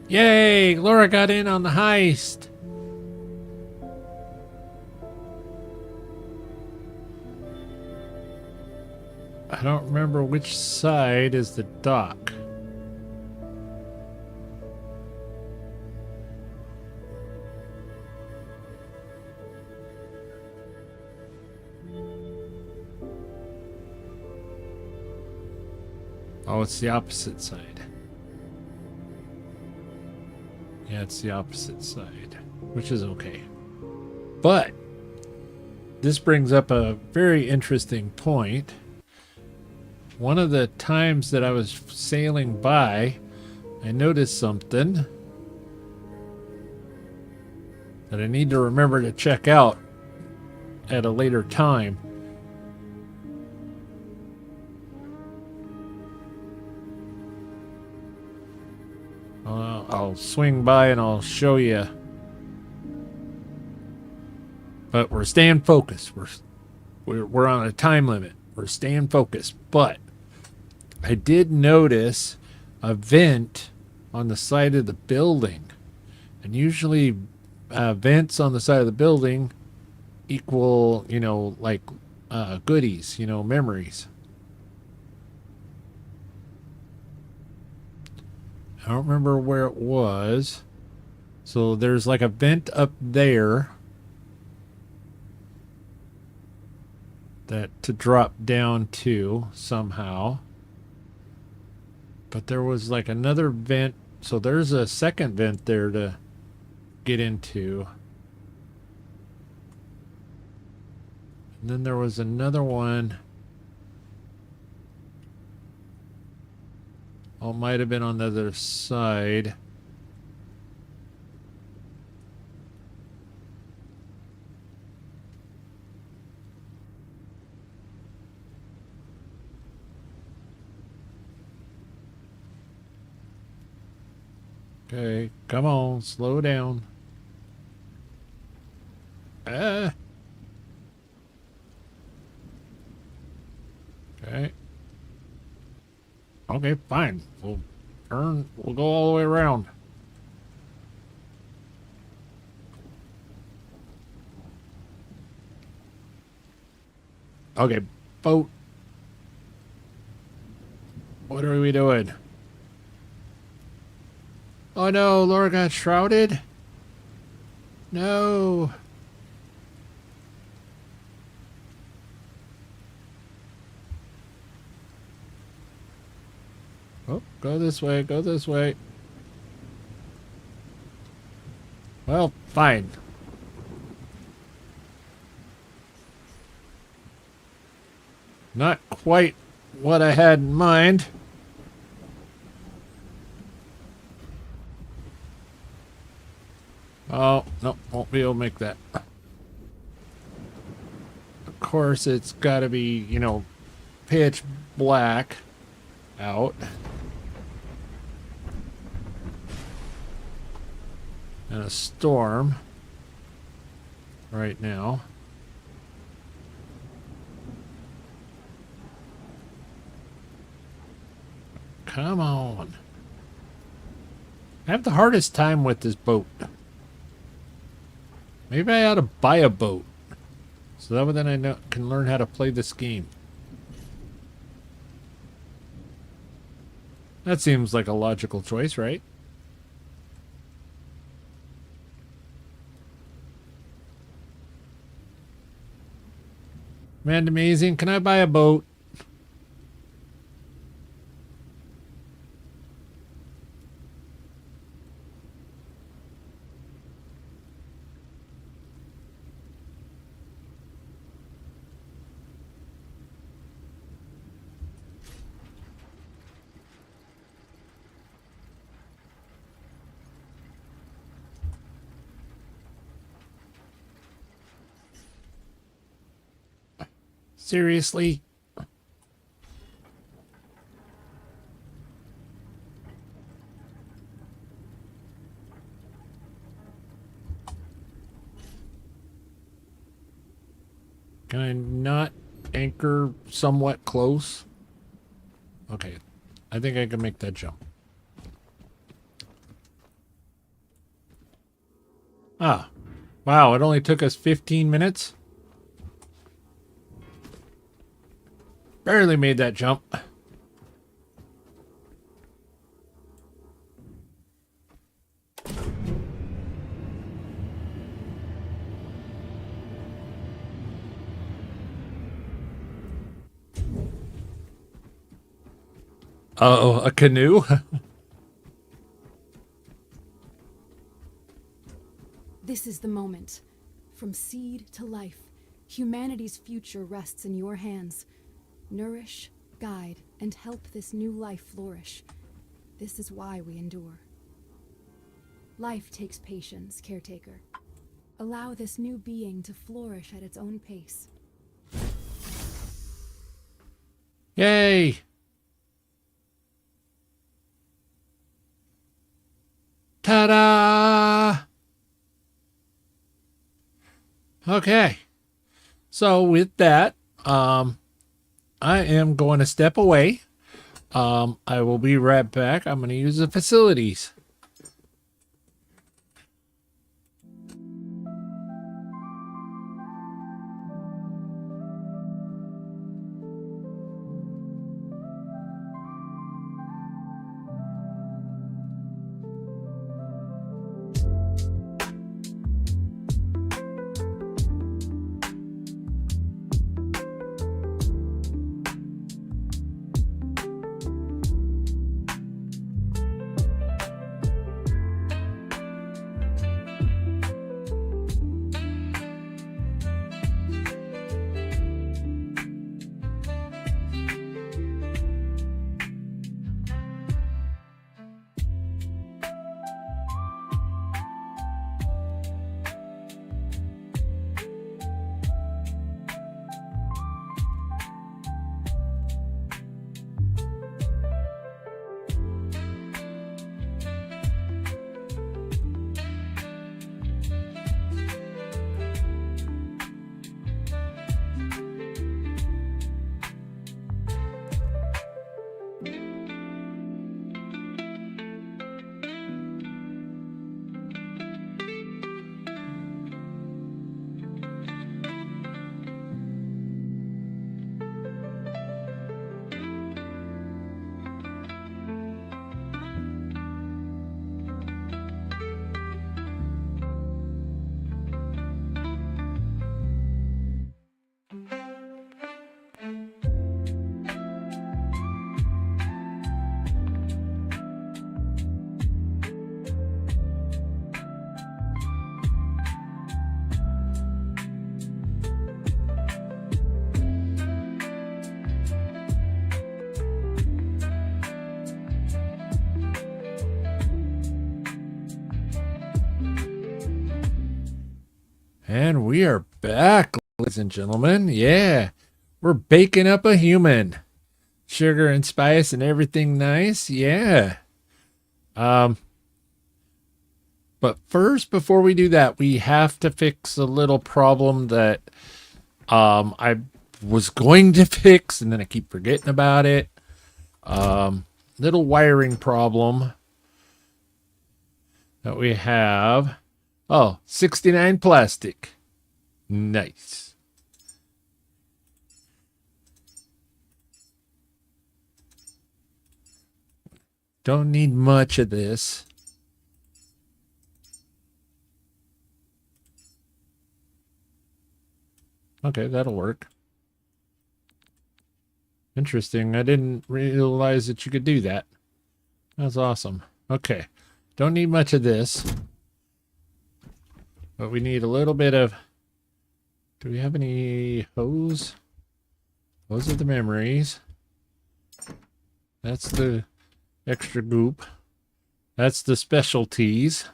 Yay! Laura got in on the heist. I don't remember which side is the dock. Oh, it's the opposite side. Yeah, it's the opposite side, which is okay. But this brings up a very interesting point. One of the times that I was sailing by, I noticed something that I need to remember to check out at a later time. I'll swing by and I'll show you. But we're staying focused. We're on a time limit. We're staying focused. But I did notice a vent on the side of the building. And usually vents on the side of the building equal, you know, like goodies, you know, memories. I don't remember where it was. So there's like a vent up there that to drop down to somehow. But there was like another vent. So there's a second vent there to get into. And then there was another one. Oh, it might have been on the other side. Okay, come on, slow down. Okay. Okay, fine. We'll turn. We'll go all the way around. Okay, boat. What are we doing? Oh no, Laura got shrouded? No. Oh, go this way, go this way. Well, fine. Not quite what I had in mind. Oh, no, won't be able to make that. Of course, it's got to be, you know, pitch black out. And a storm right now. Come on. I have the hardest time with this boat. Maybe I ought to buy a boat. So that way then I can learn how to play this game. That seems like a logical choice, right? Man, amazing. Can I buy a boat? Seriously? Can I not anchor somewhat close? Okay. I think I can make that jump. Ah, wow, it only took us 15 minutes. Barely made that jump. Oh, a canoe?
This is the moment. From seed to life, humanity's future rests in your hands. Nourish, guide, and help this new life flourish. This is why we endure. Life takes patience, Caretaker. Allow this new being to flourish at its own pace.
Yay! Ta-da! Okay. So with that, I am going to step away. I will be right back. I'm going to use the facilities. And we are back, ladies and gentlemen. Yeah, we're baking up a human. Sugar and spice and everything nice. Yeah. But first, before we do that, we have to fix a little problem that I was going to fix, and then I keep forgetting about it. Little wiring problem that we have. Oh, 69 plastic. Nice. Don't need much of this. Okay, that'll work. Interesting. I didn't realize that you could do that. That's awesome. Okay. Don't need much of this. But we need a little bit of... Do we have any hose? Those are the memories. That's the extra goop. That's the specialties.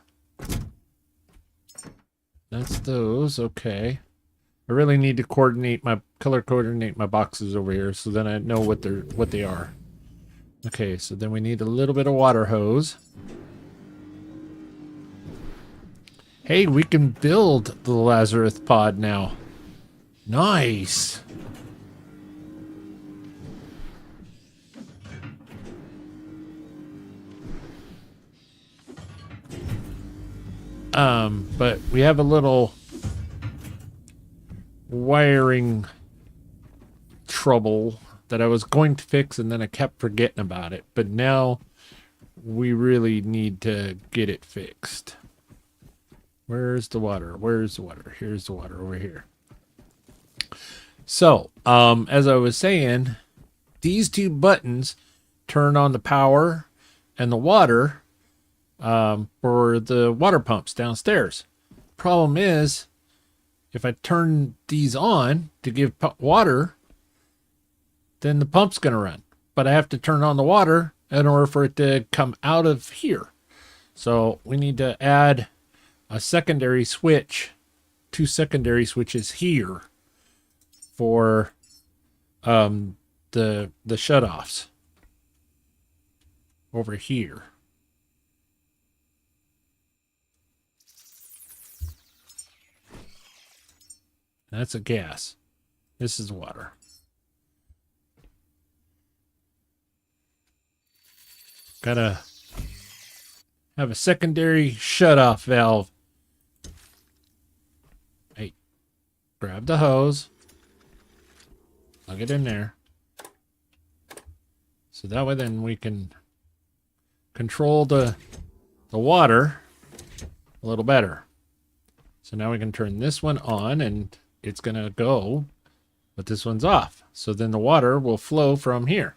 That's those. Okay. I really need to color coordinate my boxes over here so then I know what they are. Okay, so then we need a little bit of water hose. Hey, we can build the Lazarus pod now. Nice. But we have a little wiring trouble that I was going to fix, and then I kept forgetting about it. But now we really need to get it fixed. Where's the water? Where's the water? Here's the water over here. So, as I was saying, these two buttons turn on the power and the water for the water pumps downstairs. Problem is, if I turn these on to give water, then the pump's going to run. But I have to turn on the water in order for it to come out of here. So we need to add a secondary switch, 2 secondary switches here for the shutoffs over here. That's a gas. This is water. Gotta have a secondary shutoff valve. Hey, grab the hose. Plug it in there. So that way then we can control the water a little better. So now we can turn this one on and it's going to go, but this one's off. So then the water will flow from here.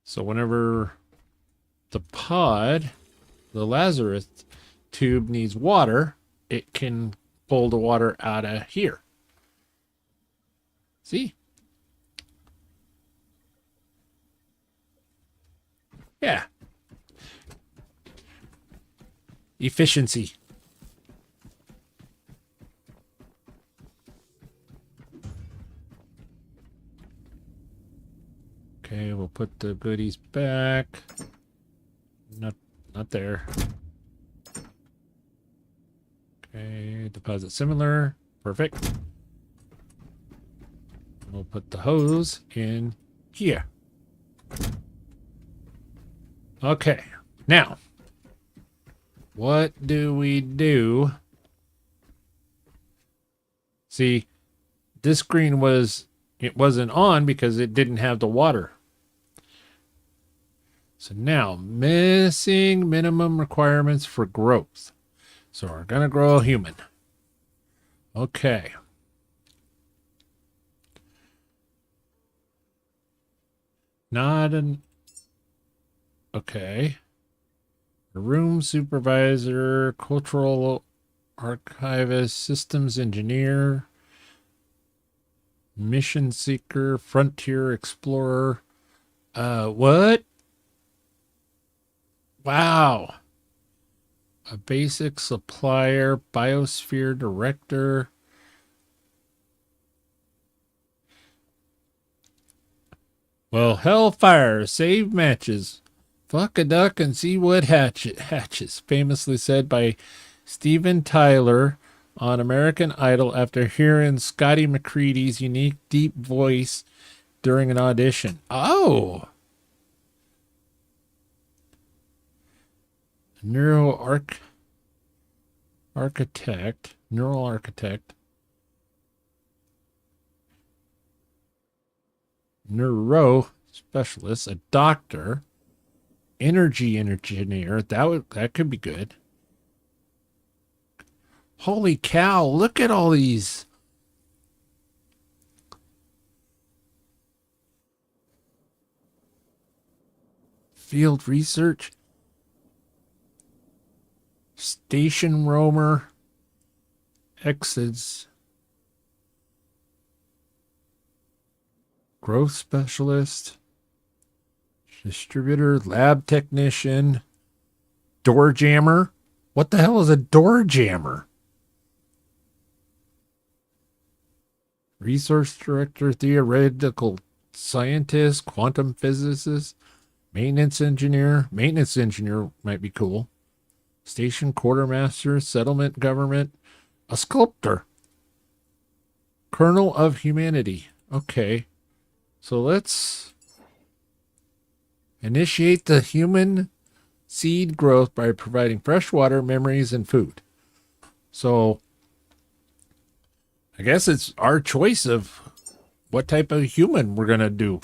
So whenever the pod, the Lazarus tube needs water, it can pull the water out of here. See? Yeah. Efficiency. Okay, we'll put the goodies back. Not there. Okay, deposit similar. Perfect. We'll put the hose in here. Okay, now, what do we do? See, this screen wasn't on because it didn't have the water. So now, missing minimum requirements for growth. So we're going to grow a human. Okay. Okay. A room supervisor, cultural archivist, systems engineer, mission seeker, frontier explorer. What? Wow. A basic supplier, biosphere director. Well, hellfire, save matches. Fuck a duck and see what hatches. Famously said by Steven Tyler on American Idol after hearing Scotty McCready's unique deep voice during an audition. Oh! Neural architect. Neuro specialist, a doctor, energy engineer. That could be good. Holy cow, look at all these. Field research. Station roamer. Exits. Growth specialist. Distributor. Lab technician. Door jammer. What the hell is a door jammer? Resource director, theoretical scientist, quantum physicist, maintenance engineer. Maintenance engineer might be cool. Station quartermaster, settlement government, a sculptor. Kernel of humanity. Okay. So let's Initiate the human seed growth by providing fresh water, memories, and food. So I guess it's our choice of what type of human we're going to do.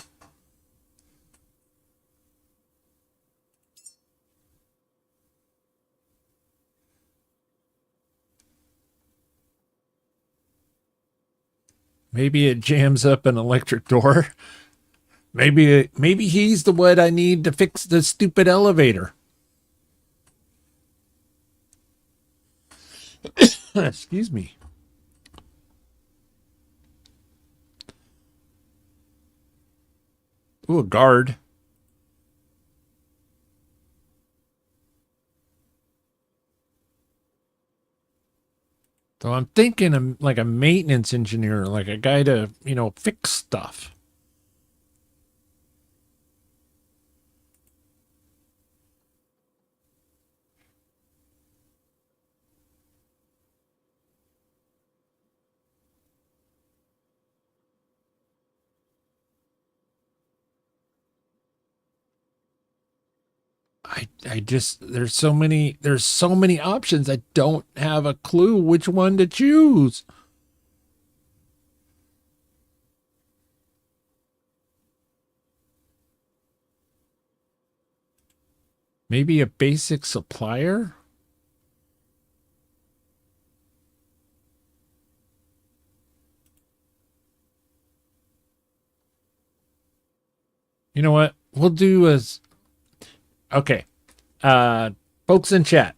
Maybe it jams up an electric door. Maybe he's the one I need to fix the stupid elevator. Excuse me. Ooh, a guard. So I'm thinking of like a maintenance engineer, like a guy to, fix stuff. I just there's so many options. I don't have a clue which one to choose. Maybe a basic supplier? You know what? We'll do as okay. Folks in chat,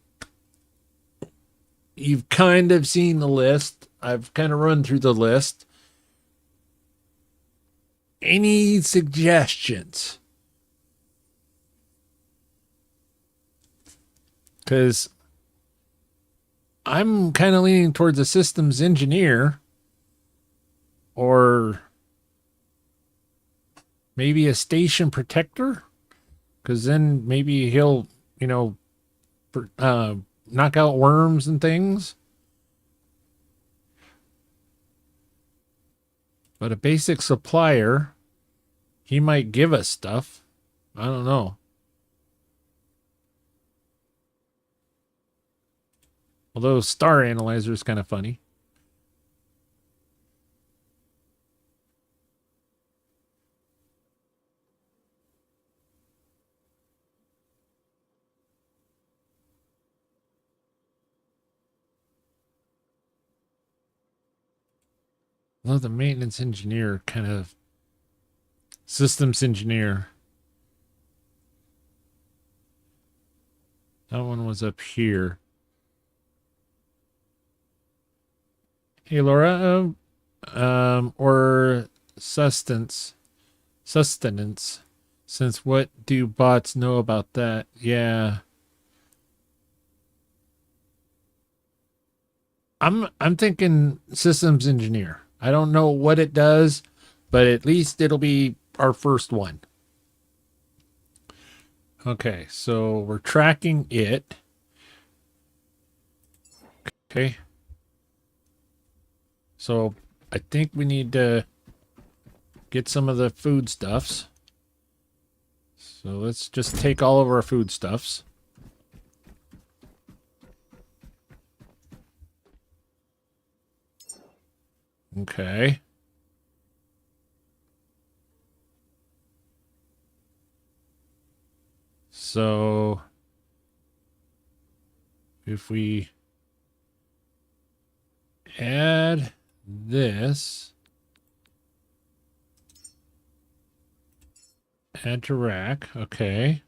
you've kind of seen the list. I've kind of run through the list. Any suggestions? Because I'm kind of leaning towards a systems engineer or maybe a station protector. Because then maybe he'll, knock out worms and things. But a basic supplier, he might give us stuff. I don't know. Although Star Analyzer is kind of funny. Well, the maintenance engineer, kind of systems engineer. That one was up here. Hey, Laura, or sustenance. Since what do bots know about that? Yeah. I'm thinking systems engineer. I don't know what it does, but at least it'll be our first one. Okay, so we're tracking it. Okay. So I think we need to get some of the foodstuffs. So let's just take all of our foodstuffs. Okay. So if we add this, add to rack, okay.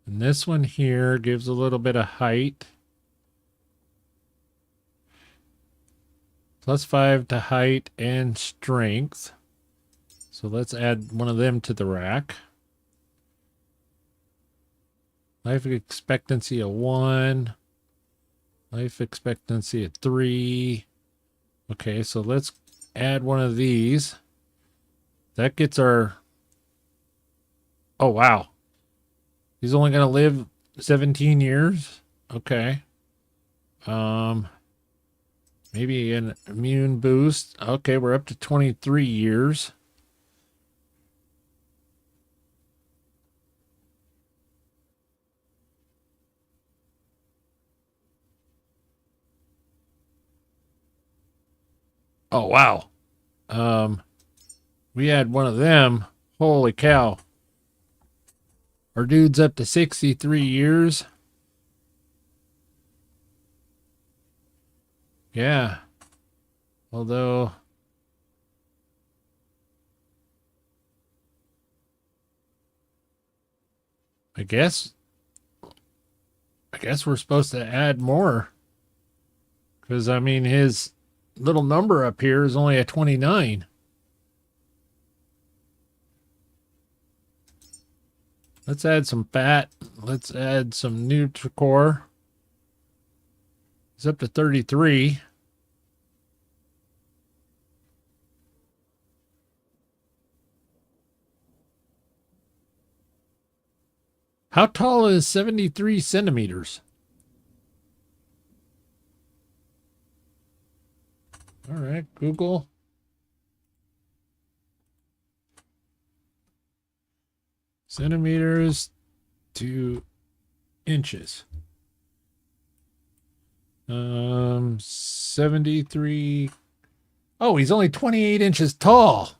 And this one here gives a little bit of height. +5 to height and strength. So let's add one of them to the rack. Life expectancy of 1. Life expectancy of 3. Okay, so let's add one of these. That gets our... Oh, wow. He's only going to live 17 years? Okay. Maybe an immune boost. Okay, we're up to 23 years. Oh, wow. We had one of them. Holy cow. Our dude's up to 63 years. Yeah. Although, I guess we're supposed to add more. Because, I mean, his little number up here is only a 29. Let's add some fat. Let's add some Nutricore. He's up to 33. How tall is 73 centimeters? All right, Google. Centimeters to inches. 73. Oh, he's only 28 inches tall.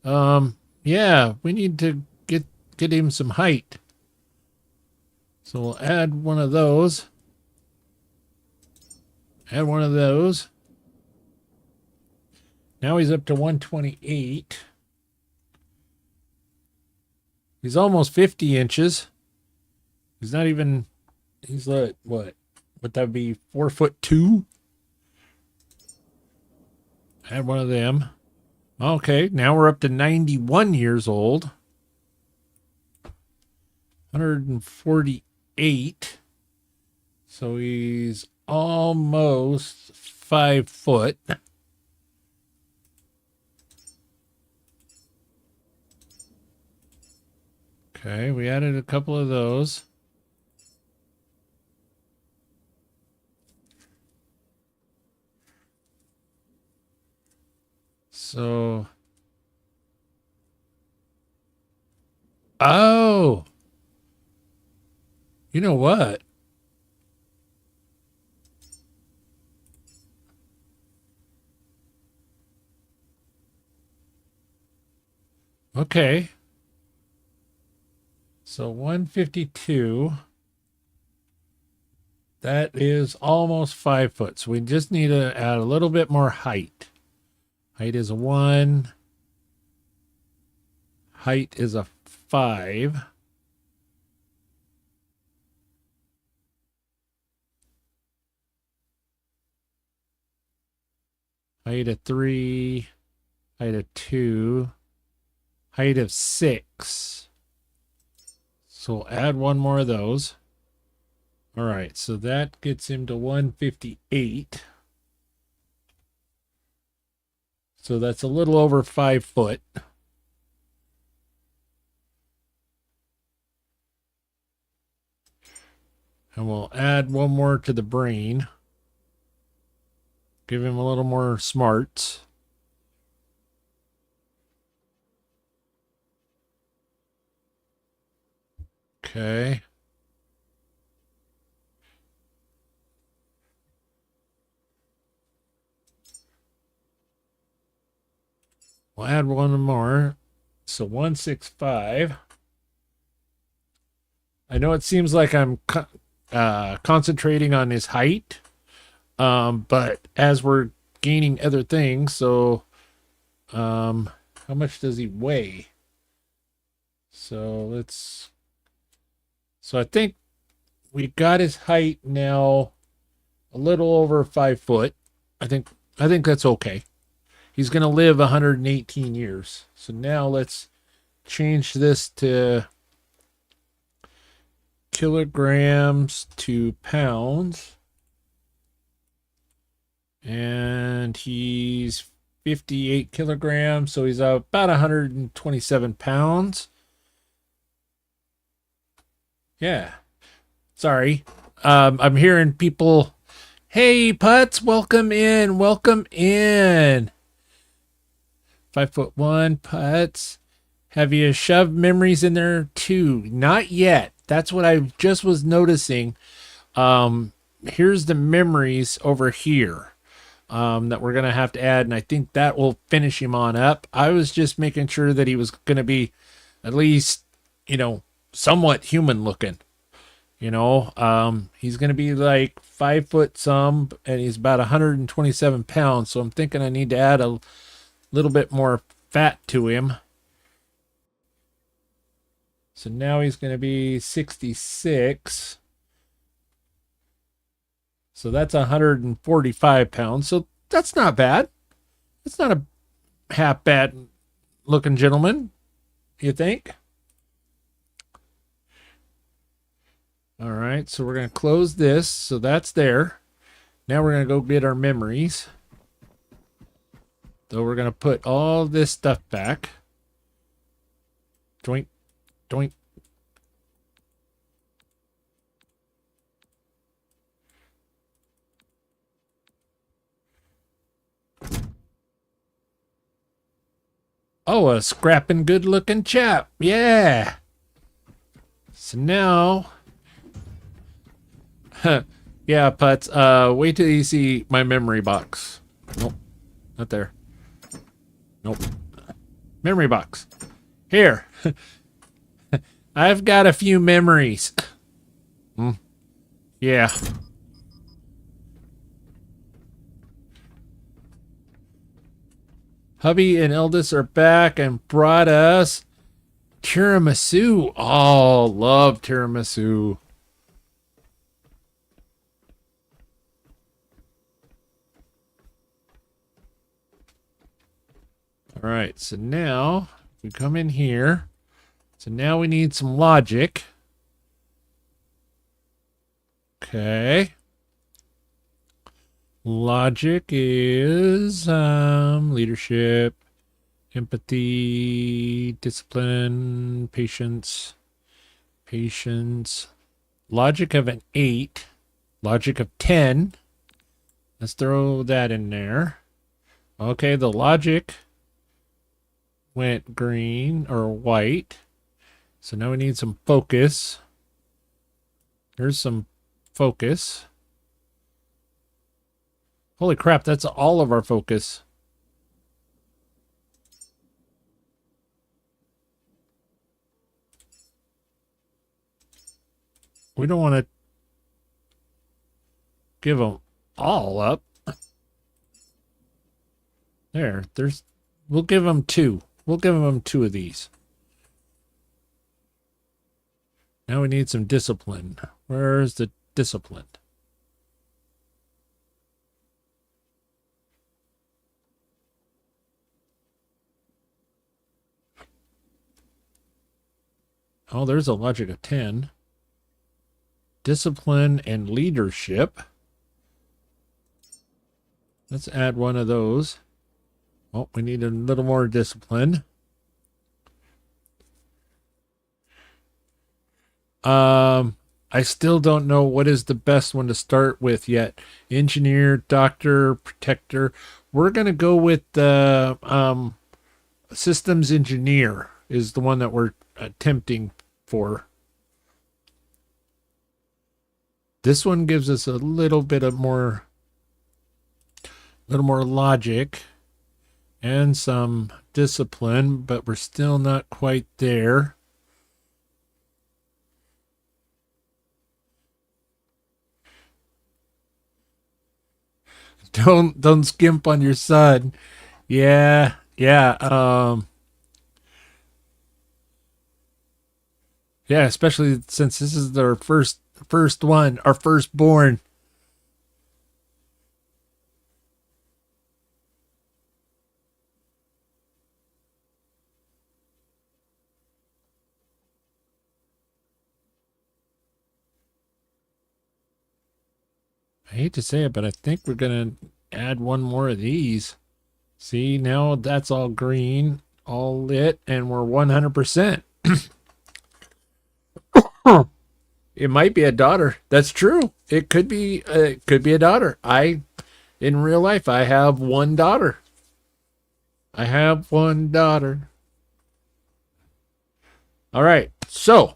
Yeah, we need to get him some height. So we'll add one of those. Add one of those. Now he's up to 128. He's almost 50 inches. He's not even, he's like, what? Would that be 4'2"? Add one of them. Okay, now we're up to 91 years old. 148. So he's almost 5 foot. Okay, we added a couple of those. So, oh, you know what? Okay. So 152. That is almost 5 foot. So we just need to add a little bit more height. Height is a 1. Height is a 5. Height of 3. Height of 2. Height of 6. So we'll add one more of those. All right, so that gets him to 158. So that's a little over 5 foot. And we'll add one more to the brain. Give him a little more smarts. Okay. We'll add one more. So 165. I know it seems like I'm concentrating on his height. But as we're gaining other things, so how much does he weigh? So I think we got his height now a little over 5 foot. I think that's okay. He's going to live 118 years. So now let's change this to kilograms to pounds. And he's 58 kilograms, so he's about 127 pounds. Yeah. Sorry. I'm hearing people, hey, Putz, welcome in. Welcome in. 5'1", Putz. Have you shoved memories in there too? Not yet. That's what I just was noticing. Here's the memories over here. that we're going to have to add, and I think that will finish him on up. I was just making sure that he was going to be at least, somewhat human looking. He's going to be like 5 foot some, and he's about 127 pounds. So I'm thinking I need to add a little bit more fat to him. So now he's going to be 66. So that's 145 pounds. So that's not bad. It's not a half bad looking gentleman, you think? All right, so we're going to close this. So that's there. Now we're going to go get our memories. So we're going to put all this stuff back. Doink, doink. Oh, a scrapping good looking chap. Yeah. So now... yeah, Putz. Wait till you see my memory box. Nope. Not there. Nope. Memory box. Here. I've got a few memories. Yeah. Hubby and Eldest are back and brought us tiramisu. Oh, love tiramisu. All right, so now we come in here. So now we need some logic. Okay. Logic is leadership, empathy, discipline, patience. Logic of an 8. Logic of 10. Let's throw that in there. Okay, the logic went green or white. So now we need some focus. Here's some focus. Holy crap, that's all of our focus. We don't want to give them all up. We'll give them 2. We'll give them 2 of these. Now we need some discipline. Where's the discipline? Oh, there's a logic of 10. Discipline and leadership. Let's add one of those. Oh, we need a little more discipline. I still don't know what is the best one to start with yet. Engineer, doctor, protector. We're going to go with the systems engineer is the one that we're attempting for. This one gives us a little bit of more logic and some discipline, but we're still not quite there. Don't skimp on your son. Yeah. Yeah, especially since this is their first one, our firstborn. I hate to say it, but I think we're going to add one more of these. See, now that's all green, all lit, and we're 100%. It might be a daughter. That's true. It could be a daughter. In real life, I have one daughter. All right. So,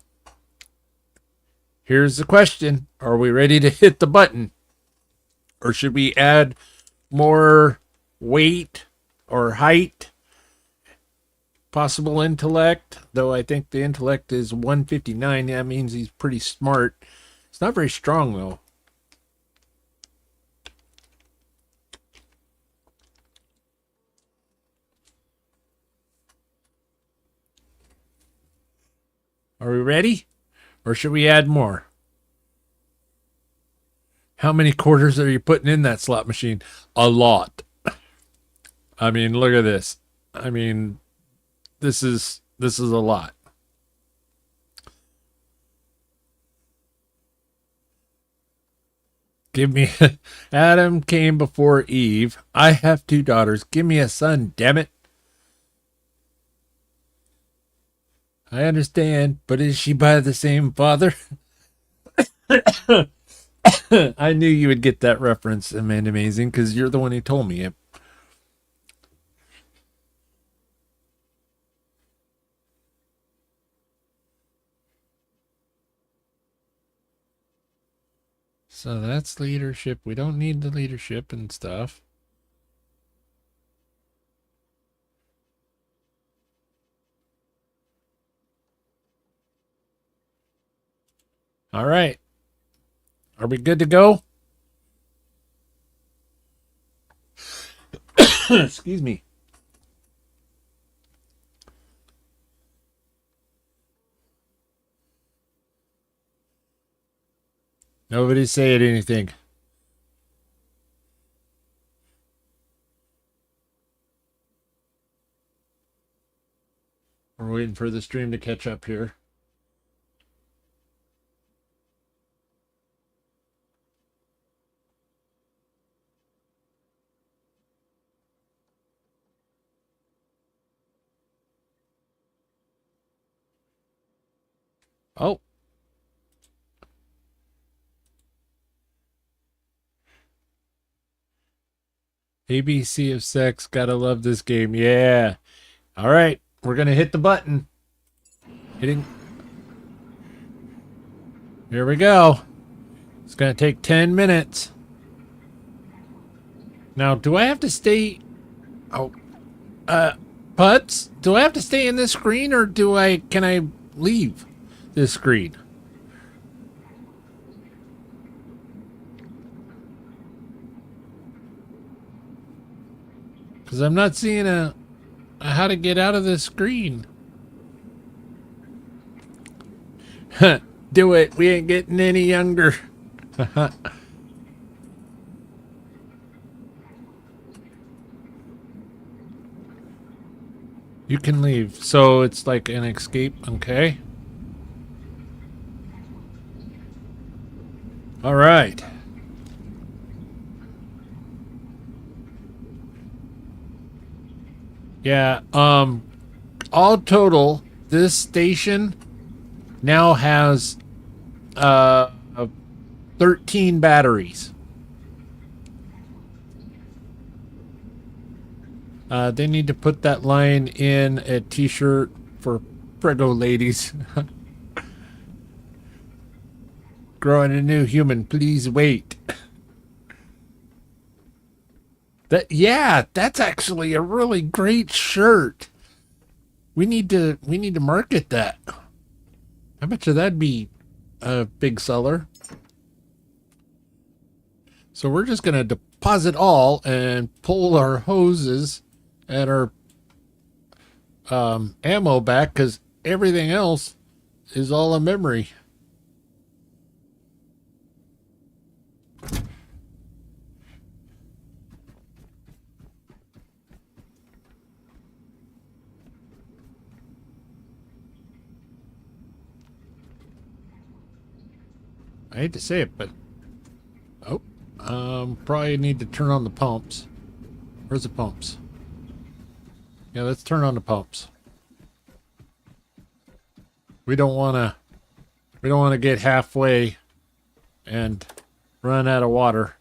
here's the question. Are we ready to hit the button? Or should we add more weight or height, possible intellect, though I think the intellect is 159. That means he's pretty smart. It's not very strong, though. Are we ready? Or should we add more? How many quarters are you putting in that slot machine? A lot. I mean, look at this. I mean, this is a lot. Give me Adam came before Eve. I have 2 daughters. Give me a son, damn it. I understand, but is she by the same father? I knew you would get that reference, Amanda Amazing, because you're the one who told me it. So that's leadership. We don't need the leadership and stuff. All right. Are we good to go? Excuse me. Nobody said anything. We're waiting for the stream to catch up here. Oh. ABC of sex. Gotta love this game. Yeah. All right. We're going to hit the button. Hitting. Here we go. It's going to take 10 minutes. Now, do I have to stay... Oh. Putz? Do I have to stay in this screen or can I leave this screen? Because I'm not seeing how to get out of this screen. Do it. We ain't getting any younger. You can leave. So it's like an escape. Okay. All right. Yeah, all total, this station now has 13 batteries. They need to put that line in a t-shirt for Prego ladies. Growing a new human, please wait. That's actually a really great shirt. We need to market that. I bet you that'd be a big seller. So we're just gonna deposit all and pull our hoses and our ammo back because everything else is all a memory. I hate to say it, but probably need to turn on the pumps. Where's the pumps? Yeah, let's turn on the pumps. We don't want to get halfway and run out of water.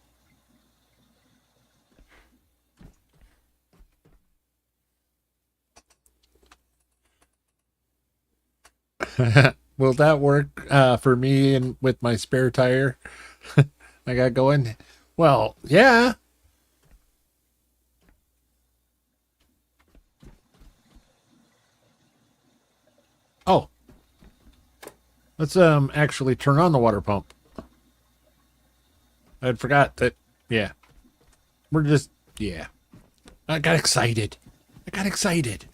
Will that work for me and with my spare tire I got going? Well, yeah. Let's actually turn on the water pump. I'd forgot that. Yeah. We're just, yeah. I got excited. I got excited.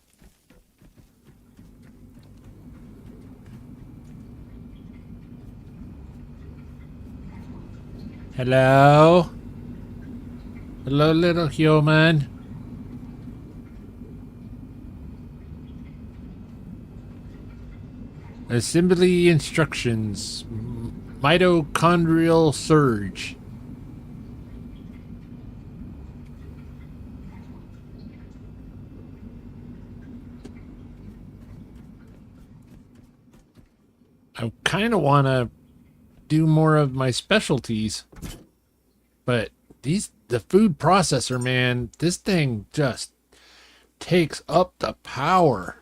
Hello? Hello, little human. Assembly instructions. Mitochondrial surge. I kind of want to do more of my specialties, but the food processor, man, this thing just takes up the power.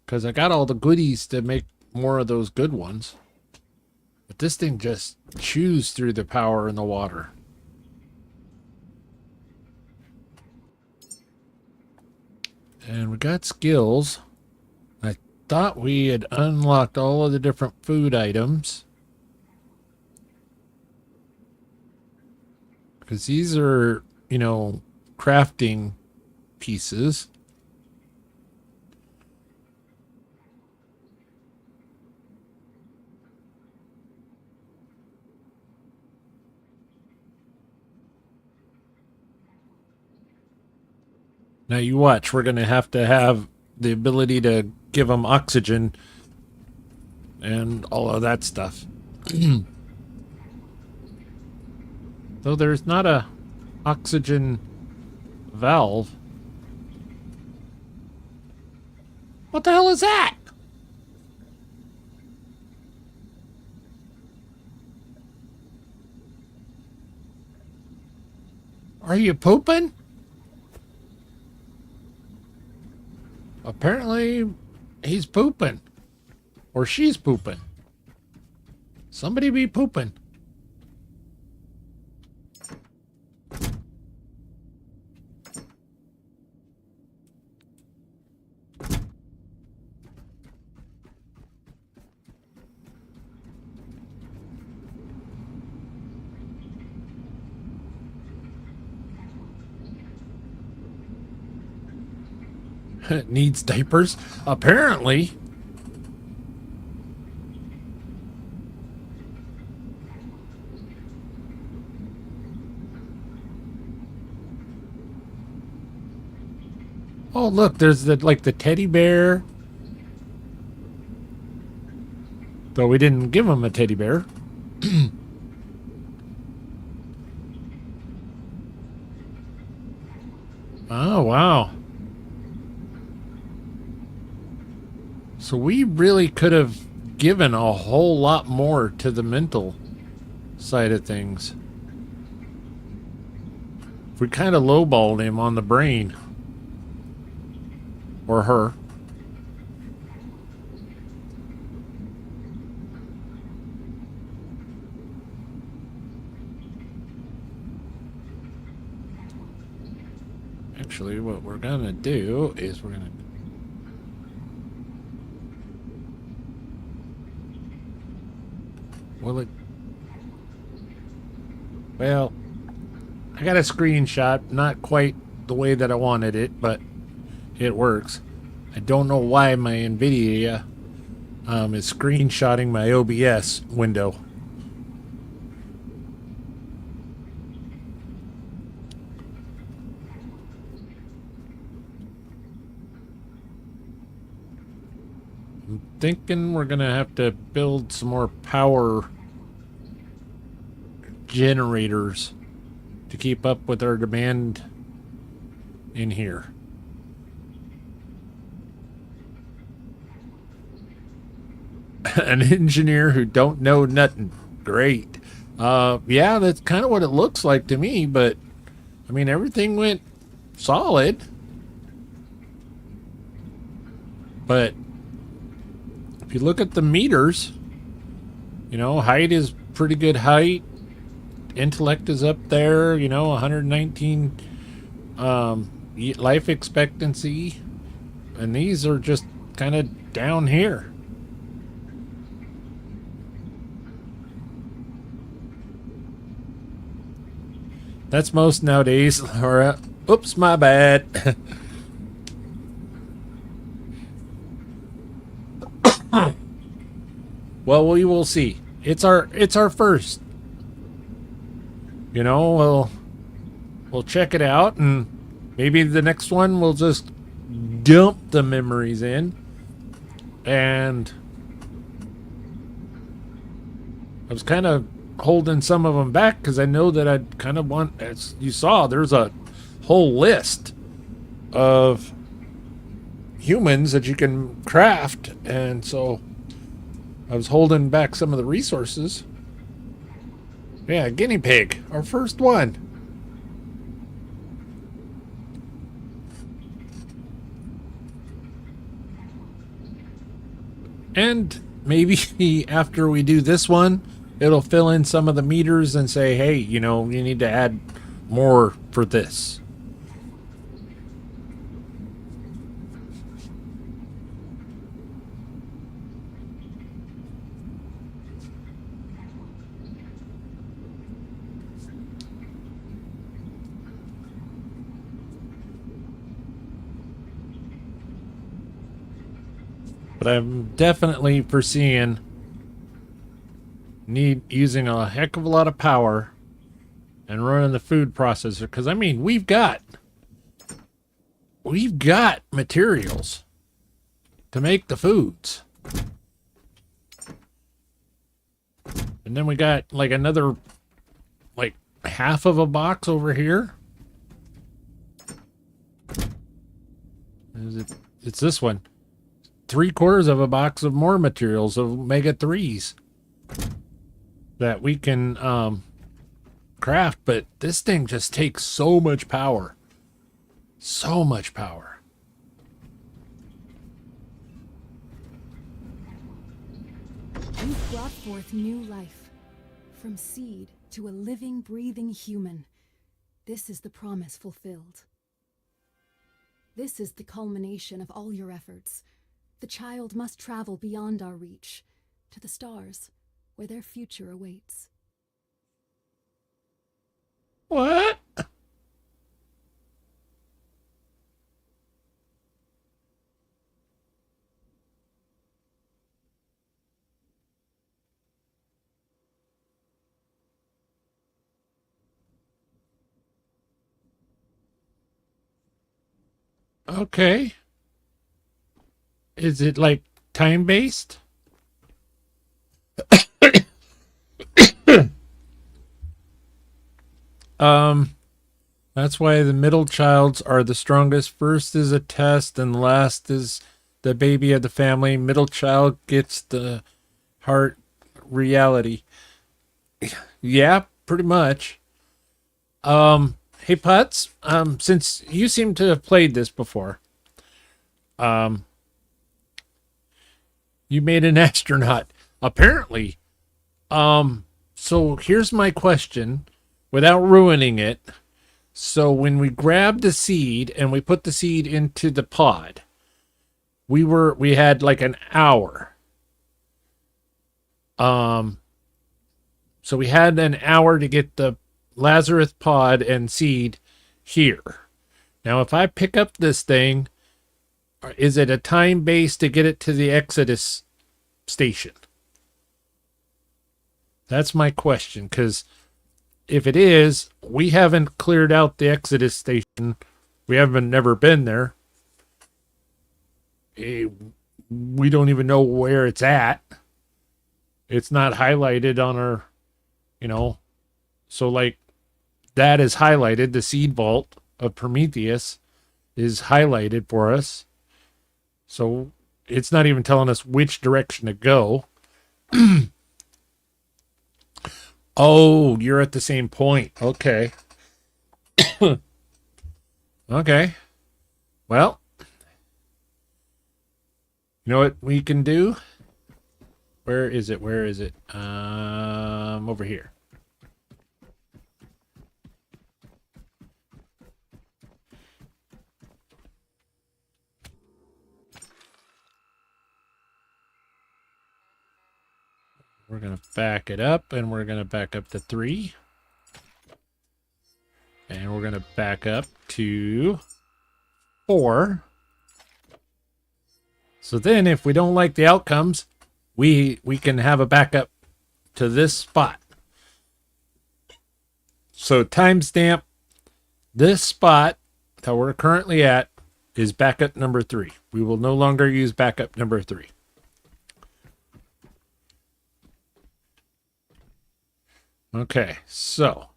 Because I got all the goodies to make more of those good ones. But this thing just chews through the power in the water. And we got skills. I thought we had unlocked all of the different food items. Because these are, you know, crafting pieces. Now you watch, we're going to have the ability to give them oxygen and all of that stuff. Though there's not a oxygen valve. What the hell is that? Are you pooping? Apparently, he's pooping. Or she's pooping. Somebody be pooping. Needs diapers? Apparently. Oh, look, there's the teddy bear. Though we didn't give him a teddy bear. Oh, wow. So we really could have given a whole lot more to the mental side of things. If we kind of lowballed him on the brain. Or her. Actually, what we're gonna do is we're gonna... Will it... Well, I got a screenshot, not quite the way that I wanted it, but it works. I don't know why my NVIDIA is screenshotting my OBS window. I'm thinking we're gonna have to build some more power generators to keep up with our demand in here. An engineer who don't know nothing. Great. Yeah, that's kind of what it looks like to me, but I mean, everything went solid. But if you look at the meters, you know, height is pretty good height. Intellect is up there, you know, 119 life expectancy. And these are just kind of down here. That's most nowadays, Laura. Oops, my bad. Well, we will see. It's our first. You know, we'll check it out, and maybe the next one we'll just dump the memories in. And I was kind of holding some of them back because I know that I'd kind of want, as you saw, there's a whole list of humans that you can craft, and so I was holding back some of the resources. Yeah, guinea pig, our first one. And maybe after we do this one, it'll fill in some of the meters and say, hey, you know, you need to add more for this. But I'm definitely foreseeing using a heck of a lot of power and running the food processor, because I mean we've got materials to make the foods, and then we got like another like half of a box over here. It's this one. 3/4 of a box of more materials of omega-3s that we can craft, but this thing just takes so much power. So much power.
You've brought forth new life. From seed to a living, breathing human. This is the promise fulfilled. This is the culmination of all your efforts. The child must travel beyond our reach, to the stars, where their future awaits.
What? Okay. Is it like time-based? That's why the middle childs are the strongest. First is a test, and last is the baby of the family. Middle child gets the heart reality. Yeah, pretty much. Hey Putz, since you seem to have played this before, you made an astronaut, apparently. So here's my question, without ruining it. So when we grabbed the seed and we put the seed into the pod, we had like an hour. So we had an hour to get the Lazarus pod and seed here. Now, if I pick up this thing, is it a time base to get it to the Exodus station? That's my question, because if it is, we haven't cleared out the Exodus station. We haven't never been there. We don't even know where it's at. It's not highlighted on our, so like that is highlighted. The Seed Vault of Prometheus is highlighted for us. So it's not even telling us which direction to go. Oh, you're at the same point. Okay. Okay. Well, you know what we can do? Where is it? Over here. We're going to back it up, and we're going to back up to 3. back up to 4. So then if we don't like the outcomes, we can have a backup to this spot. So timestamp this spot that we're currently at is backup number 3. We will no longer use backup number 3. Okay, so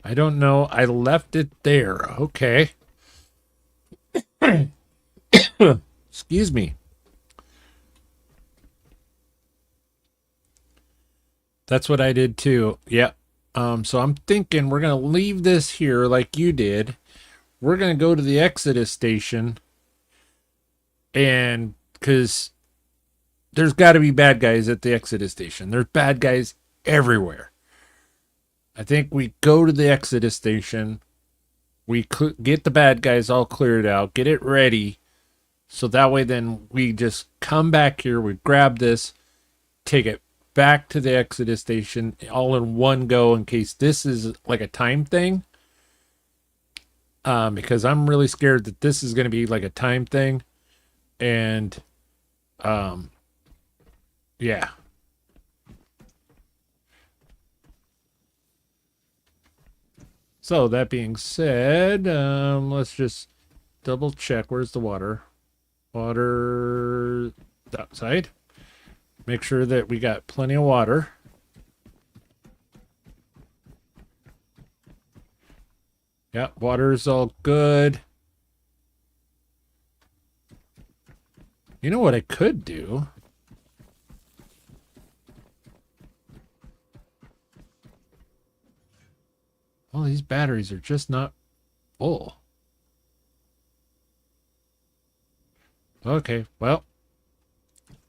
I don't know. I left it there. Okay. Excuse me. That's what I did too. Yep. So I'm thinking we're going to leave this here like you did. We're going to go to the Exodus station. And because there's got to be bad guys at the Exodus station. There's bad guys everywhere. I think we go to the Exodus station. We get the bad guys all cleared out. Get it ready. So that way then we just come back here. We grab this. Take it back to the Exodus station all in one go in case this is like a time thing. Because I'm really scared that this is going to be like a time thing. And, yeah. So that being said, let's just double check. Where's the water? Water outside. Make sure that we got plenty of water. Yeah, water's all good. You know what I could do? All these batteries are just not full. Okay, well,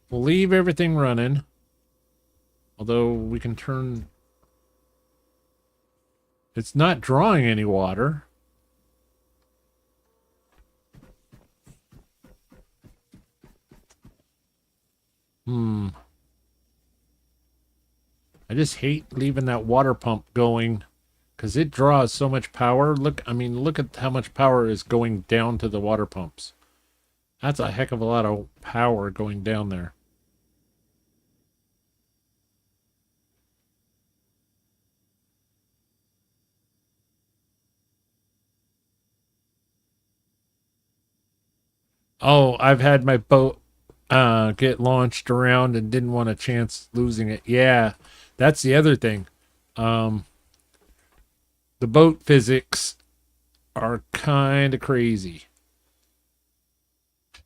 we'll leave everything running. Although we can turn... It's not drawing any water. I just hate leaving that water pump going because it draws so much power. Look at how much power is going down to the water pumps. That's a heck of a lot of power going down there. Oh, I've had my boat get launched around and didn't want a chance losing it. Yeah, that's the other thing. The boat physics are kind of crazy.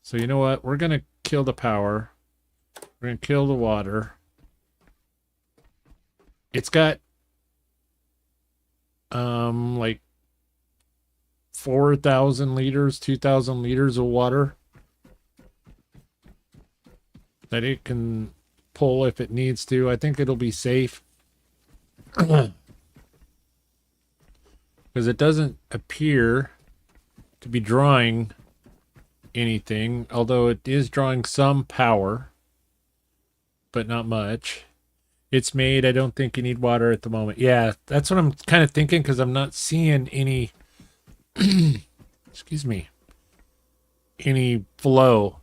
So you know what? We're going to kill the power. We're going to kill the water. It's got like 4,000 liters, 2,000 liters of water that it can pull if it needs to. I think it'll be safe. Because it doesn't appear to be drawing anything, although it is drawing some power, but not much. It's made. I don't think you need water at the moment. Yeah, that's what I'm kind of thinking because I'm not seeing any, excuse me, any flow.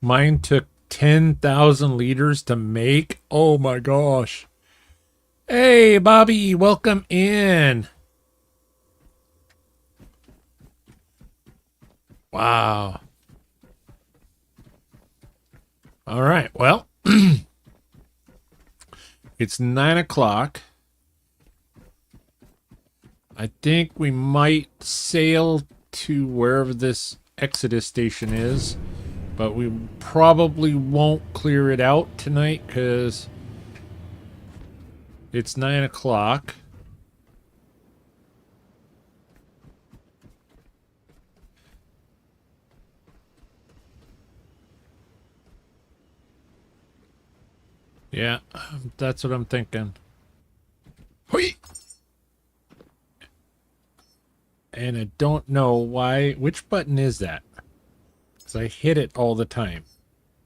Mine took 10,000 liters to make. Oh my gosh. Hey, Bobby, welcome in. Wow. All right. Well, it's 9 o'clock. I think we might sail to wherever this Exodus station is. But we probably won't clear it out tonight because it's 9 o'clock. Yeah, that's what I'm thinking. Hoi! And I don't know why. Which button is that? Because I hit it all the time.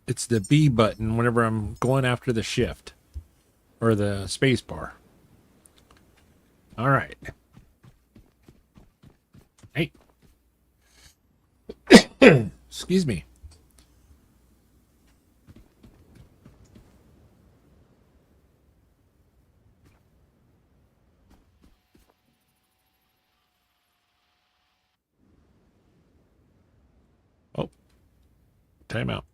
It's the B button whenever I'm going after the shift. Or the space bar. Alright. Hey. Excuse me. Oh. Time out.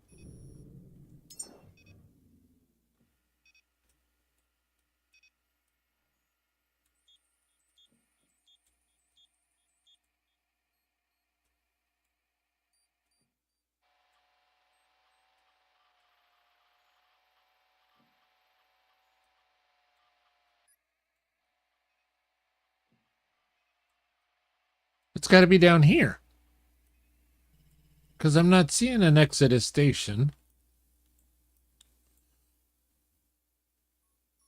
It's got to be down here. Because I'm not seeing an Exodus station.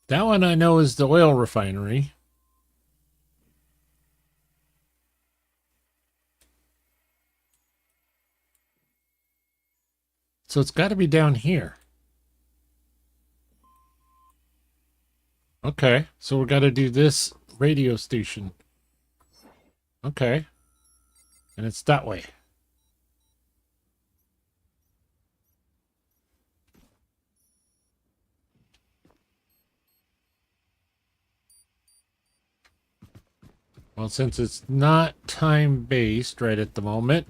That one I know is the oil refinery. So it's got to be down here. Okay, so we got to do this radio station. Okay. And it's that way. Well, since it's not time-based right at the moment,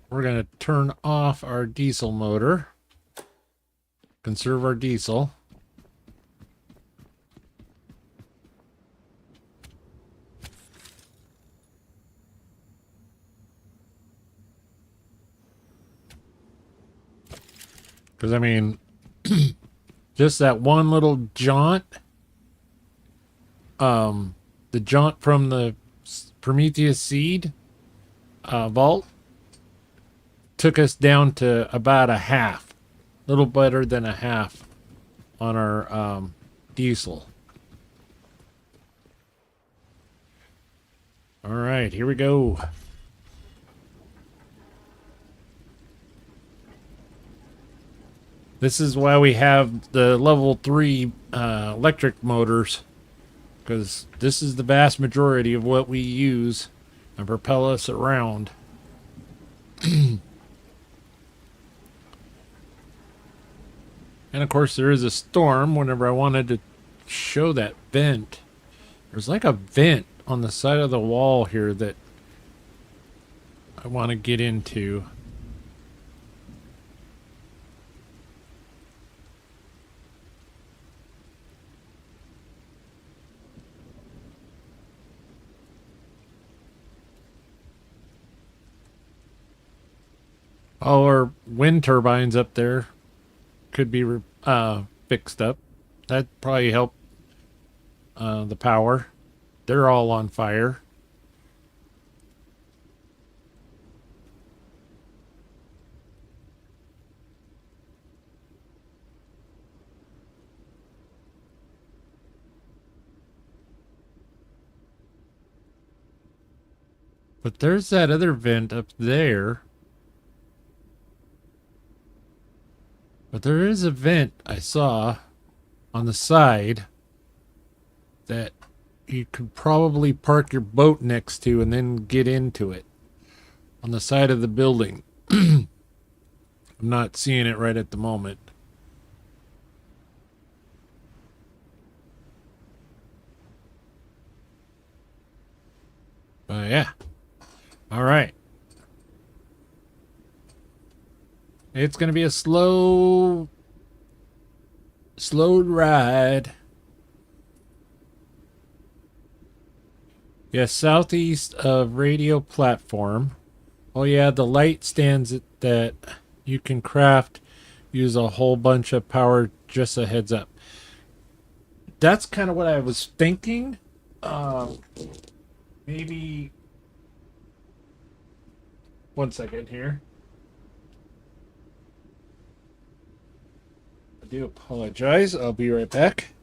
we're going to turn off our diesel motor. Conserve our diesel. Because, I mean, just that one little jaunt, the jaunt from the Prometheus Seed Vault took us down to about a half, a little better than a half on our diesel. All right, here we go. This is why we have the level 3 electric motors, because this is the vast majority of what we use and propel us around. And of course there is a storm whenever I wanted to show that vent. There's like a vent on the side of the wall here that I want to get into. Oh, our wind turbines up there could be fixed up. That'd probably help the power. They're all on fire. But there's that other vent up there. But there is a vent I saw on the side that you could probably park your boat next to and then get into it on the side of the building. I'm not seeing it right at the moment. But yeah. All right. It's going to be a slow ride. Yes, southeast of radio platform. Oh yeah, the light stands that you can craft use a whole bunch of power. Just a heads up. That's kind of what I was thinking. Maybe 1 second here. I do apologize. I'll be right back.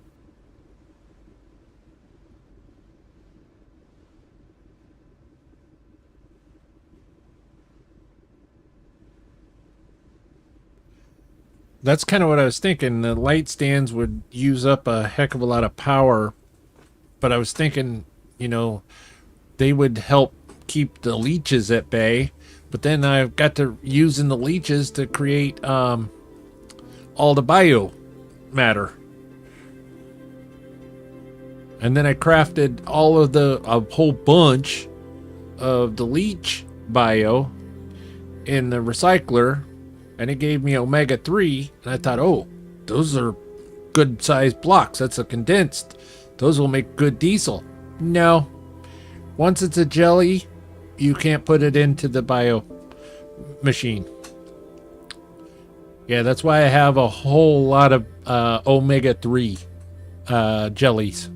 That's kind of what I was thinking. The light stands would use up a heck of a lot of power, but I was thinking, you know, they would help keep the leeches at bay. But then I've got to using the leeches to create all the bio matter. And then I crafted all of a whole bunch of the leech bio in the recycler, and it gave me omega-3, and I thought, oh, those are good sized blocks. That's a condensed. Those will make good diesel. No. Once it's a jelly, you can't put it into the bio machine. Yeah, that's why I have a whole lot of omega-3 jellies.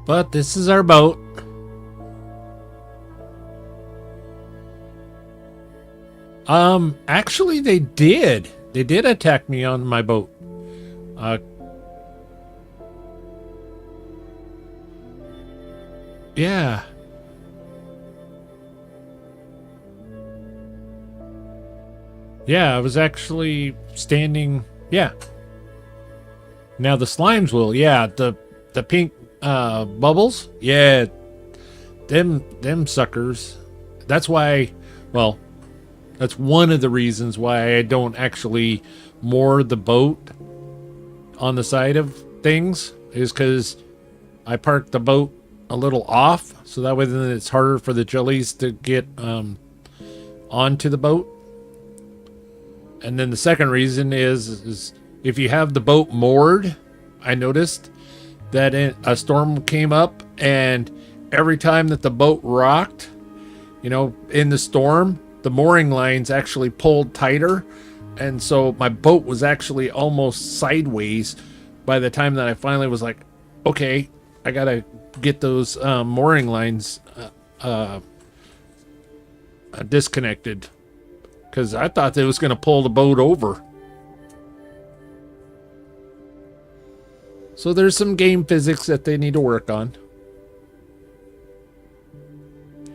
But this is our boat. Actually they did. They did attack me on my boat. Yeah. Yeah, I was actually standing. Yeah. Now the slimes will. Yeah, the pink bubbles. Yeah. Them suckers. That's why, well, that's one of the reasons why I don't actually moor the boat on the side of things, is because I park the boat a little off, so that way then it's harder for the jellies to get onto the boat. And then the second reason is if you have the boat moored, I noticed that a storm came up, and every time that the boat rocked, you know, in the storm, the mooring lines actually pulled tighter, and so my boat was actually almost sideways by the time that I finally was like, okay, I gotta get those mooring lines disconnected, because I thought it was going to pull the boat over. So there's some game physics that they need to work on.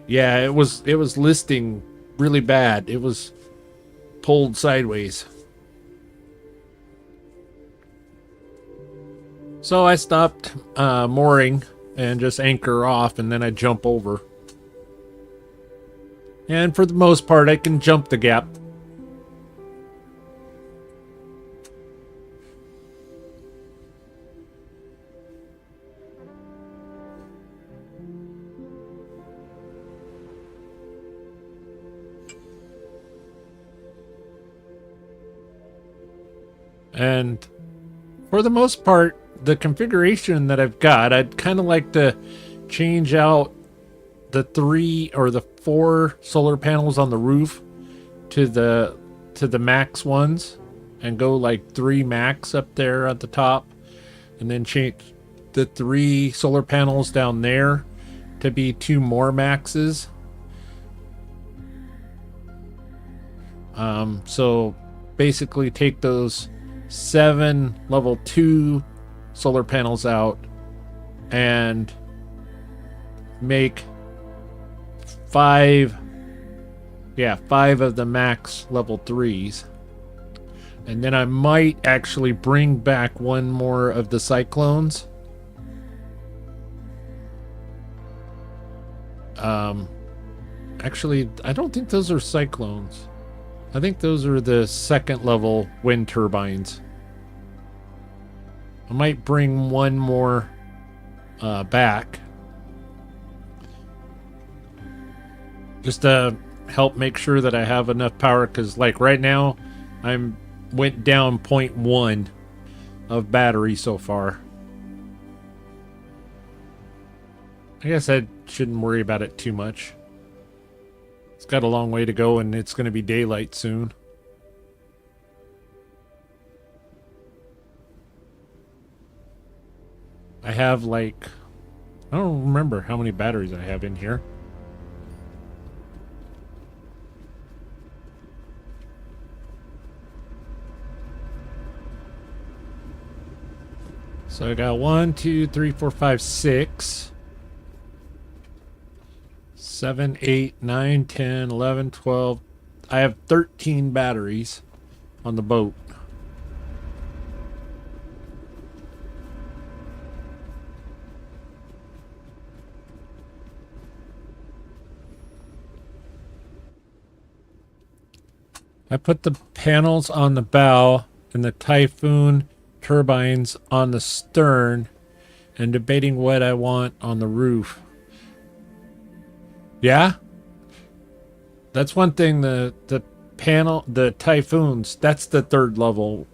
Yeah, it was listing really bad. It was pulled sideways. So I stopped mooring and just anchor off, and then I jump over. And for the most part, I can jump the gap. And for the most part, the configuration that I've got, I'd kind of like to change out the 3 or the 4 solar panels on the roof to the max ones, and go like 3 max up there at the top, and then change the 3 solar panels down there to be 2 more maxes. So basically take those 7 level 2 solar panels out and make 5 of the max level 3s. And then I might actually bring back one more of the cyclones. Actually, I don't think those are cyclones. I think those are the 2nd level wind turbines. I might bring one more back, just to help make sure that I have enough power, because like right now went down 0.1 of battery so far. I guess I shouldn't worry about it too much. It's got a long way to go, and it's going to be daylight soon. I have like, I don't remember how many batteries I have in here. So I got 1, 2, 3, 4, 5, 6. 7, 8, 9, 10, 11, 12. I have 13 batteries on the boat. I put the panels on the bow and the Typhoon turbines on the stern and debating what I want on the roof. Yeah? That's one thing, the panel, the Typhoons, that's the third level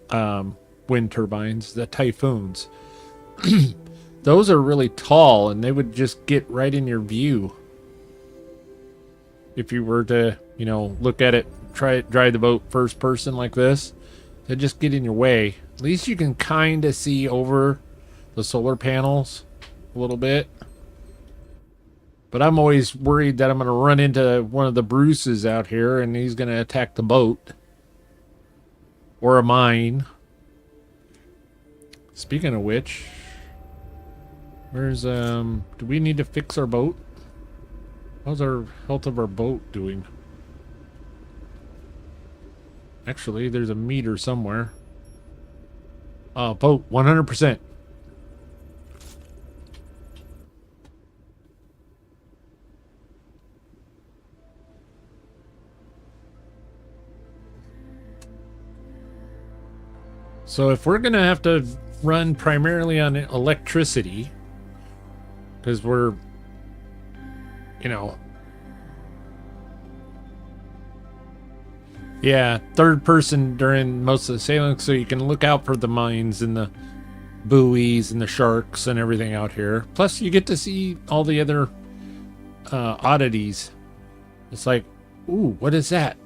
wind turbines, the Typhoons. Those are really tall and they would just get right in your view. If you were to, you know, look at it, drive the boat first person like this, they just get in your way. At least you can kind of see over the solar panels a little bit. But I'm always worried that I'm going to run into one of the Bruces out here and he's going to attack the boat. Or a mine. Speaking of which, where's, do we need to fix our boat? How's our health of our boat doing? Actually, there's a meter somewhere. Boat, 100%. So if we're going to have to run primarily on electricity, because we're, you know, yeah, third person during most of the sailing, so you can look out for the mines and the buoys and the sharks and everything out here. Plus, you get to see all the other oddities. It's like, ooh, what is that?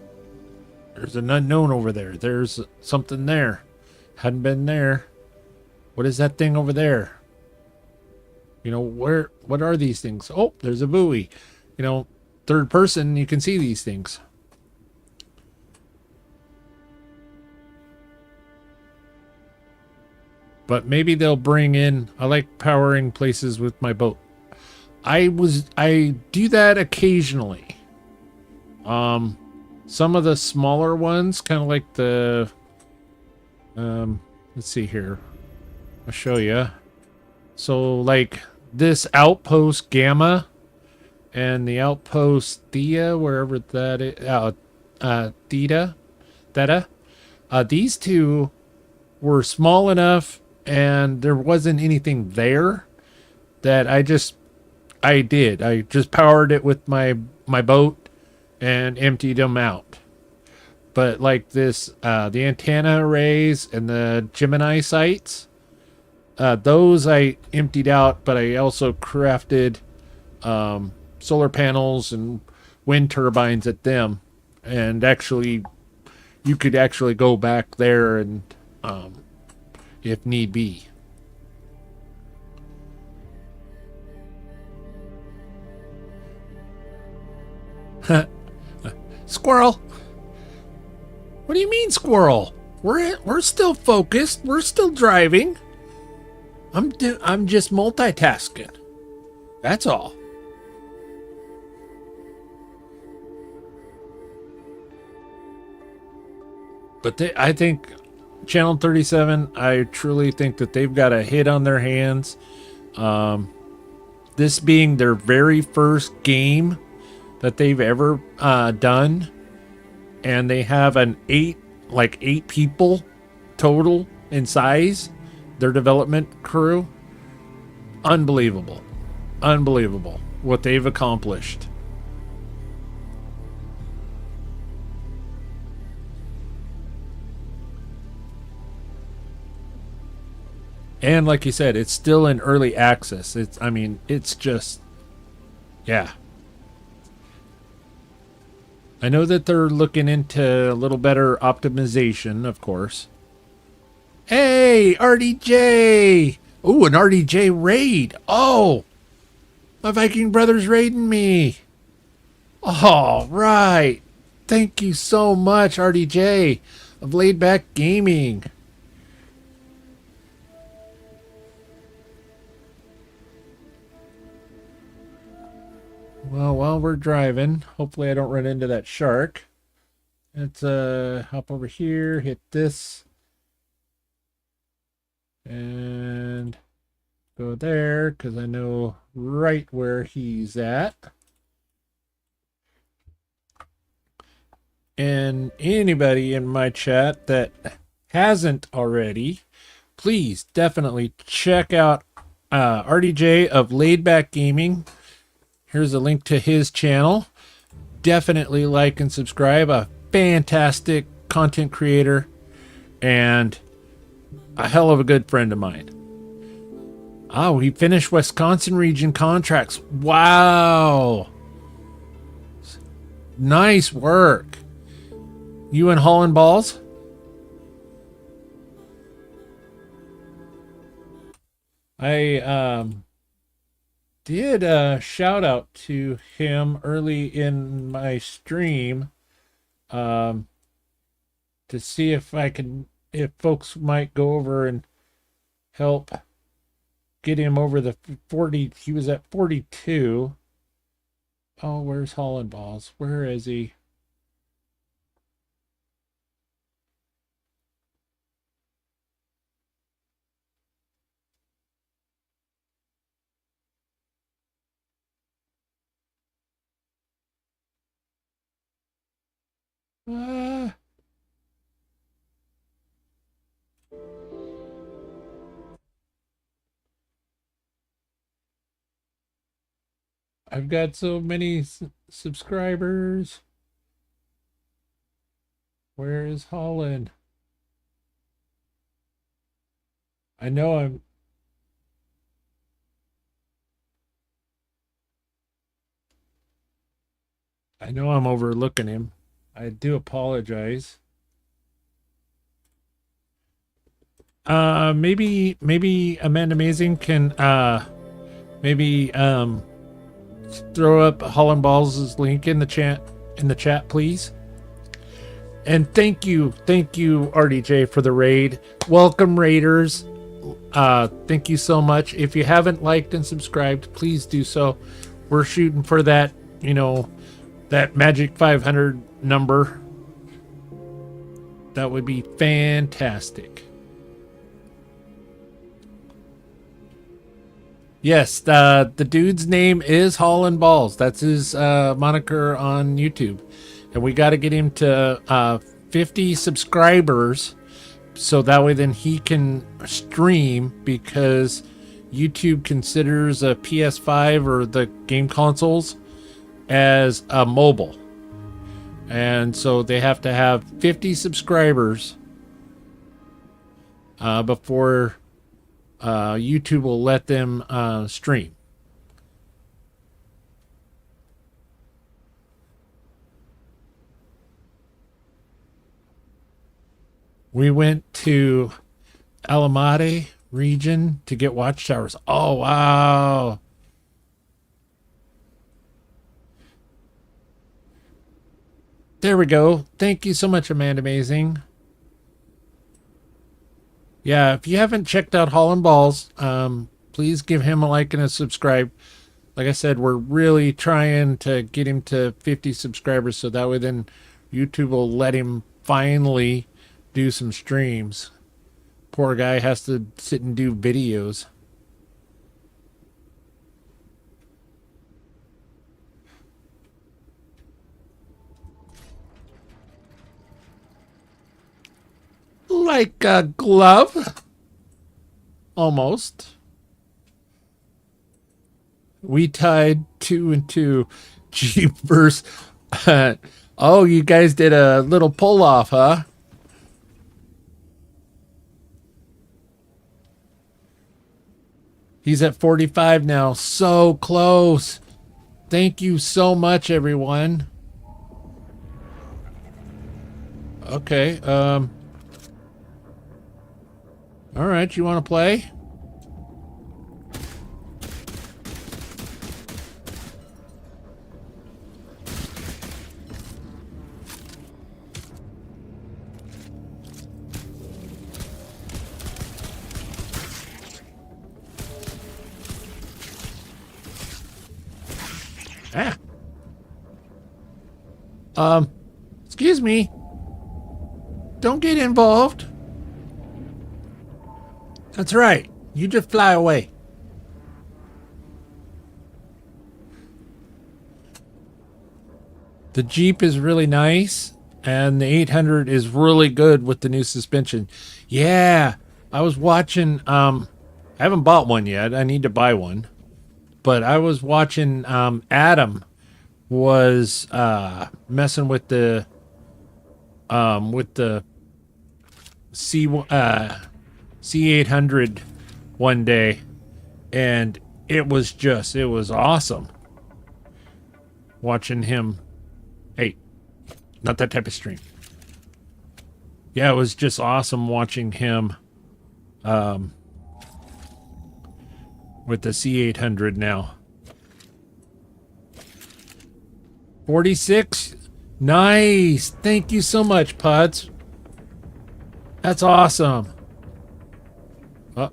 There's an unknown over there. There's something there. Hadn't been there. What is that thing over there? You know, what are these things? Oh, there's a buoy. You know, third person, you can see these things. But maybe they'll bring in, I like powering places with my boat. I do that occasionally. Some of the smaller ones, kind of like the, let's see here. I'll show you. So like this outpost Gamma and the outpost Thea, wherever that is, Theta, these two were small enough and there wasn't anything there that I just powered it with my boat and emptied them out. But like this, the antenna arrays and the Gemini sites, those I emptied out, but I also crafted solar panels and wind turbines at them. And actually, you could actually go back there and, if need be. Squirrel. What do you mean, squirrel? We're still focused. We're still driving. I'm just multitasking. That's all. But I think Channel 37, I truly think that they've got a hit on their hands. This being their very first game that they've ever done. And they have eight people total in size, their development crew. Unbelievable what they've accomplished. And like you said, it's still in early access. It's just, yeah. I know that they're looking into a little better optimization, of course. Hey, RDJ! Ooh, an RDJ raid. Oh, my Viking brother's raiding me. All right. Thank you so much, RDJ, of Laid Back Gaming. Well, while we're driving, hopefully I don't run into that shark. Let's hop over here, hit this, and go there because I know right where he's at. And anybody in my chat that hasn't already, please definitely check out RDJ of Laid Back Gaming. Here's a link to his channel. Definitely like and subscribe. A fantastic content creator and a hell of a good friend of mine. Oh, he finished Wisconsin region contracts. Wow. Nice work. You and Holland Balls? I did a shout out to him early in my stream to see if if folks might go over and help get him over the 40. He was at 42. Oh, where's Holland Balls? Where is he? I've got so many subscribers. Where is Holland? I know I'm overlooking him. I do apologize. Maybe Amanda Amazing can maybe throw up Holland Balls' link in the chat, please. And thank you RDJ for the raid. Welcome raiders. Thank you so much. If you haven't liked and subscribed, please do so. We're shooting for that, that magic 500 number. That would be fantastic. Yes, the dude's name is Holland Balls. That's his moniker on YouTube. And we got to get him to 50 subscribers so that way then he can stream, because YouTube considers a PS5 or the game consoles as a mobile. And so they have to have 50 subscribers before YouTube will let them stream. We went to Alameda region to get watchtowers. Oh, wow. There we go. Thank you so much, Amanda Amazing. Yeah, if you haven't checked out Holland Balls, please give him a like and a subscribe. Like I said, we're really trying to get him to 50 subscribers so that way then YouTube will let him finally do some streams. Poor guy has to sit and do videos. Like a glove. Almost. We tied 2 and 2. Jeepers. Oh, you guys did a little pull off, huh? He's at 45 now. So close. Thank you so much, everyone. Okay. All right, you want to play? Ah. Excuse me. Don't get involved. That's right. You just fly away. The Jeep is really nice, and the 800 is really good with the new suspension. Yeah, I was watching, I haven't bought one yet. I need to buy one. But I was watching, Adam was, messing with the C800 one day, and it was awesome watching him. Hey, not that type of stream. Yeah, it was just awesome watching him with the C800 now. 46. Nice. Thank you so much, Puds. That's awesome. Oh.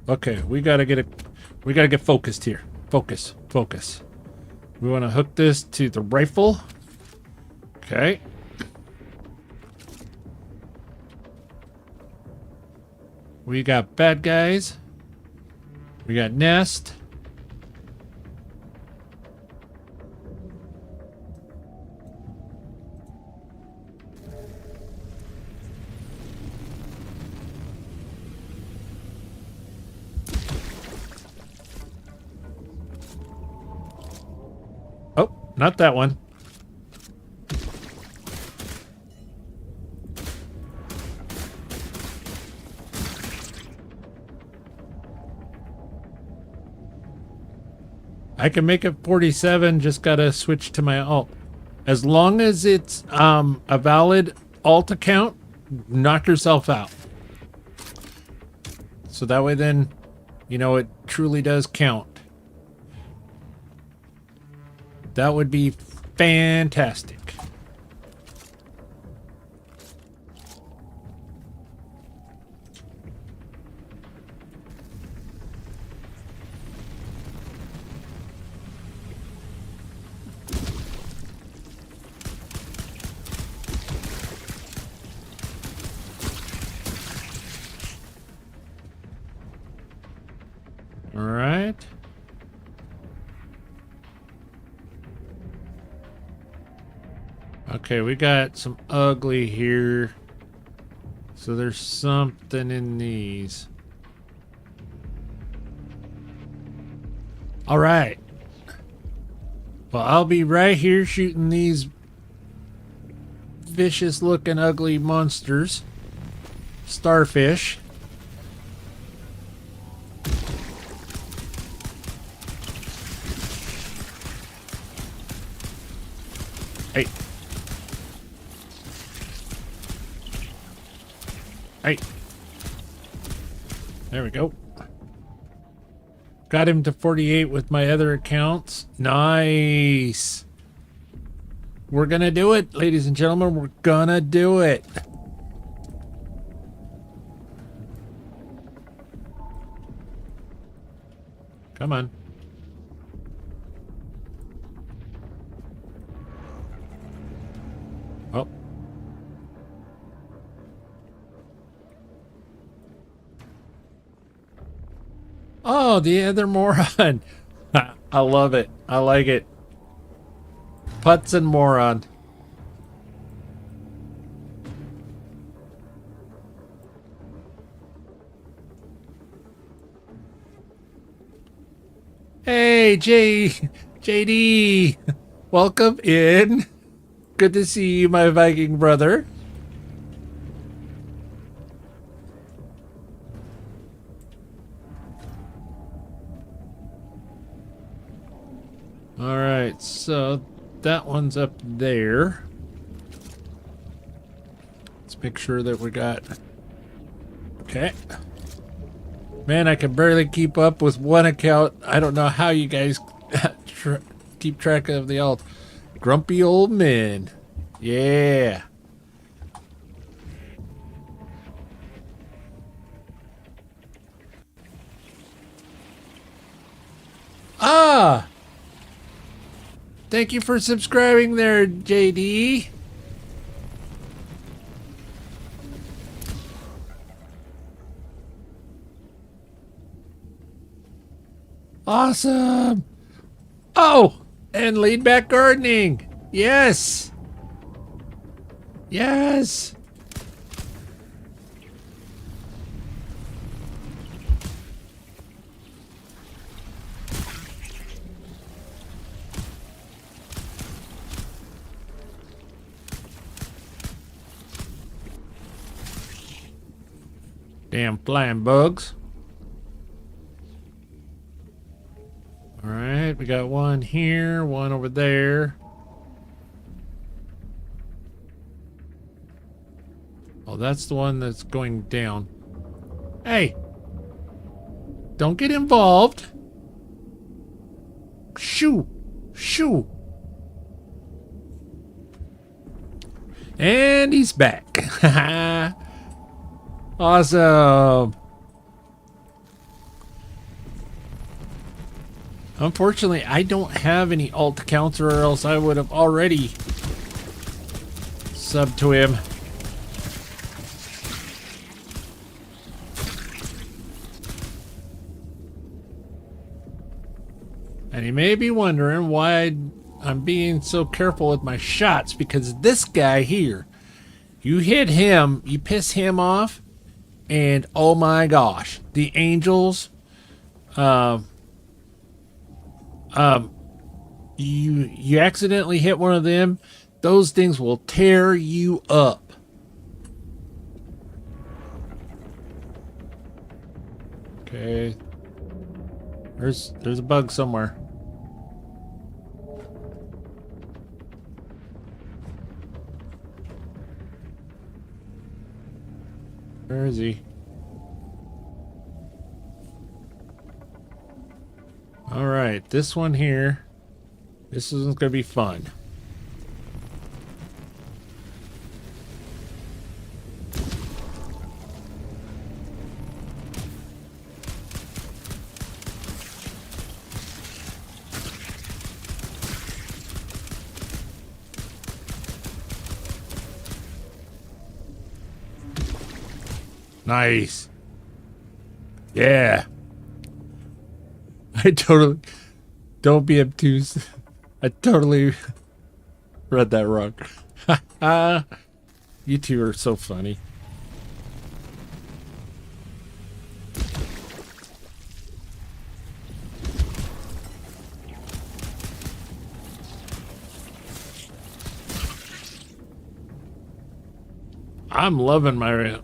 Okay, we gotta get focused here. Focus. We want to hook this to the rifle. Okay. We got bad guys. We got nest. Oh, not that one. I can make it 47, just gotta switch to my alt. As long as it's a valid alt account, knock yourself out. So that way then, you know, it truly does count. That would be fantastic. All right. Okay, we got some ugly here. So there's something in these. All right. Well, I'll be right here shooting these vicious looking ugly monsters. Starfish. Hey. Hey. There we go. Got him to 48 with my other accounts. Nice. We're gonna do it, ladies and gentlemen. We're gonna do it. Come on. Oh. Oh, the other moron. I love it. I like it. Putz and moron. Hey, JD. Welcome in. Good to see you, my Viking brother. All right, so that one's up there. Let's make sure that we got... Okay. Man, I can barely keep up with one account. I don't know how you guys keep track of the alt. Grumpy old men. Yeah. Ah! Thank you for subscribing there, JD. Awesome. Oh, and laid back gardening. Yes. Yes. Damn flying bugs. All right, we got one here, one over there. Oh, that's the one that's going down. Hey, don't get involved. Shoo, shoo. And he's back. Awesome. Unfortunately, I don't have any alt accounts, or else I would have already subbed to him. And you may be wondering why I'm being so careful with my shots, because this guy here, you hit him, you piss him off, and oh my gosh, the angels, you accidentally hit one of them, those things will tear you up. Okay. There's a bug somewhere. Where is he? All right, this one here. This is gonna be fun. Nice. Yeah. I totally... Don't be obtuse. I totally read that wrong. You two are so funny. I'm loving my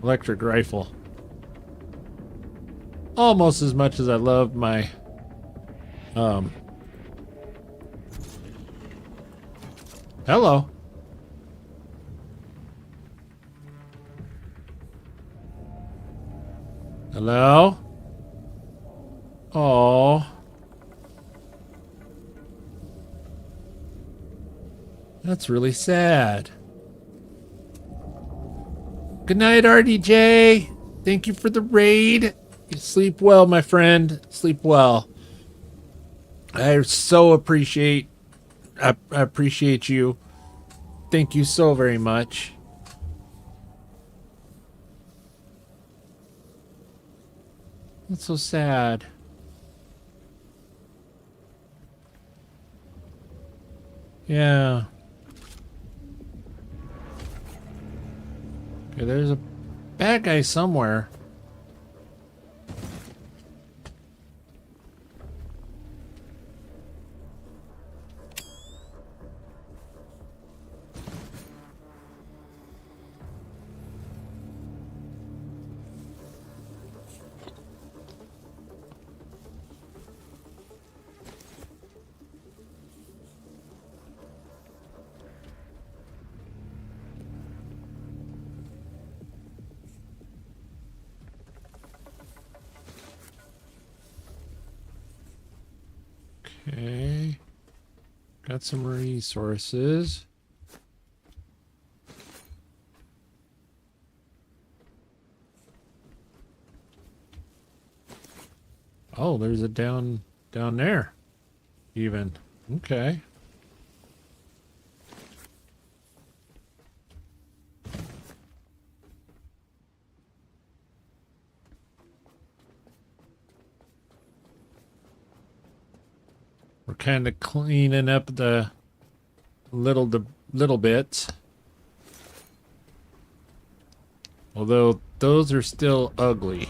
electric rifle. Almost as much as I love my hello. Hello? Oh. That's really sad. Good night, RDJ. Thank you for the raid. You sleep well, my friend. Sleep well. I so appreciate I appreciate you. Thank you so very much. That's so sad. Yeah. Okay, there's a bad guy somewhere. Okay. Got some resources. Oh, there's a down down there, even. Okay. We're kind of cleaning up the little bits. Although those are still ugly.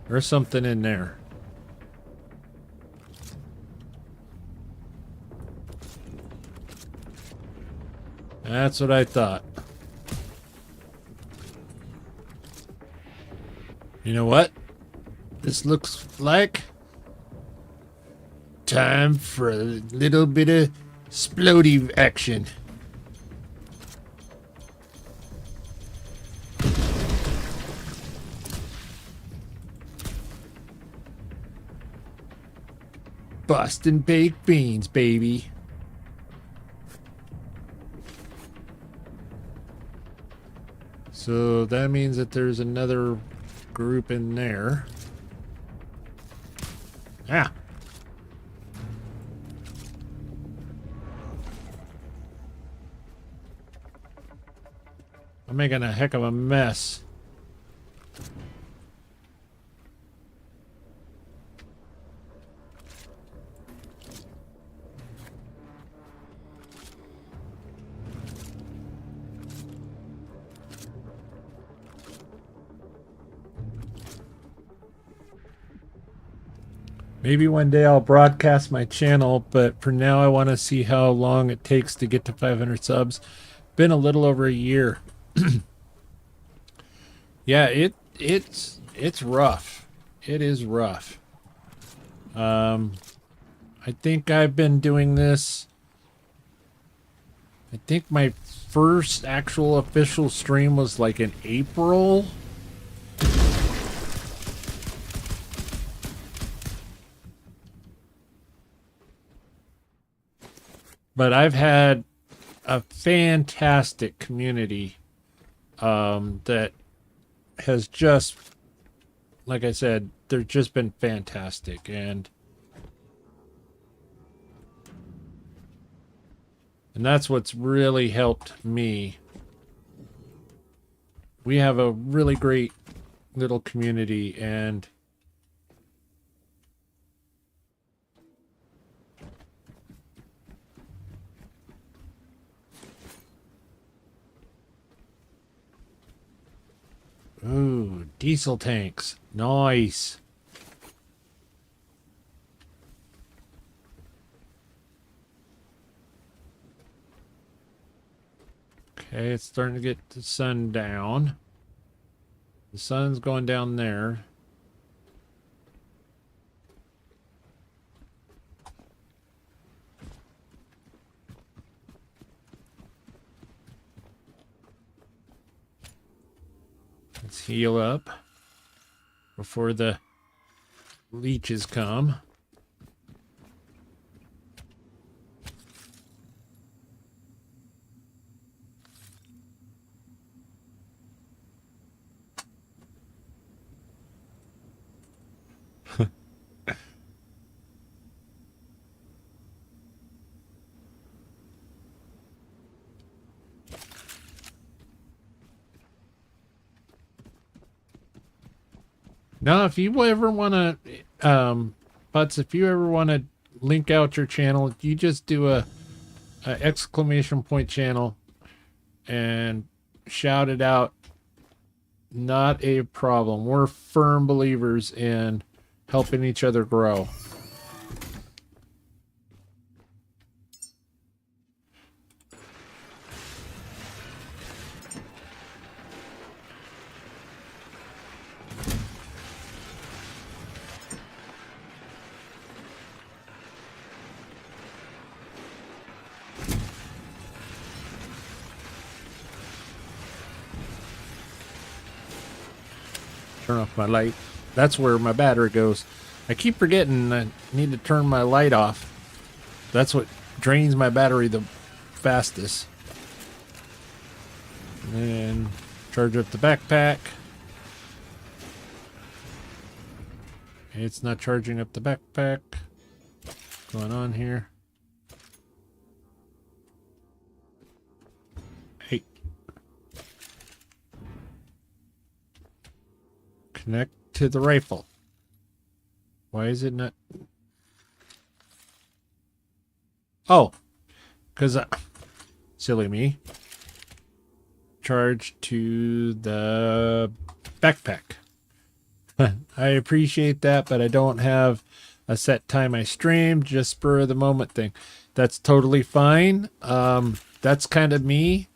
There's something in there. That's what I thought. You know what? This looks like time for a little bit of splody action. Boston baked beans, baby. So that means that there's another group in there. Ah. I'm making a heck of a mess. Maybe one day I'll broadcast my channel, but for now I want to see how long it takes to get to 500 subs. Been a little over a year. Yeah, it's rough. It is rough. I think I've been doing this. I think my first actual official stream was like in April. But I've had a fantastic community that has just, like I said, they've just been fantastic. And that's what's really helped me. We have a really great little community, and ooh, diesel tanks. Nice. Okay, it's starting to get the sun down. The sun's going down there. Let's heal up before the leeches come. Now, if you ever want to, Butts, if you ever want to link out your channel, you just do a exclamation point channel and shout it out. Not a problem. We're firm believers in helping each other grow. Turn off my light. That's where my battery goes. I keep forgetting I need to turn my light off. That's what drains my battery the fastest. And then charge up the backpack. It's not charging up the backpack. What's going on here? Hey. Connect to the rifle. Why is it not? Oh, because silly me. Charge to the backpack. I appreciate that, but I don't have a set time I stream, just spur of the moment thing. That's totally fine. That's kind of me.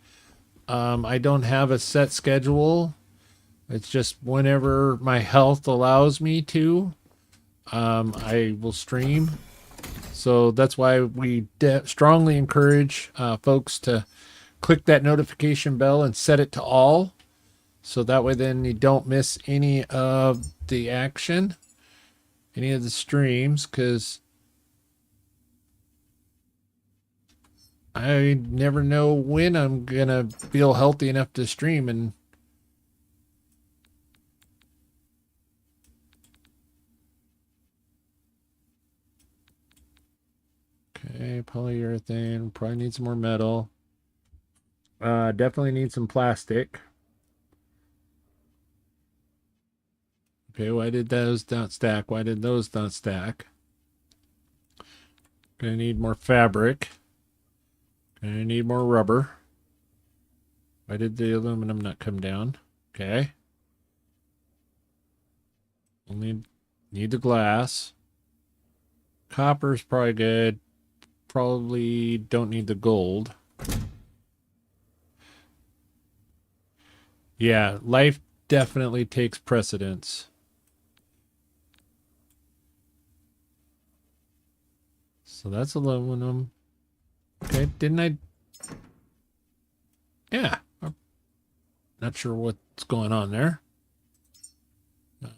I don't have a set schedule. It's just whenever my health allows me to, I will stream. So that's why we strongly encourage folks to click that notification bell and set it to all. So that way then you don't miss any of the action, any of the streams, because I never know when I'm going to feel healthy enough to stream. And okay, polyurethane, probably need some more metal. Definitely need some plastic. Okay, why did those not stack? Why did those not stack? Gonna need more fabric. Gonna need more rubber. Why did the aluminum not come down? Okay. Only need the glass. Copper's probably good. Probably don't need the gold. Yeah, life definitely takes precedence. So that's aluminum. Okay, didn't I? Yeah. I'm not sure what's going on there.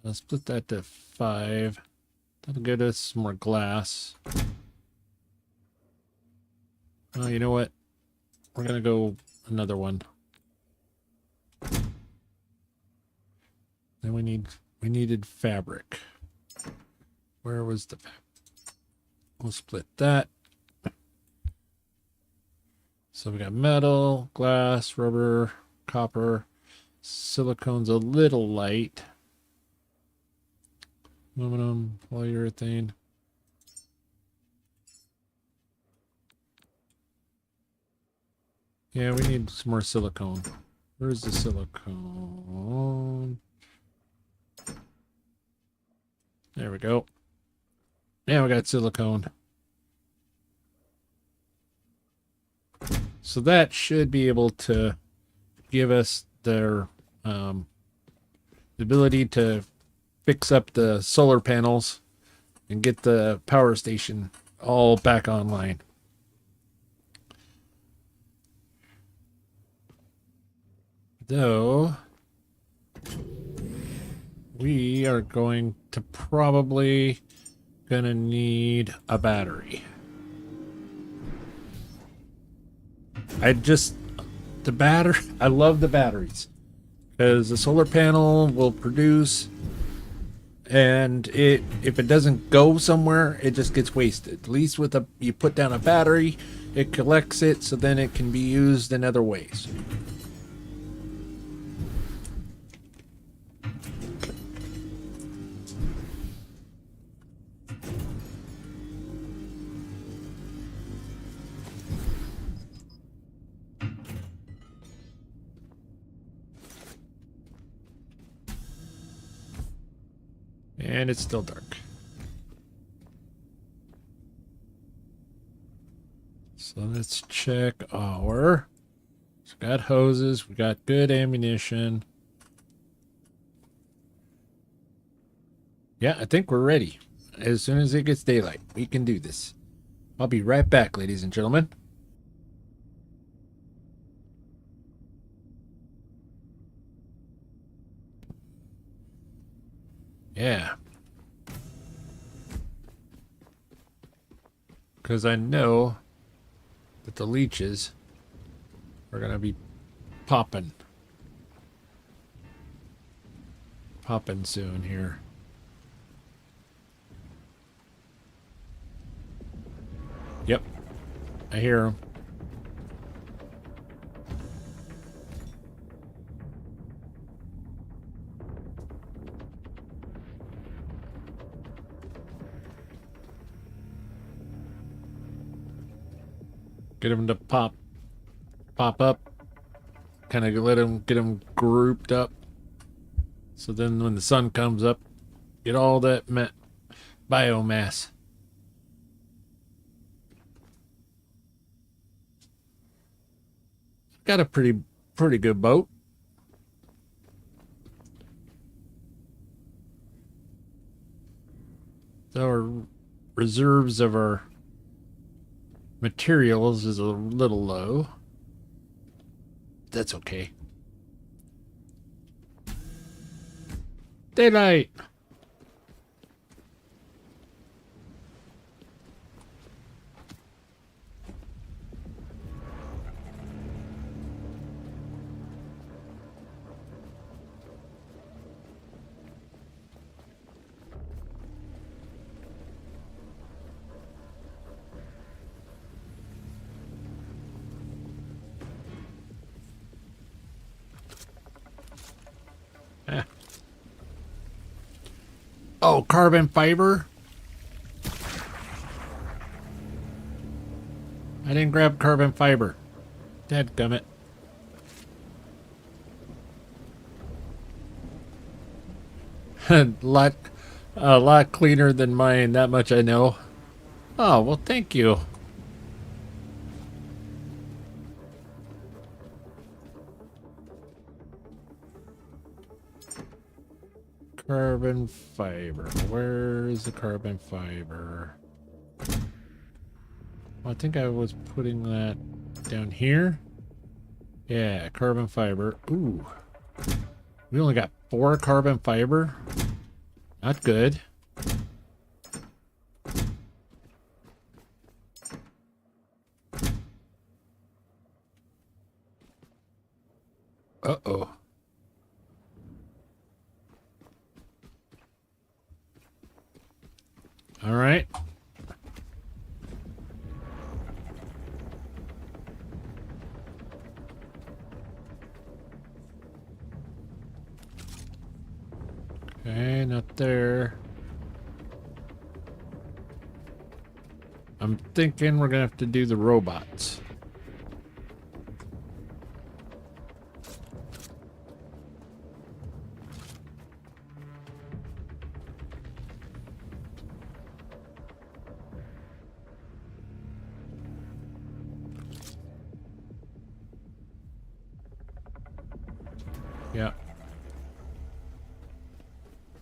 Let's split that to 5. That'll get us some more glass. Oh, you know what? We're going to go another one. Then we needed fabric. Where was the fabric? We'll split that. So we got metal, glass, rubber, copper. Silicone's a little light. Aluminum, polyurethane. Yeah, we need some more silicone. Where's the silicone? There we go. Now we got silicone. So that should be able to give us the ability to fix up the solar panels and get the power station all back online. Though we are going to probably gonna need a battery. I love the batteries because the solar panel will produce, and if it doesn't go somewhere, it just gets wasted. At least with you put down a battery, it collects it, so then it can be used in other ways. And it's still dark. So let's check our... So we got hoses. We got good ammunition. Yeah, I think we're ready. As soon as it gets daylight, we can do this. I'll be right back, ladies and gentlemen. Yeah. Because I know that the leeches are going to be popping. Popping soon here. I hear him. Get him to pop up. Kind of get him grouped up. So then when the sun comes up, get all that biomass. Got a pretty good boat. Our reserves of our materials is a little low. That's okay. Daylight. Oh, carbon fiber? I didn't grab carbon fiber. Dadgummit. a lot cleaner than mine, that much I know. Oh, well, thank you. Carbon fiber. Where is the carbon fiber? Well, I think I was putting that down here. Yeah, carbon fiber. Ooh. We only got 4 carbon fiber. Not good. Uh-oh. All right. Okay, not there. I'm thinking we're gonna have to do the robots. Yeah.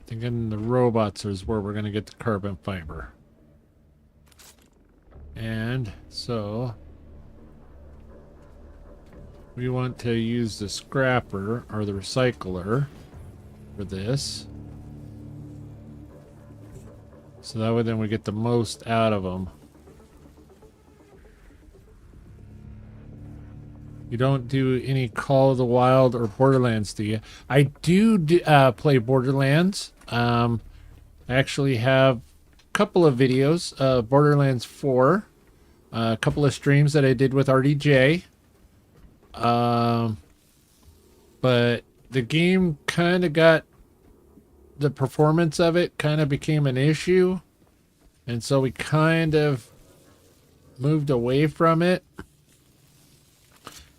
Thinking the robots is where we're going to get the carbon fiber. And so we want to use the scrapper or the recycler for this. So that way then we get the most out of them. You don't do any Call of the Wild or Borderlands, do you? I do play Borderlands. I actually have a couple of videos. Borderlands 4. A couple of streams that I did with RDJ. But the game kind of got... The performance of it kind of became an issue. And so we kind of moved away from it.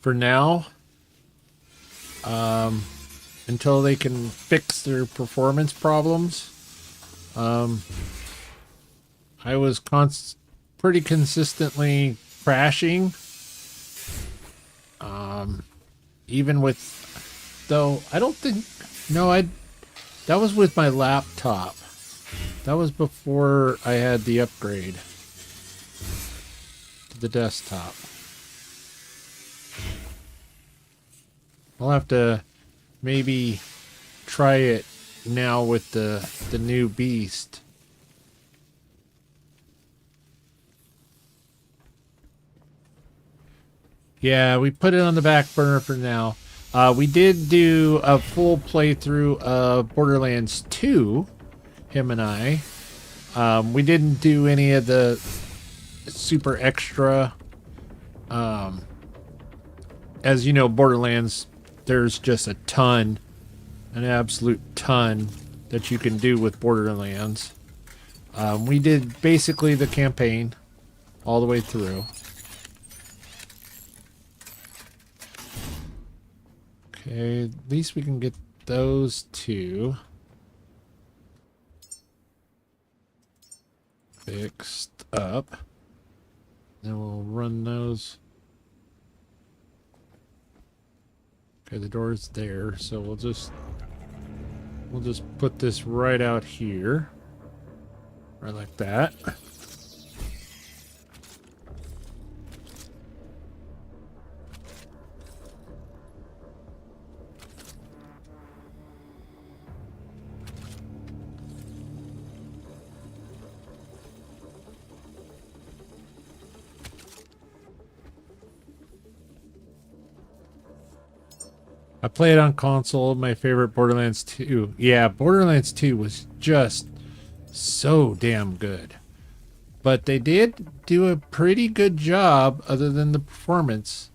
For now, until they can fix their performance problems. I was pretty consistently crashing. Even with, though, I don't think, no, that was with my laptop. That was before I had the upgrade to the desktop. I'll have to maybe try it now with the new beast. Yeah, we put it on the back burner for now. We did do a full playthrough of Borderlands 2, him and I. We didn't do any of the super extra As you know, Borderlands, there's just a ton, an absolute ton that you can do with Borderlands. We did basically the campaign all the way through. Okay, at least we can get those two fixed up. Then we'll run those. Okay, the door's there, so we'll just put this right out here. Right like that. I played on console. My favorite, Borderlands 2. Yeah, Borderlands 2 was just so damn good. But they did do a pretty good job, other than the performance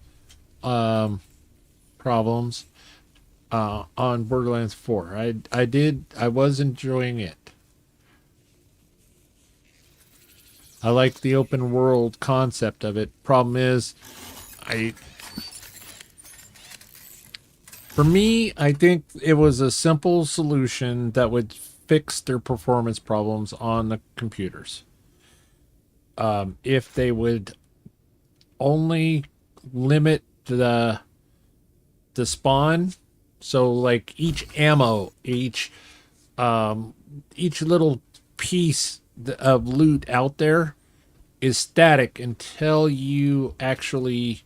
problems, on Borderlands 4. I was enjoying it. I like the open world concept of it. Problem is, for me, I think it was a simple solution that would fix their performance problems on the computers. If they would only limit the spawn, so like each ammo, each little piece of loot out there is static until you actually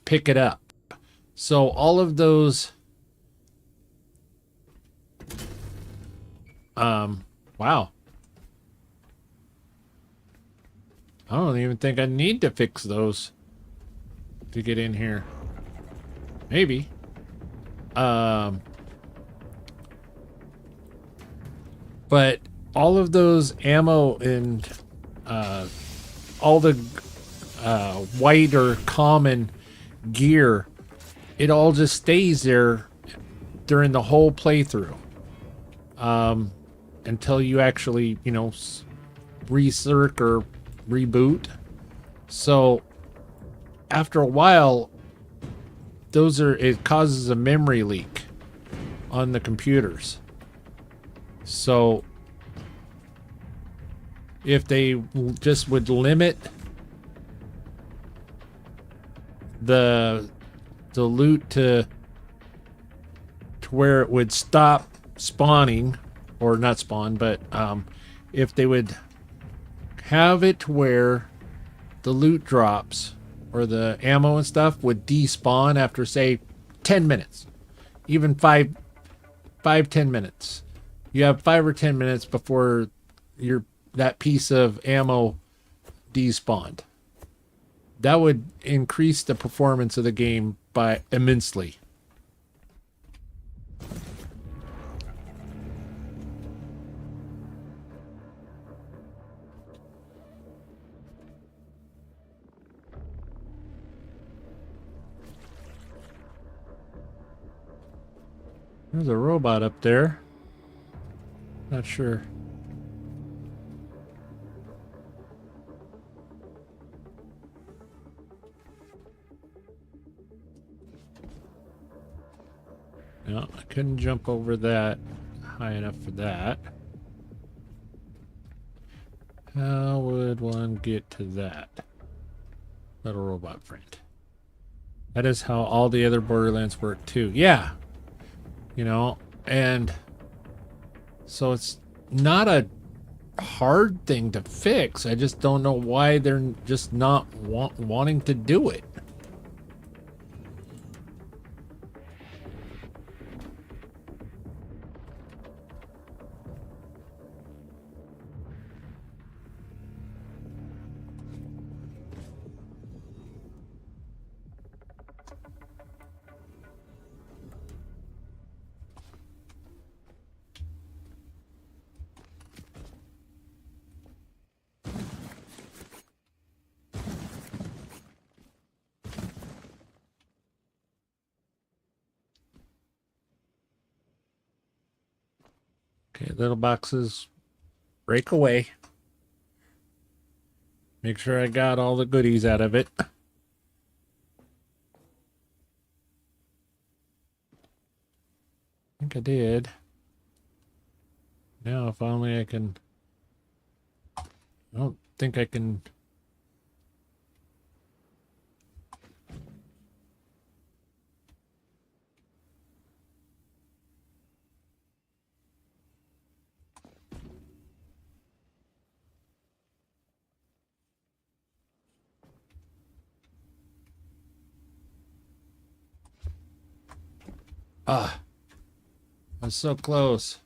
pick it up. So all of those wow. I don't even think I need to fix those to get in here. Maybe. But all of those ammo and all the white or common gear, it all just stays there during the whole playthrough, until you actually, you know, recirc or reboot. So after a while, it causes a memory leak on the computers. So if they just would limit the loot to where it would stop spawning, or not spawn, but if they would have it to where the loot drops or the ammo and stuff would despawn after, say, 10 minutes, even 5-10 minutes. You have 5 or 10 minutes before that piece of ammo despawned. That would increase the performance of the game by immensely. There's a robot up there. Not sure. No, I couldn't jump over that high enough for that. How would one get to that? Little robot friend. That is how all the other Borderlands work too. Yeah. You know, and so it's not a hard thing to fix. I just don't know why they're just not wanting to do it. Okay, little boxes. Break away. Make sure I got all the goodies out of it. I think I did. Now, if only I can... I don't think I can... Ah, I was so close.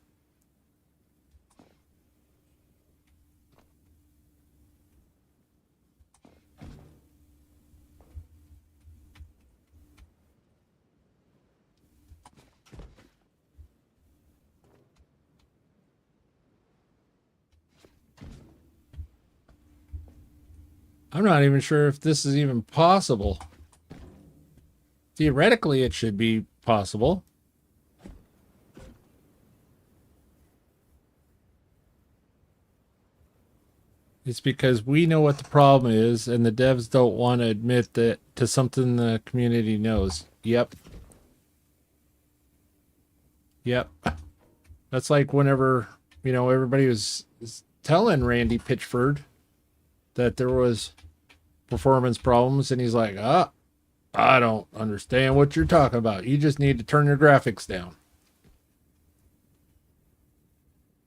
I'm not even sure if this is even possible. Theoretically, it should be possible. It's because we know what the problem is, and the devs don't want to admit that to something the community knows. Yep. Yep. That's like whenever, you know, everybody was telling Randy Pitchford that there was performance problems, and he's like, I don't understand what you're talking about. You just need to turn your graphics down.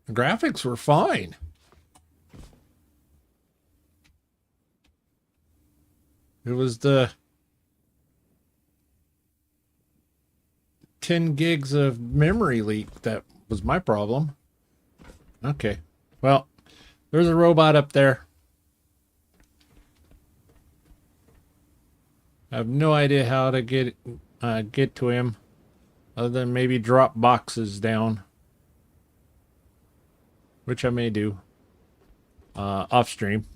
The graphics were fine. It was the 10 gigs of memory leak that was my problem. Okay. Well, there's a robot up there. I have no idea how to get to him other than maybe drop boxes down, which I may do off stream.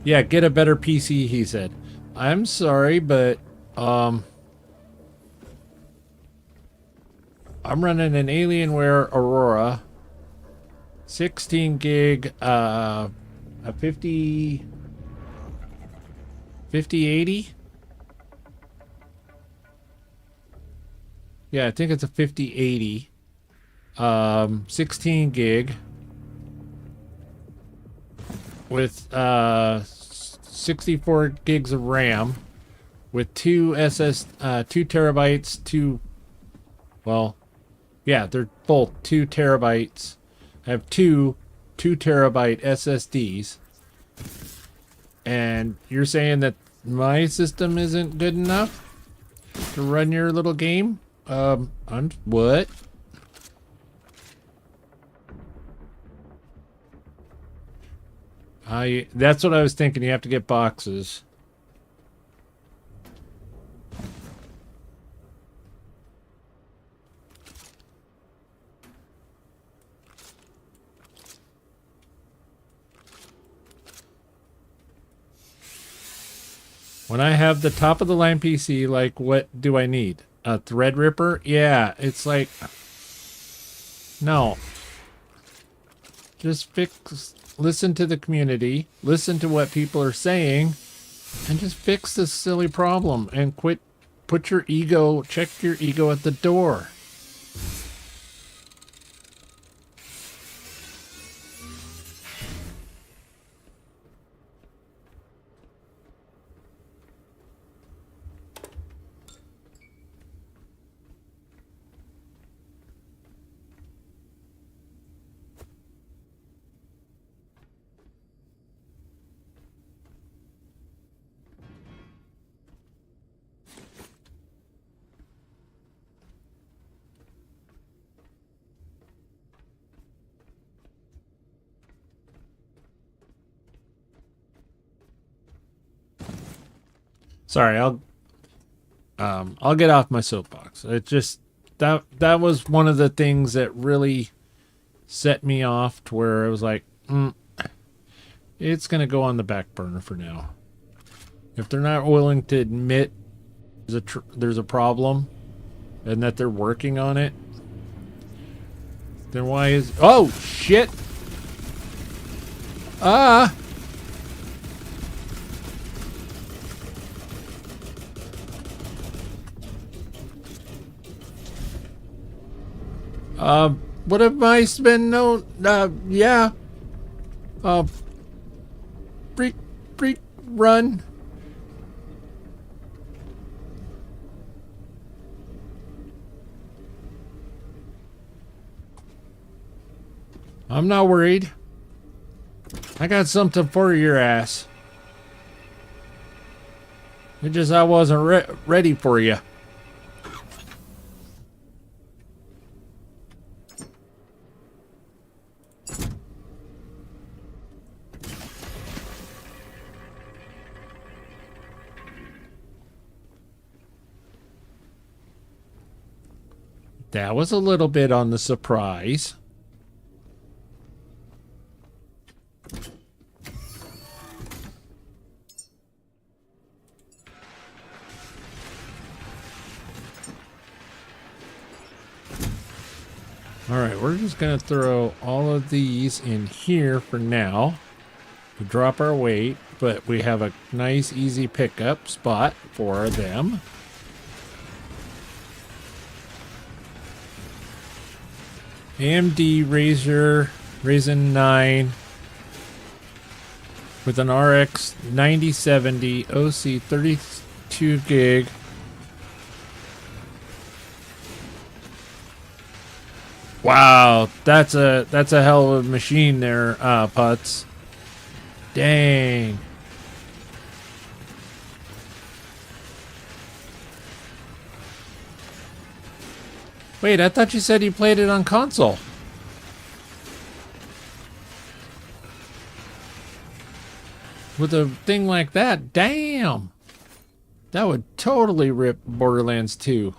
Yeah, get a better PC, he said. I'm sorry, but I'm running an Alienware Aurora 16 gig a 5080. Yeah, I think it's a 5080. 16 gig with 64 gigs of RAM with 2 terabytes, they're both 2 terabytes. I have two 2 terabyte SSDs. And you're saying that my system isn't good enough to run your little game? What? That's what I was thinking. You have to get boxes. When I have the top of the line PC, like, what do I need? A Threadripper? Yeah, it's like, no. Just listen to the community, listen to what people are saying, and just fix this silly problem and check your ego at the door. Sorry, I'll get off my soapbox. It just that was one of the things that really set me off to where I was like, it's gonna go on the back burner for now. If they're not willing to admit there's a problem and that they're working on it, Then why is... Oh, shit! Ah! What have mice been known? Yeah. Freak, run. I'm not worried. I got something for your ass. It just I wasn't ready for you. That was a little bit on the surprise. Alright, we're just going to throw all of these in here for now to drop our weight, but we have a nice easy pickup spot for them. AMD Ryzen 9 with an RX 9070 OC 32 gig. Wow, that's a hell of a machine there, Putz. Dang. Wait, I thought you said you played it on console. With a thing like that, damn. That would totally rip Borderlands 2.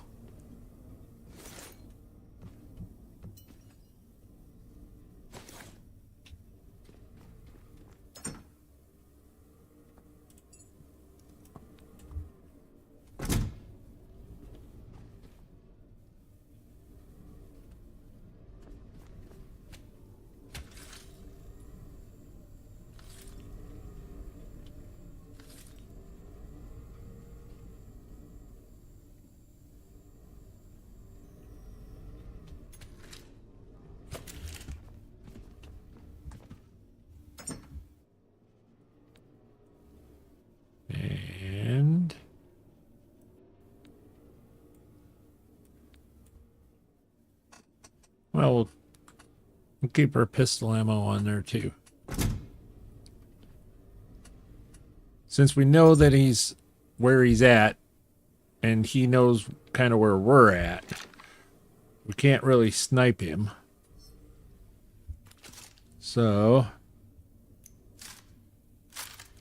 And well, we'll keep our pistol ammo on there too. Since we know that he's where he's at and he knows kind of where we're at, we can't really snipe him. So,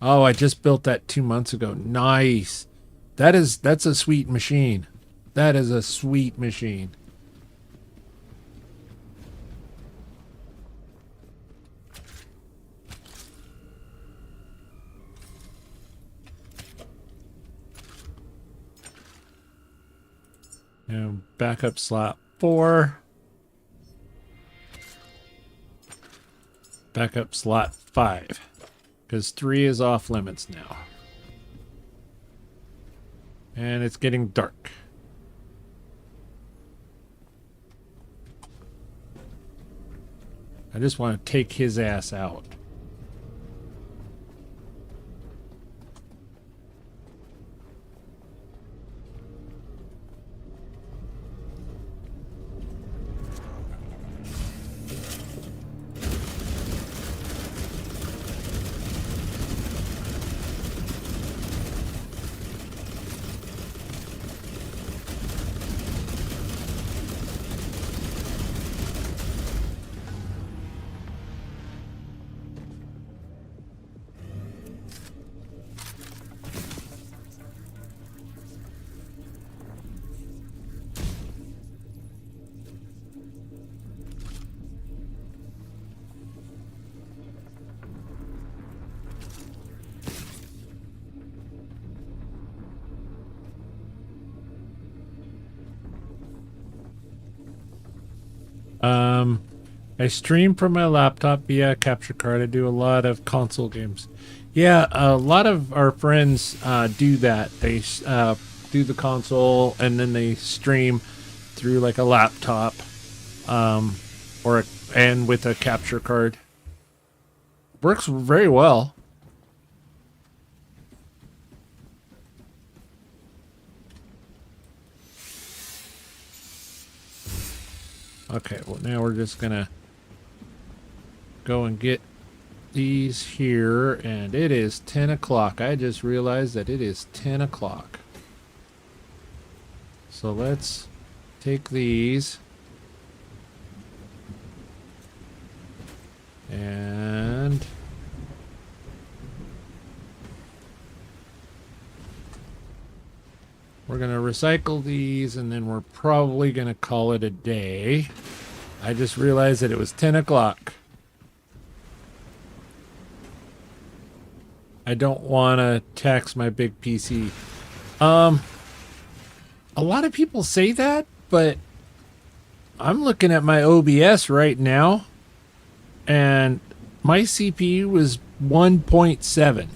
oh, I just built that 2 months ago. Nice. That's a sweet machine. That is a sweet machine. And backup slot 4. Backup slot 5. Because 3 is off limits now. And it's getting dark. I just want to take his ass out. I stream from my laptop via a capture card. I do a lot of console games. Yeah, a lot of our friends do that. They do the console and then they stream through like a laptop, and with a capture card. Works very well. Okay, well now we're just gonna go and get these here, and it is 10 o'clock. I just realized that it is 10 o'clock. So let's take these and we're gonna recycle these, and then we're probably gonna call it a day. I just realized that it was 10 o'clock. I don't want to tax my big PC. A lot of people say that, but I'm looking at my OBS right now, and my CPU was 1.7,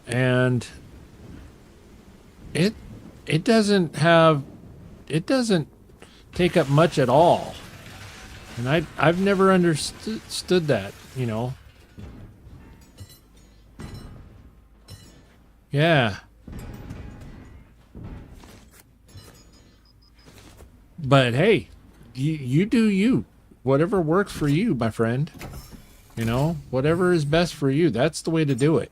and it doesn't take up much at all, and I've never understood that, you know. Yeah. But hey, you do you. Whatever works for you, my friend. You know, whatever is best for you. That's the way to do it.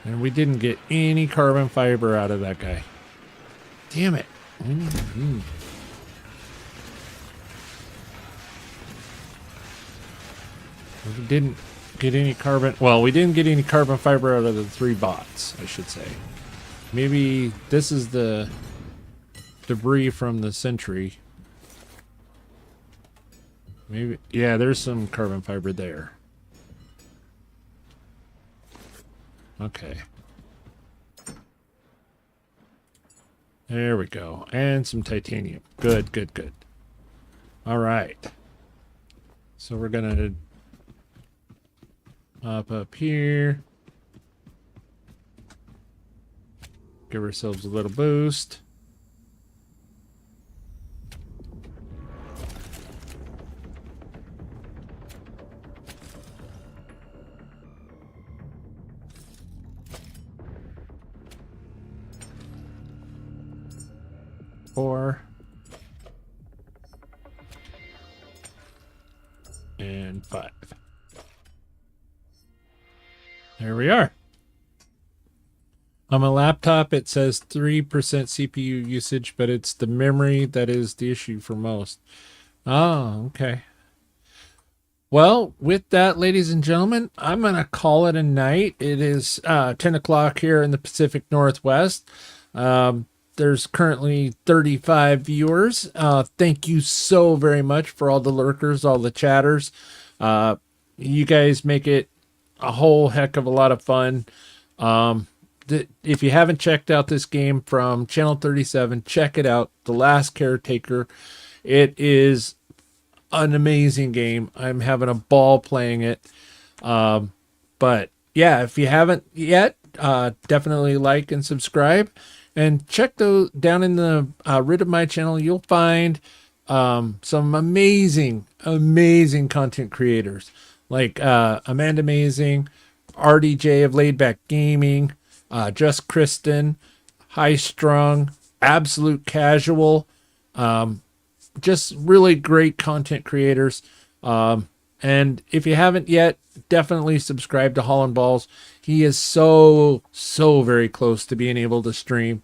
And we didn't get any carbon fiber out of that guy. Damn it. We didn't get any carbon. Well, we didn't get any carbon fiber out of the 3 bots, I should say. Maybe this is the debris from the sentry. Maybe, yeah, there's some carbon fiber there. Okay. There we go. And some titanium. Good, good, good. All right. So we're going to up here. Give ourselves a little boost. Four. And 5. There we are. On my laptop, it says 3% CPU usage, but it's the memory that is the issue for most. Oh, okay. Well, with that, ladies and gentlemen, I'm going to call it a night. It is 10 o'clock here in the Pacific Northwest. There's currently 35 viewers. Thank you so very much for all the lurkers, all the chatters. You guys make it a whole heck of a lot of fun. If you haven't checked out this game from Channel 37, check it out. The Last Caretaker. It is an amazing game. I'm having a ball playing it. But yeah, if you haven't yet, definitely like and subscribe. And check those down in the rid of my channel. You'll find some amazing content creators like Amanda Amazing, RDJ of Laid Back Gaming, Just Kristen, High Strung, Absolute Casual, just really great content creators. And if you haven't yet, definitely subscribe to Holland Balls. He is so very close to being able to stream.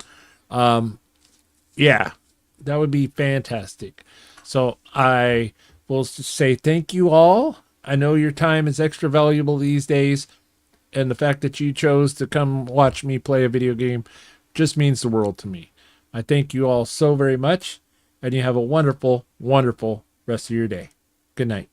Yeah, that would be fantastic. So I will say thank you all. I know your time is extra valuable these days, and the fact that you chose to come watch me play a video game just means the world to me. I thank you all so very much, and you have a wonderful rest of your day. Good night.